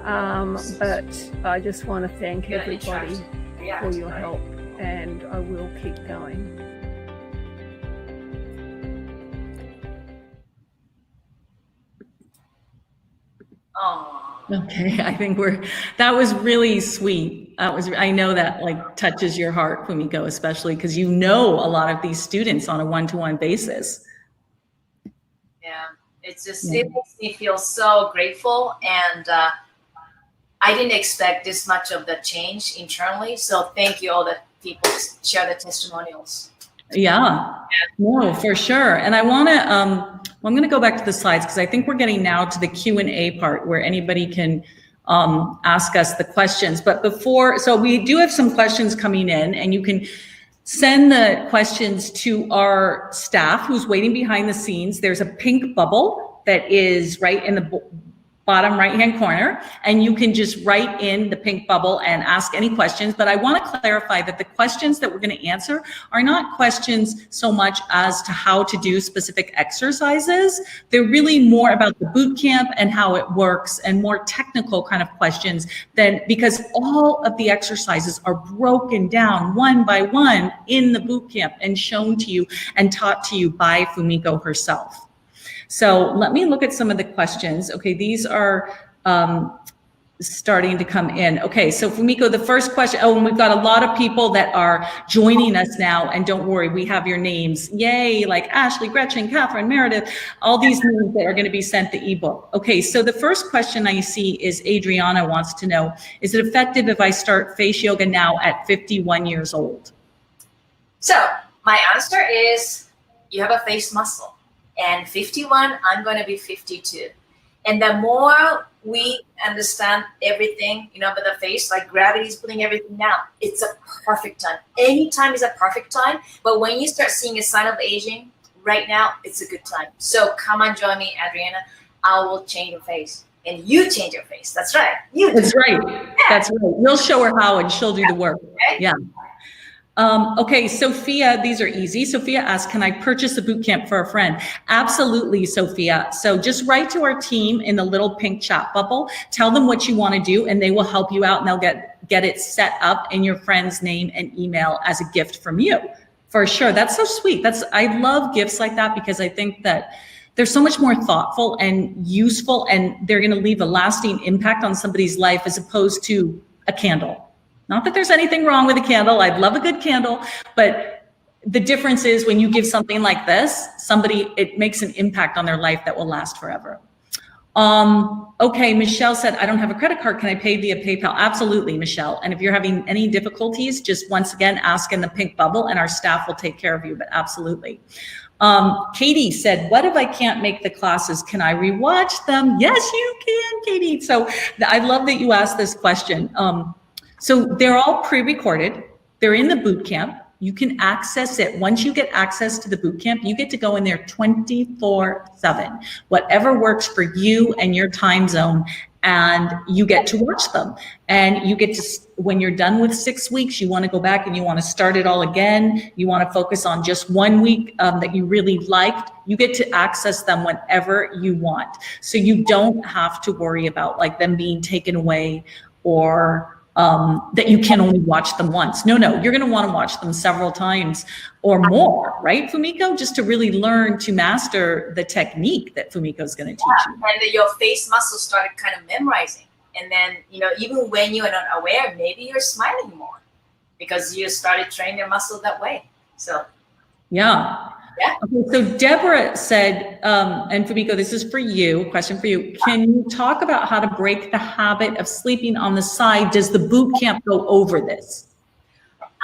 but I just want to thank everybody for your help, and I will keep going. Okay, I think that was really sweet. I know that like touches your heart, Fumiko, especially because you know a lot of these students on a one-to-one basis. Yeah, it's just, it makes me feel so grateful, and I didn't expect this much of the change internally. So thank you all the people who share the testimonials. Yeah, no, for sure. And I want to, I'm going to go back to the slides because I think we're getting now to the Q&A part where anybody can ask us the questions. But before, so we do have some questions coming in, and you can send the questions to our staff who's waiting behind the scenes. There's a pink bubble that is right in the bottom right-hand corner, and you can just write in the pink bubble and ask any questions. But I want to clarify that the questions that we're going to answer are not questions so much as to how to do specific exercises. They're really more about the boot camp and how it works, and more technical kind of questions because all of the exercises are broken down one by one in the boot camp and shown to you and taught to you by Fumiko herself. So let me look at some of the questions. Okay, these are starting to come in. Okay, so Fumiko, the first question, and we've got a lot of people that are joining us now, and don't worry, we have your names. Yay, like Ashley, Gretchen, Catherine, Meredith, all these names that are going to be sent the ebook. Okay, so the first question I see is Adriana wants to know, is it effective if I start face yoga now at 51 years old? So my answer is you have a face muscle. And 51, I'm going to be 52. And the more we understand everything, about the face, like gravity is putting everything down, it's a perfect time. Any time is a perfect time. But when you start seeing a sign of aging, right now, it's a good time. So come on, join me, Adriana. I will change your face. And you change your face. That's right. That's right. Yeah. That's right. We'll show her how, and she'll do the work. Okay. Yeah. Okay, Sophia, these are easy. Sophia asks, can I purchase a boot camp for a friend? Absolutely, Sophia. So just write to our team in the little pink chat bubble, tell them what you want to do, and they will help you out, and they'll get it set up in your friend's name and email as a gift from you. For sure. That's so sweet. I love gifts like that because I think that they're so much more thoughtful and useful, and they're going to leave a lasting impact on somebody's life as opposed to a candle. Not that there's anything wrong with a candle. I'd love a good candle, but the difference is when you give something like this, it makes an impact on their life that will last forever. Okay, Michelle said, I don't have a credit card. Can I pay via PayPal? Absolutely, Michelle. And if you're having any difficulties, just once again, ask in the pink bubble and our staff will take care of you, but absolutely. Katie said, what if I can't make the classes? Can I rewatch them? Yes, you can, Katie. So I love that you asked this question. So they're all pre-recorded. They're in the boot camp. You can access it. Once you get access to the boot camp, you get to go in there 24/7. Whatever works for you and your time zone. and you get to watch them. And you get to, when you're done with 6 weeks, you want to go back and you want to start it all again. You want to focus on just 1 week that you really liked. You get to access them whenever you want. So you don't have to worry about like them being taken away or that you can only watch them once. No, you're going to want to watch them several times or more, right, Fumiko? Just to really learn to master the technique that Fumiko's going to teach you. And then your face muscles started kind of memorizing. And then, even when you are not aware, maybe you're smiling more because you started training your muscle that way. So, yeah. Okay, so Deborah said, and Fumiko, this is for you, question for you. Can you talk about how to break the habit of sleeping on the side? Does the boot camp go over this?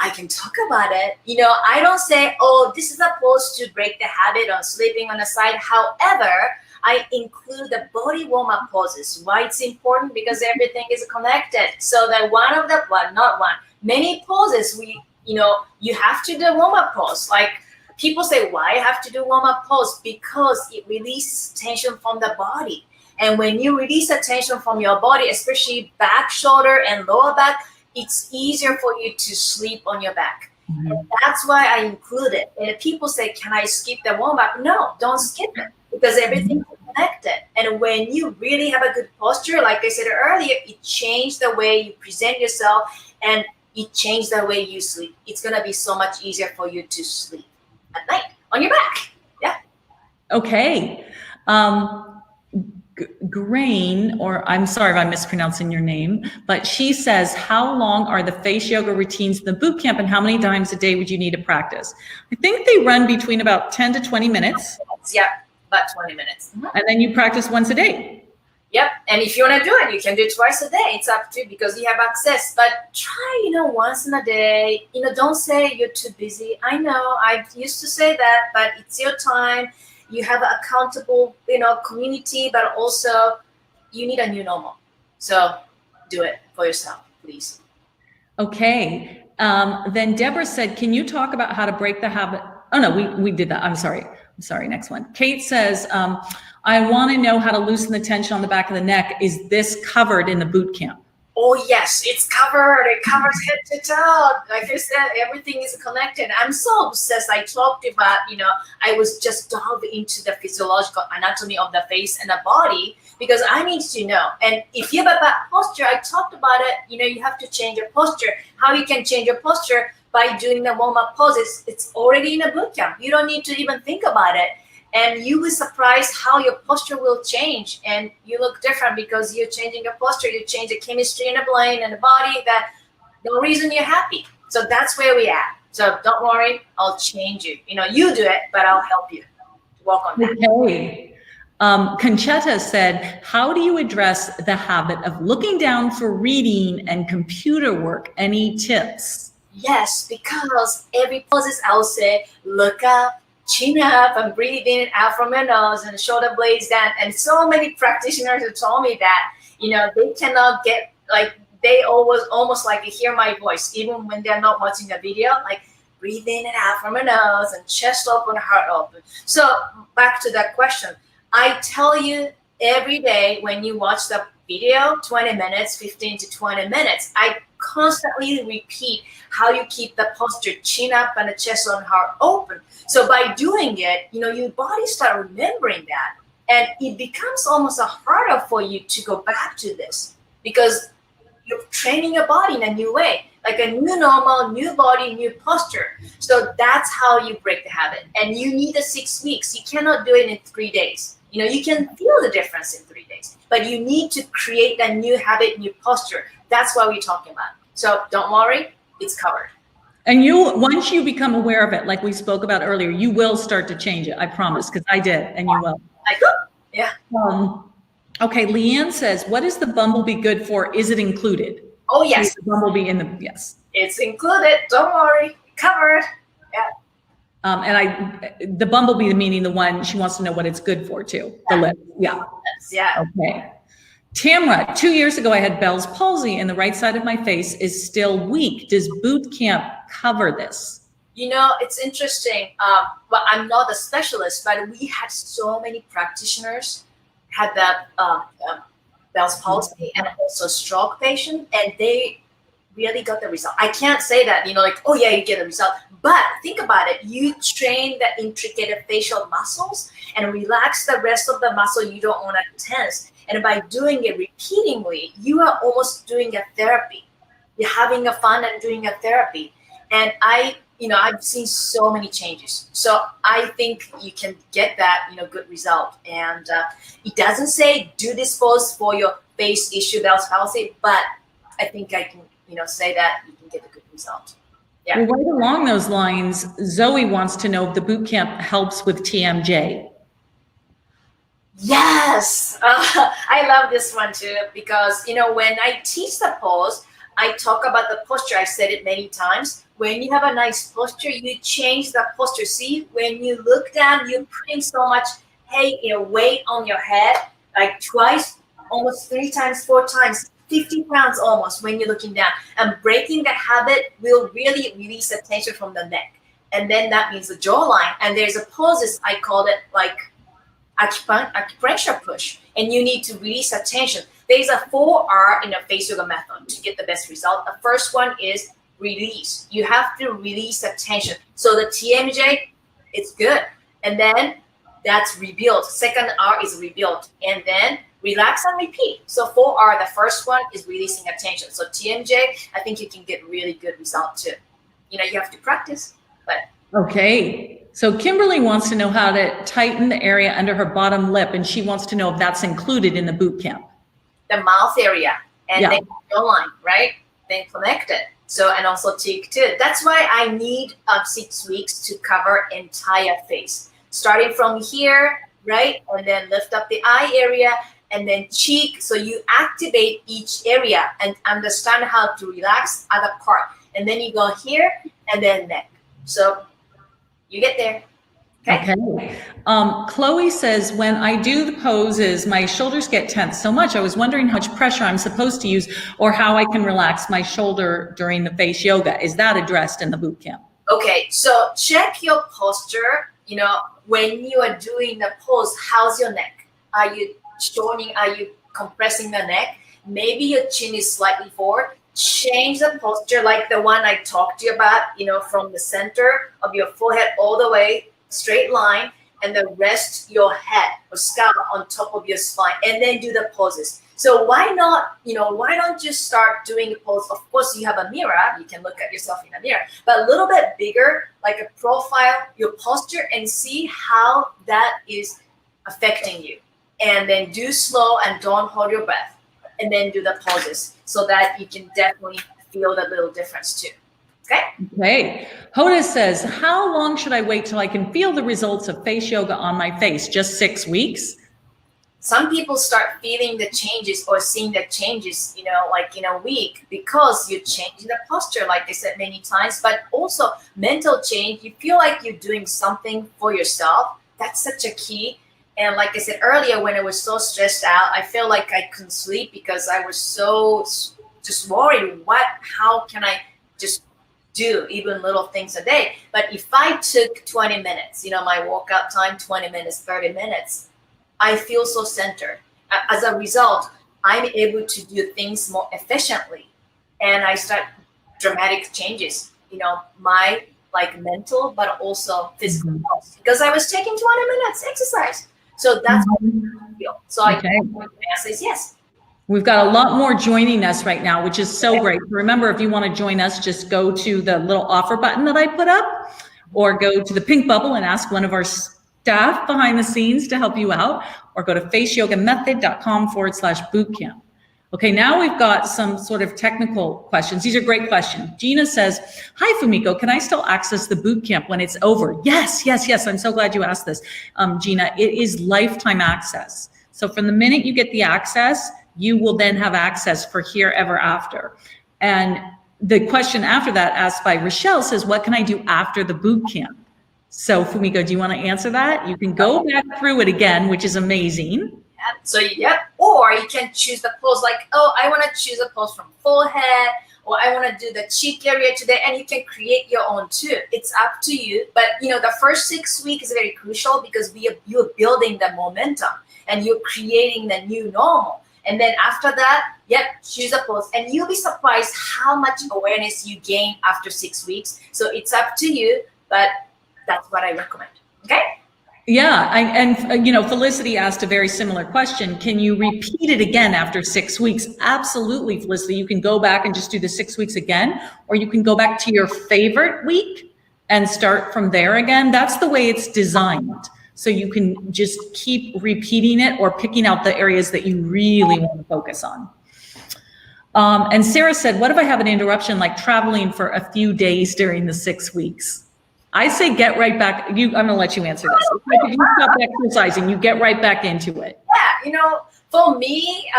I can talk about it. I don't say, oh, this is supposed to break the habit of sleeping on the side. However, I include the body warm-up poses. Why it's important? Because everything is connected. So that many poses, you have to do warm-up pose. Like, people say, why I have to do warm-up pose? Because it releases tension from the body. And when you release the tension from your body, especially back, shoulder, and lower back, it's easier for you to sleep on your back. Mm-hmm. And that's why I include it. And people say, can I skip the warm-up? No, don't skip it because everything is connected. And when you really have a good posture, like I said earlier, it changes the way you present yourself and it changes the way you sleep. It's going to be so much easier for you to sleep at night on your back. Yeah. Okay. Grain, or I'm sorry if I'm mispronouncing your name, but she says, how long are the face yoga routines in the boot camp and how many times a day would you need to practice? I think they run between about 10 to 20 minutes. Yeah, about 20 minutes. Mm-hmm. And then you practice once a day. Yep. And if you want to do it, you can do it twice a day. It's up to you because you have access. But try, once in a day. Don't say you're too busy. I know I used to say that, but it's your time. You have an accountable, community, but also you need a new normal. So do it for yourself, please. Okay. Then Deborah said, can you talk about how to break the habit? Oh, no, we did that. I'm sorry. Next one. Kate says, I want to know how to loosen the tension on the back of the neck. Is this covered in the boot camp? Oh, yes, it's covered. It covers head to toe. Like I said, everything is connected. I'm so obsessed. I talked about, I was just dove into the physiological anatomy of the face and the body because I need to know. And if you have a bad posture, I talked about it. You have to change your posture. How you can change your posture by doing the warm-up poses. It's already in a boot camp. You don't need to even think about it. And you will surprise how your posture will change and you look different because you're changing your posture. You change the chemistry in the brain and the body that no reason you're happy. So that's where we at. So don't worry, I'll change you. You do it, but I'll help you to work on that. Okay. Conchetta said, how do you address the habit of looking down for reading and computer work? Any tips? Yes, because every poses I'll say, look up, chin up, and breathe in and out from your nose and shoulder blades down. And so many practitioners have told me that, they cannot get, they almost like hear my voice, even when they're not watching the video, like breathe in and out from your nose and chest open, heart open. So back to that question, I tell you every day when you watch the video, 20 minutes, 15 to 20 minutes, I constantly repeat how you keep the posture, chin up and the chest and heart open. So by doing it, your body start remembering that. And it becomes almost harder for you to go back to this because you're training your body in a new way, like a new normal, new body, new posture. So that's how you break the habit. And you need 6 weeks. You cannot do it in 3 days. You can feel the difference in 3 days, but you need to create a new habit, new posture. That's what we're talking about. So don't worry, it's covered. And once you become aware of it, like we spoke about earlier, you will start to change it. I promise, because I did, and you will. Yeah. Okay, Leanne says, what is the bumblebee good for? Is it included? Oh, yes. The bumblebee yes. It's included. Don't worry, covered. Yeah. The bumblebee, meaning the one, she wants to know what it's good for too. The lips. Yeah. Yeah. Okay. Tamra, 2 years ago, I had Bell's palsy and the right side of my face is still weak. Does boot camp cover this? It's interesting. Well, I'm not a specialist, but we had so many practitioners had that Bell's palsy and also stroke patient, and they really got the result. I can't say that, like, oh yeah, you get a result. But think about it. You train the intricate facial muscles and relax the rest of the muscle you don't want to tense. And by doing it repeatedly, you are almost doing a therapy. You're having a fun and doing a therapy. And I've seen so many changes. So I think you can get that, good result. And it doesn't say do this pose for your face issue, Bell's palsy, but I think I can, say that you can get a good result. Yeah. Well, right along those lines, Zoe wants to know if the boot camp helps with TMJ. Yes, I love this one too, because when I teach the pose, I talk about the posture. I said it many times. When you have a nice posture, you change the posture. See, when you look down, you're putting so much weight on your head, like twice, almost 3 times, 4 times, 50 pounds almost when you're looking down. And breaking that habit will really release the tension from the neck. And then that means the jawline. And there's a poses, I call it like acupressure push, and you need to release the tension. There's a 4R in a face yoga method to get the best result. The first one is release. You have to release the tension. So the TMJ, it's good. And then that's rebuild. Second R is rebuild. And then relax and repeat. So 4R, the first one is releasing attention. So TMJ, I think you can get really good result too. You have to practice, but. Okay. So Kimberly wants to know how to tighten the area under her bottom lip, and she wants to know if that's included in the boot camp. The mouth area and then jawline, right? Then connect it. So, and also cheek too. That's why I need 6 weeks to cover entire face. Starting from here, right? And then lift up the eye area and then cheek. So you activate each area and understand how to relax other part. And then you go here and then neck. So you get there. Okay. Chloe says, when I do the poses, my shoulders get tense so much. I was wondering how much pressure I'm supposed to use or how I can relax my shoulder during the face yoga. Is that addressed in the boot camp? Okay, so check your posture. When you are doing the pose, how's your neck? Are you shortening? Are you compressing the neck? Maybe your chin is slightly forward. Change the posture like the one I talked to you about, from the center of your forehead all the way, straight line, and then rest your head or scalp on top of your spine, and then do the poses. So why not just start doing a pose? Of course, you have a mirror. You can look at yourself in a mirror, but a little bit bigger, like a profile, your posture, and see how that is affecting you. And then do slow and don't hold your breath. And then do the poses so that you can definitely feel that little difference too. Okay. Hoda says, how long should I wait till I can feel the results of face yoga on my face? Just 6 weeks? Some people start feeling the changes or seeing the changes, like in a week, because you're changing the posture, like I said many times, but also mental change. You feel like you're doing something for yourself. That's such a key. And like I said earlier, when I was so stressed out, I felt like I couldn't sleep because I was so just worried. How can I just do even little things a day? But if I took 20 minutes, my workout time, 20 minutes, 30 minutes, I feel so centered. As a result, I'm able to do things more efficiently. And I start dramatic changes, my mental, but also physical health, because I was taking 20 minutes exercise. So that's what I feel. So my answer is yes. We've got a lot more joining us right now, which is so great. Remember, if you want to join us, just go to the little offer button that I put up, or go to the pink bubble and ask one of our staff behind the scenes to help you out, or go to faceyogamethod.com/bootcamp. Okay, now we've got some sort of technical questions. These are great questions. Gina says, hi, Fumiko, can I still access the boot camp when it's over? Yes. I'm so glad you asked this, Gina. It is lifetime access. So from the minute you get the access, you will then have access for here ever after. And the question after that, asked by Rochelle, says, what can I do after the boot camp? So Fumiko, do you want to answer that? You can go back through it again, which is amazing. So or you can choose the pose like, oh, I want to choose a pose from forehead, or I want to do the cheek area today, and you can create your own too. It's up to you. But the first 6 weeks is very crucial because you're building the momentum and you're creating the new normal. And then after that, choose a pose. And you'll be surprised how much awareness you gain after 6 weeks. So it's up to you, but that's what I recommend. Okay? Yeah, and Felicity asked a very similar question. Can you repeat it again after 6 weeks? Absolutely, Felicity. You can go back and just do the 6 weeks again, or you can go back to your favorite week and start from there again. That's the way it's designed. So you can just keep repeating it or picking out the areas that you really want to focus on. And Sarah said, what if I have an interruption, like traveling for a few days during the 6 weeks? I say get right back. I'm going to let you answer this. If you stop exercising, you get right back into it. Yeah, for me,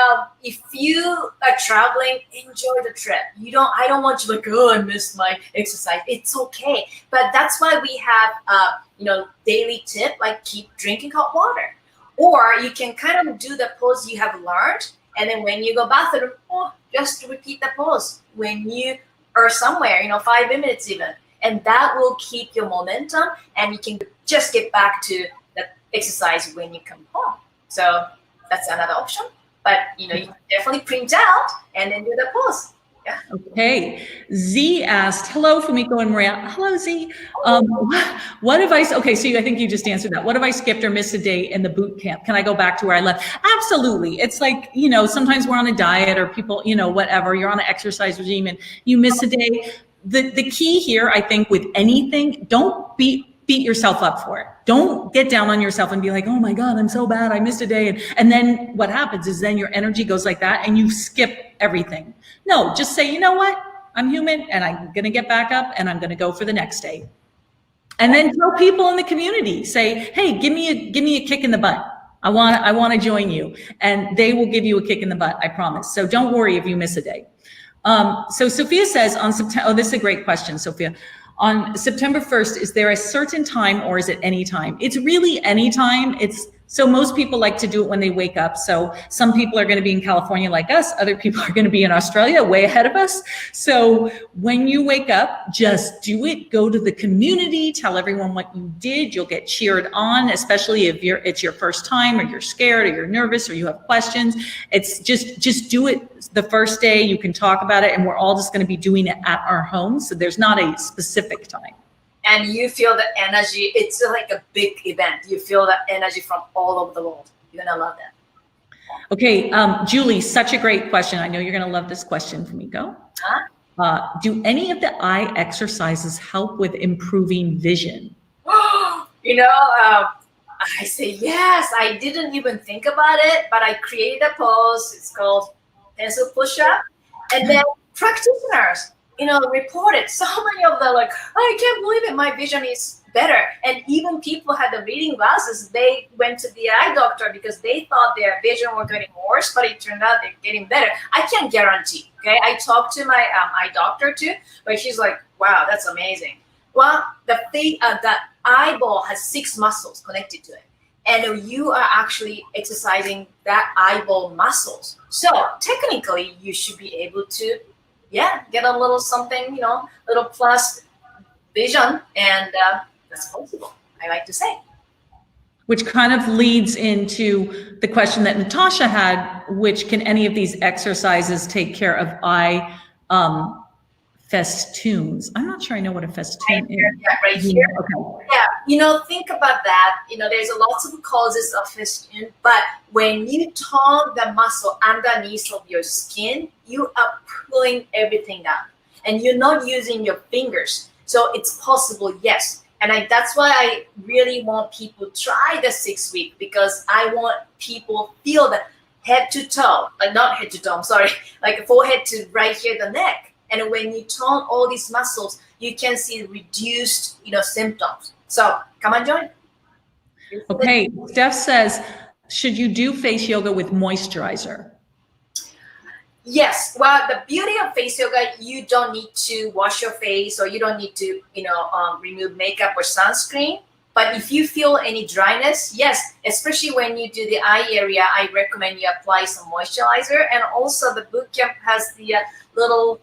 if you are traveling, enjoy the trip. I don't want you like, oh, I missed my exercise. It's okay. But that's why we have, daily tip, like keep drinking hot water. Or you can kind of do the pose you have learned. And then when you go bathroom, just repeat the pose. When you are somewhere, 5 minutes even. And that will keep your momentum, and you can just get back to the exercise when you come home. So that's another option. But you can definitely print out and then do the pose. Yeah. Okay. Z asked, hello, Fumiko and Maria. Hello, Z. What if okay, so I think you just answered that. What if I skipped or missed a day in the boot camp? Can I go back to where I left? Absolutely. It's like, sometimes we're on a diet or people, whatever, you're on an exercise regime and you miss a day. The key here, I think, with anything, don't beat yourself up for it. Don't get down on yourself and be like, oh my God, I'm so bad, I missed a day. And then what happens is then your energy goes like that and you skip everything. No, just say, you know what? I'm human and I'm gonna get back up and I'm gonna go for the next day. And then tell people in the community, say, hey, give me a kick in the butt. I want to join you. And they will give you a kick in the butt, I promise. So don't worry if you miss a day. So Sophia says on September, this is a great question, Sophia. On September 1st, is there a certain time or is it any time? It's really any time. So most people like to do it when they wake up. So some people are going to be in California like us. Other people are going to be in Australia, way ahead of us. So when you wake up, just do it. Go to the community, tell everyone what you did. You'll get cheered on, especially if it's your first time or you're scared or you're nervous or you have questions. It's just do it the first day. You can talk about it and we're all just going to be doing it at our homes. So there's not a specific time. And you feel the energy. It's like a big event. You feel the energy from all over the world. You're going to love that. Okay, Julie, such a great question. I know you're going to love this question, Fumiko. Do any of the eye exercises help with improving vision? I say yes. I didn't even think about it, but I created a pose. It's called pencil push-up. And then practitioners, reported so many of them like, I can't believe it, my vision is better. And even people had the reading glasses, they went to the eye doctor because they thought their vision were getting worse, but it turned out they're getting better. I can't guarantee, okay? I talked to my eye doctor too, but she's like, wow, that's amazing. Well, the eyeball has 6 muscles connected to it. And you are actually exercising that eyeball muscles. So technically you should be able to get a little something, little plus vision, and that's possible, I like to say. Which kind of leads into the question that Natasha had, which can any of these exercises take care of eye festoons? I'm not sure I know what a festoon is. Yeah, right here. Okay. Yeah, think about that. There's lots of causes of festoon, but when you tone the muscle underneath of your skin, you are pulling everything up and you're not using your fingers. So it's possible, yes. And that's why I really want people to try the 6 week, because I want people feel the head to toe, not head to toe, I'm sorry, like forehead to right here, the neck. And when you tone all these muscles, you can see reduced, symptoms. So come on, join. Okay, Steph says, should you do face yoga with moisturizer? Yes. Well, the beauty of face yoga, you don't need to wash your face or you don't need to, remove makeup or sunscreen. But if you feel any dryness, yes, especially when you do the eye area, I recommend you apply some moisturizer. And also the boot camp has the little,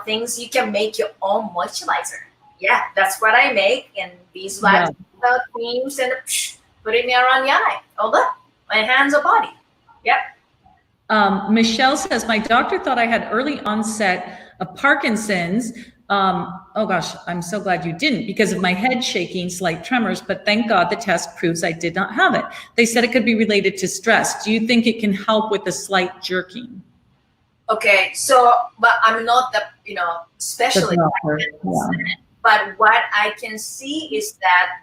things you can make your own moisturizer. Yeah, that's what I make. And these creams and put it around the eye. Oh, look, my hands or body. Yep. Michelle says, my doctor thought I had early onset of Parkinson's. Oh gosh, I'm so glad you didn't, because of my head shaking, slight tremors, but thank God the test proves I did not have it. They said it could be related to stress. Do you think it can help with the slight jerking? Okay, so, but I'm not the, specialist. But what I can see is that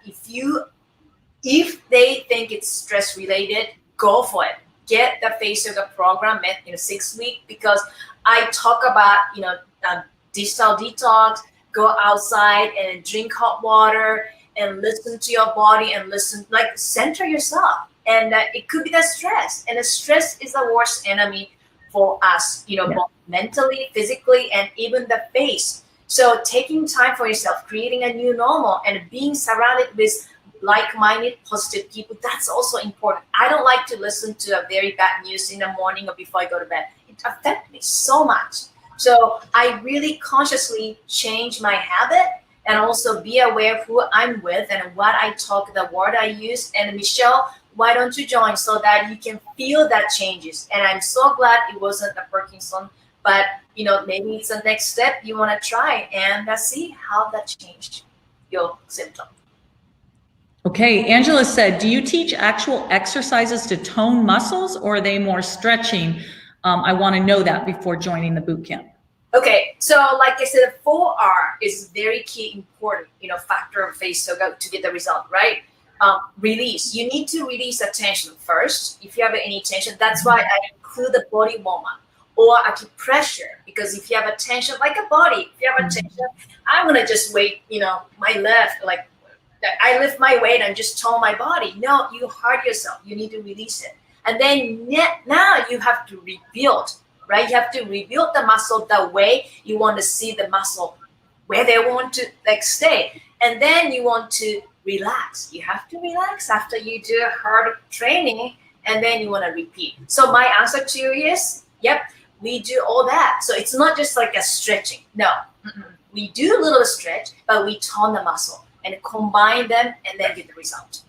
if they think it's stress related, go for it. Get the face yoga program in 6 weeks, because I talk about, digital detox, go outside and drink hot water and listen to your body and center yourself. And it could be the stress, and the stress is the worst enemy for us, both mentally, physically, and even the face. So taking time for yourself, creating a new normal, and being surrounded with like-minded, positive people, that's also important. I don't like to listen to a very bad news in the morning or before I go to bed. It affects me so much. So I really consciously change my habit and also be aware of who I'm with and what I talk, the word I use. And Michelle, why don't you join so that you can feel that changes? And I'm so glad it wasn't a Parkinson, but maybe it's the next step you want to try, and see how that changed your symptom. Okay, Angela said, do you teach actual exercises to tone muscles, or are they more stretching? I want to know that before joining the boot camp. Okay, so like I said, 4R is very key, important, factor of face yoga to get the result, right? Release. You need to release the tension first. If you have any tension, that's why I include the body warm-up or acupressure, because if you have a tension, like a body, if you have a tension, I'm gonna just wait, my left, I lift my weight and just tone my body. No, you hurt yourself. You need to release it. And then now you have to rebuild, right? You have to rebuild the muscle the way you want to see the muscle, where they want to stay. And then you want to relax. You have to relax after you do hard training, and then you want to repeat. So my answer to you is, yep, we do all that. So it's not just like a stretching. No, we do a little stretch, but we tone the muscle and combine them and then get the result.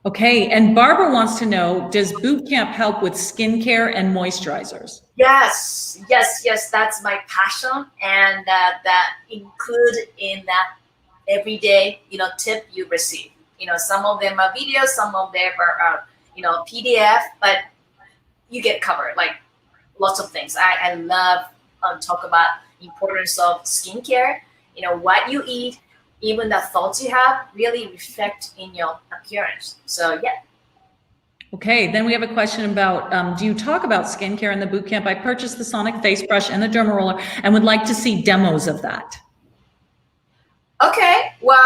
Okay, and Barbara wants to know, does boot camp help with skincare and moisturizers? Yes, that's my passion, and that include in that everyday, tip you receive. Some of them are videos, some of them are, PDF, but you get covered, lots of things. I love talk about importance of skincare, what you eat, even the thoughts you have really reflect in your appearance. So yeah. Okay, then we have a question about, do you talk about skincare in the boot camp? I purchased the Sonic face brush and the derma roller and would like to see demos of that. Okay, well,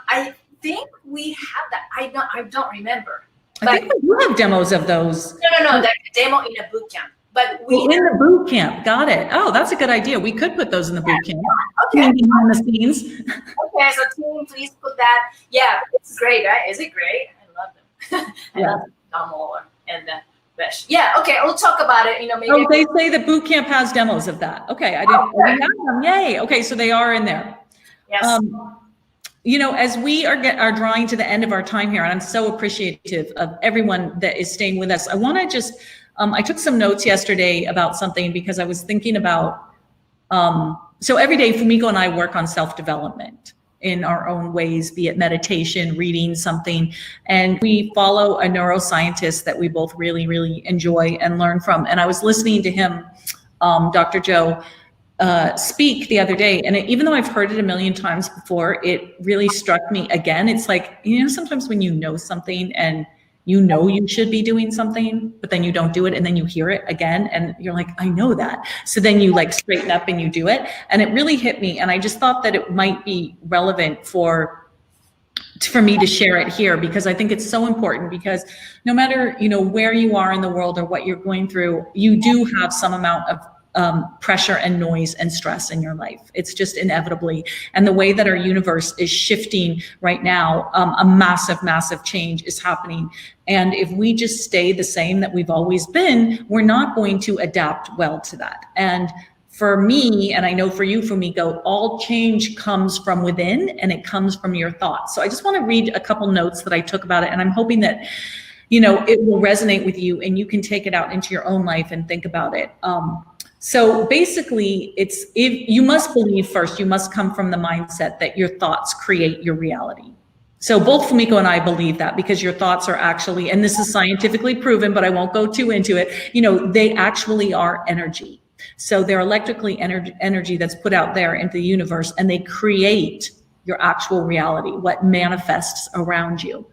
I think we have that. I don't remember. I think we do have demos of those. No, the demo in a boot camp. But we in the boot camp, got it. Oh, that's a good idea. We could put those in the boot camp. Okay. Behind the scenes. Okay, so team, please put that. Yeah, it's great, right? Is it great? I love them. I love Tom Moore and the Besh. Yeah, okay, we'll talk about it. Maybe. Oh, they say the boot camp has demos of that. Okay, I didn't. We have them. Yay. Okay, so they are in there. Yes. As we are drawing to the end of our time here, and I'm so appreciative of everyone that is staying with us, I want to just, I took some notes yesterday about something because I was thinking about, so every day Fumiko and I work on self-development in our own ways, be it meditation, reading something, and we follow a neuroscientist that we both really, really enjoy and learn from. And I was listening to him, Dr. Joe, speak the other day, and even though I've heard it a million times before, it really struck me again. It's like, sometimes when you know something and you should be doing something, but then you don't do it, and then you hear it again and you're like, I know that. So then you straighten up and you do it. And it really hit me. And I just thought that it might be relevant for me to share it here, because I think it's so important, because no matter, where you are in the world or what you're going through, you do have some amount of pressure and noise and stress in your life. It's just inevitably. And the way that our universe is shifting right now, a massive, massive change is happening. And if we just stay the same that we've always been, we're not going to adapt well to that. And for me, and I know for you, Fumiko, all change comes from within, and it comes from your thoughts. So I just want to read a couple notes that I took about it. And I'm hoping that it will resonate with you and you can take it out into your own life and think about it. So basically, if you must believe first, you must come from the mindset that your thoughts create your reality. So both Fumiko and I believe that, because your thoughts are actually, and this is scientifically proven, but I won't go too into it, they actually are energy. So they're electrically energy that's put out there into the universe, and they create your actual reality, what manifests around you.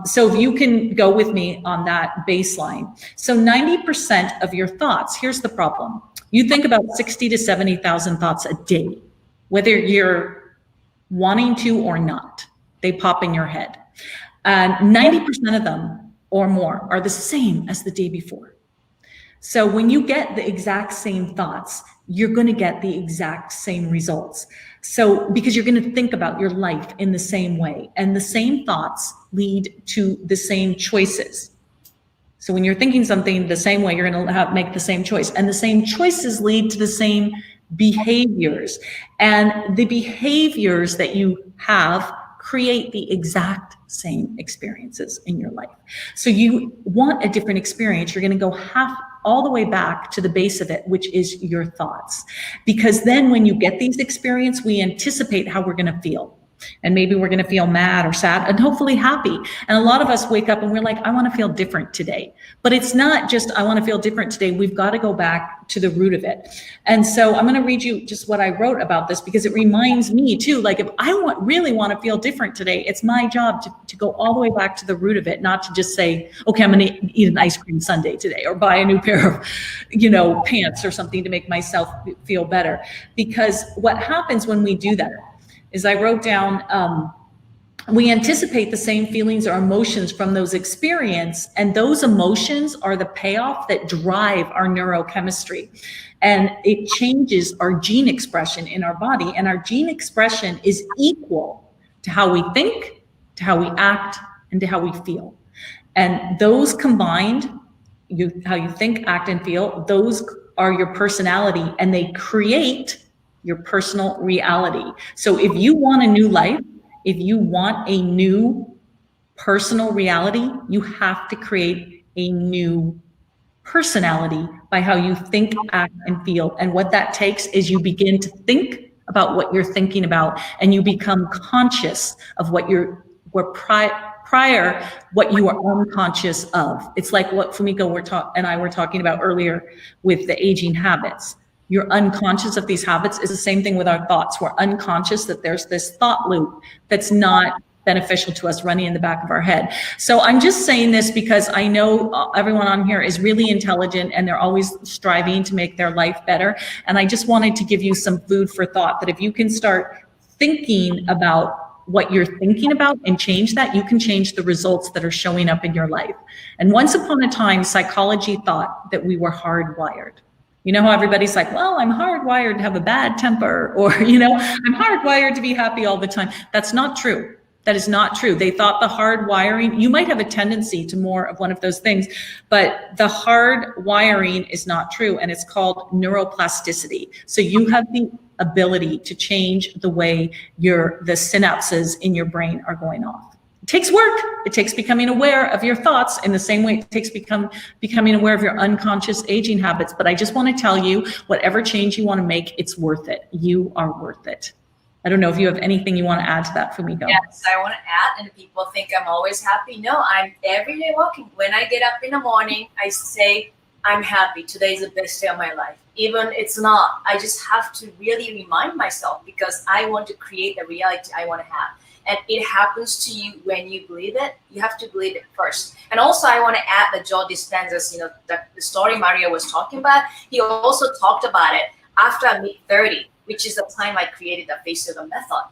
So if you can go with me on that baseline. So 90% of your thoughts, here's the problem. You think about 60 to 70,000 thoughts a day, whether you're wanting to or not. They pop in your head. And 90% of them or more are the same as the day before. So when you get the exact same thoughts, you're going to get the exact same results. So because you're going to think about your life in the same way, and the same thoughts lead to the same choices. So when you're thinking something the same way, you're going to make the same choice, and the same choices lead to the same behaviors, and the behaviors that you have create the exact same experiences in your life. So you want a different experience, you're going to go all the way back to the base of it, which is your thoughts. Because then when you get these experiences, we anticipate how we're going to feel. And maybe we're going to feel mad or sad and hopefully happy. And a lot of us wake up and we're like, I want to feel different today. But it's not just, I want to feel different today. We've got to go back to the root of it. And so I'm going to read you just what I wrote about this, because it reminds me too, like if I really want to feel different today, it's my job to go all the way back to the root of it, not to just say, okay, I'm going to eat an ice cream sundae today, or buy a new pair of, pants or something to make myself feel better. Because what happens when we do that is, I wrote down, we anticipate the same feelings or emotions from those experiences, and those emotions are the payoff that drive our neurochemistry, and it changes our gene expression in our body, and our gene expression is equal to how we think, to how we act, and to how we feel. And those combined, how you think, act, and feel, those are your personality, and they create your personal reality. So if you want a new life, if you want a new personal reality, you have to create a new personality by how you think, act, and feel. And what that takes is you begin to think about what you're thinking about, and you become conscious of what you were unconscious of. It's like what Fumiko and I were talking about earlier with the aging habits. You're unconscious of these habits. Is the same thing with our thoughts. We're unconscious that there's this thought loop that's not beneficial to us running in the back of our head. So I'm just saying this because I know everyone on here is really intelligent and they're always striving to make their life better. And I just wanted to give you some food for thought, that if you can start thinking about what you're thinking about and change that, you can change the results that are showing up in your life. And once upon a time, psychology thought that we were hardwired. You know how everybody's like, well, I'm hardwired to have a bad temper, or, I'm hardwired to be happy all the time. That's not true. That is not true. They thought the hard wiring, you might have a tendency to more of one of those things, but the hard wiring is not true. And it's called neuroplasticity. So you have the ability to change the way the synapses in your brain are going off. It takes work. It takes becoming aware of your thoughts in the same way it takes becoming aware of your unconscious aging habits. But I just want to tell you, whatever change you want to make, it's worth it. You are worth it. I don't know if you have anything you want to add to that, Fumiko. Yes, I want to add, and people think I'm always happy. No, I'm every day walking. When I get up in the morning, I say, I'm happy. Today's the best day of my life. Even it's not, I just have to really remind myself, because I want to create the reality I want to have. And it happens to you when you believe it. You have to believe it first. And also, I want to add that Joe Dispenza's, the story Mario was talking about, he also talked about it after I mid 30, which is the time I created the face yoga method.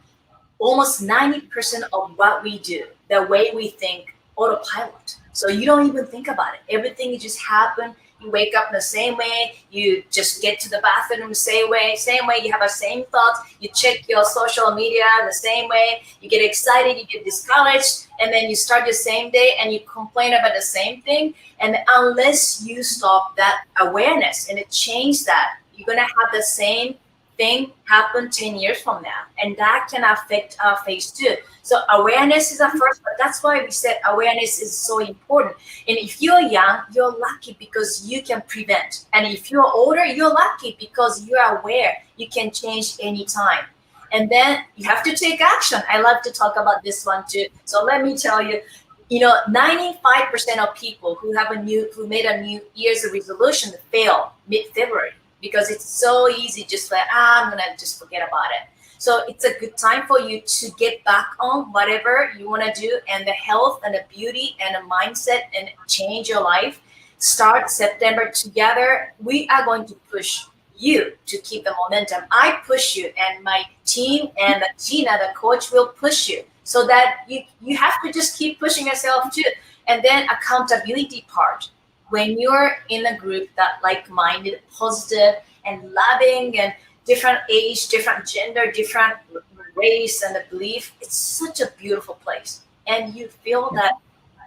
Almost 90% of what we do, the way we think, autopilot. So you don't even think about it. Everything just happens. You wake up in the same way. You just get to the bathroom the same way. You have the same thoughts. You check your social media the same way. You get excited. You get discouraged. And then you start the same day and you complain about the same thing. And unless you stop that awareness and it change that, you're going to have the same thing happen 10 years from now, and that can affect our face too. So awareness is our first, but that's why we said awareness is so important. And if you're young, you're lucky because you can prevent. And if you're older, you're lucky because you are aware you can change anytime. And then you have to take action. I love to talk about this one too. So let me tell you, 95% of people who made a New Year's resolution fail mid-February, because it's so easy, just like, I'm gonna just forget about it. So it's a good time for you to get back on whatever you want to do, and the health and the beauty and the mindset, and change your life. Start September together. We are going to push you to keep the momentum. I push you, and my team and Gina, the coach, will push you, so that you have to just keep pushing yourself too. And then accountability part. When you're in a group that like-minded, positive, and loving, and different age, different gender, different race and the belief, it's such a beautiful place. And you feel that,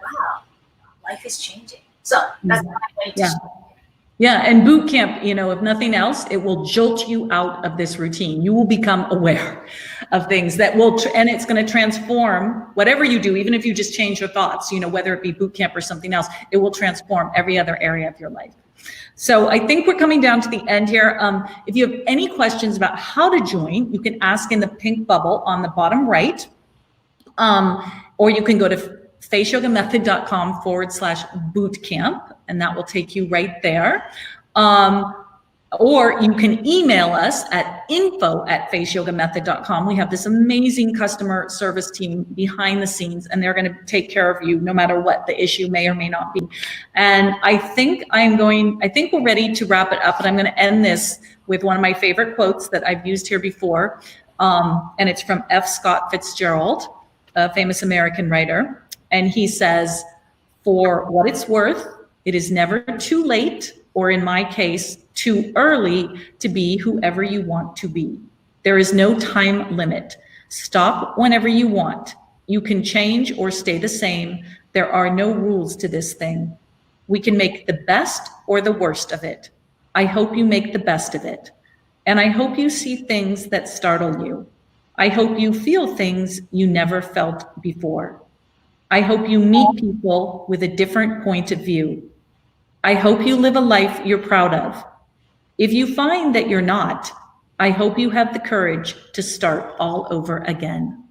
wow, life is changing. So that's what I'm going to share. Yeah, and boot camp, if nothing else, it will jolt you out of this routine. You will become aware of things that will, and it's going to transform whatever you do, even if you just change your thoughts, whether it be boot camp or something else, it will transform every other area of your life. So I think we're coming down to the end here. If you have any questions about how to join, you can ask in the pink bubble on the bottom right, or you can go to faceyogamethod.com/bootcamp, and that will take you right there. Or you can email us at info@faceyogamethod.com. We have this amazing customer service team behind the scenes, and they're going to take care of you no matter what the issue may or may not be. And I think we're ready to wrap it up, and I'm going to end this with one of my favorite quotes that I've used here before. And it's from F. Scott Fitzgerald, a famous American writer. And he says, "For what it's worth, it is never too late, or in my case, too early to be whoever you want to be. There is no time limit. Stop whenever you want. You can change or stay the same. There are no rules to this thing. We can make the best or the worst of it. I hope you make the best of it. And I hope you see things that startle you. I hope you feel things you never felt before. I hope you meet people with a different point of view. I hope you live a life you're proud of. If you find that you're not, I hope you have the courage to start all over again."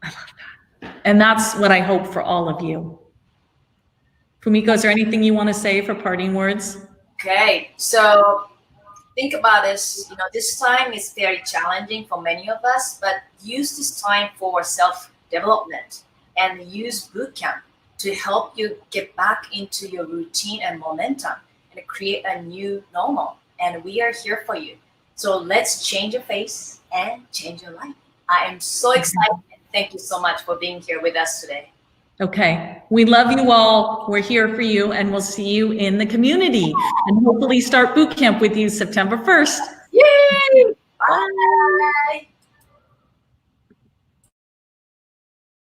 I love that. And that's what I hope for all of you. Fumiko, is there anything you want to say for parting words? Okay, so think about this. This time is very challenging for many of us, but use this time for self-development, and use bootcamp to help you get back into your routine and momentum, and create a new normal. And we are here for you. So let's change your face and change your life. I am so excited. Thank you so much for being here with us today. Okay. We love you all. We're here for you, and we'll see you in the community, and hopefully start boot camp with you September 1st. Yay! Bye.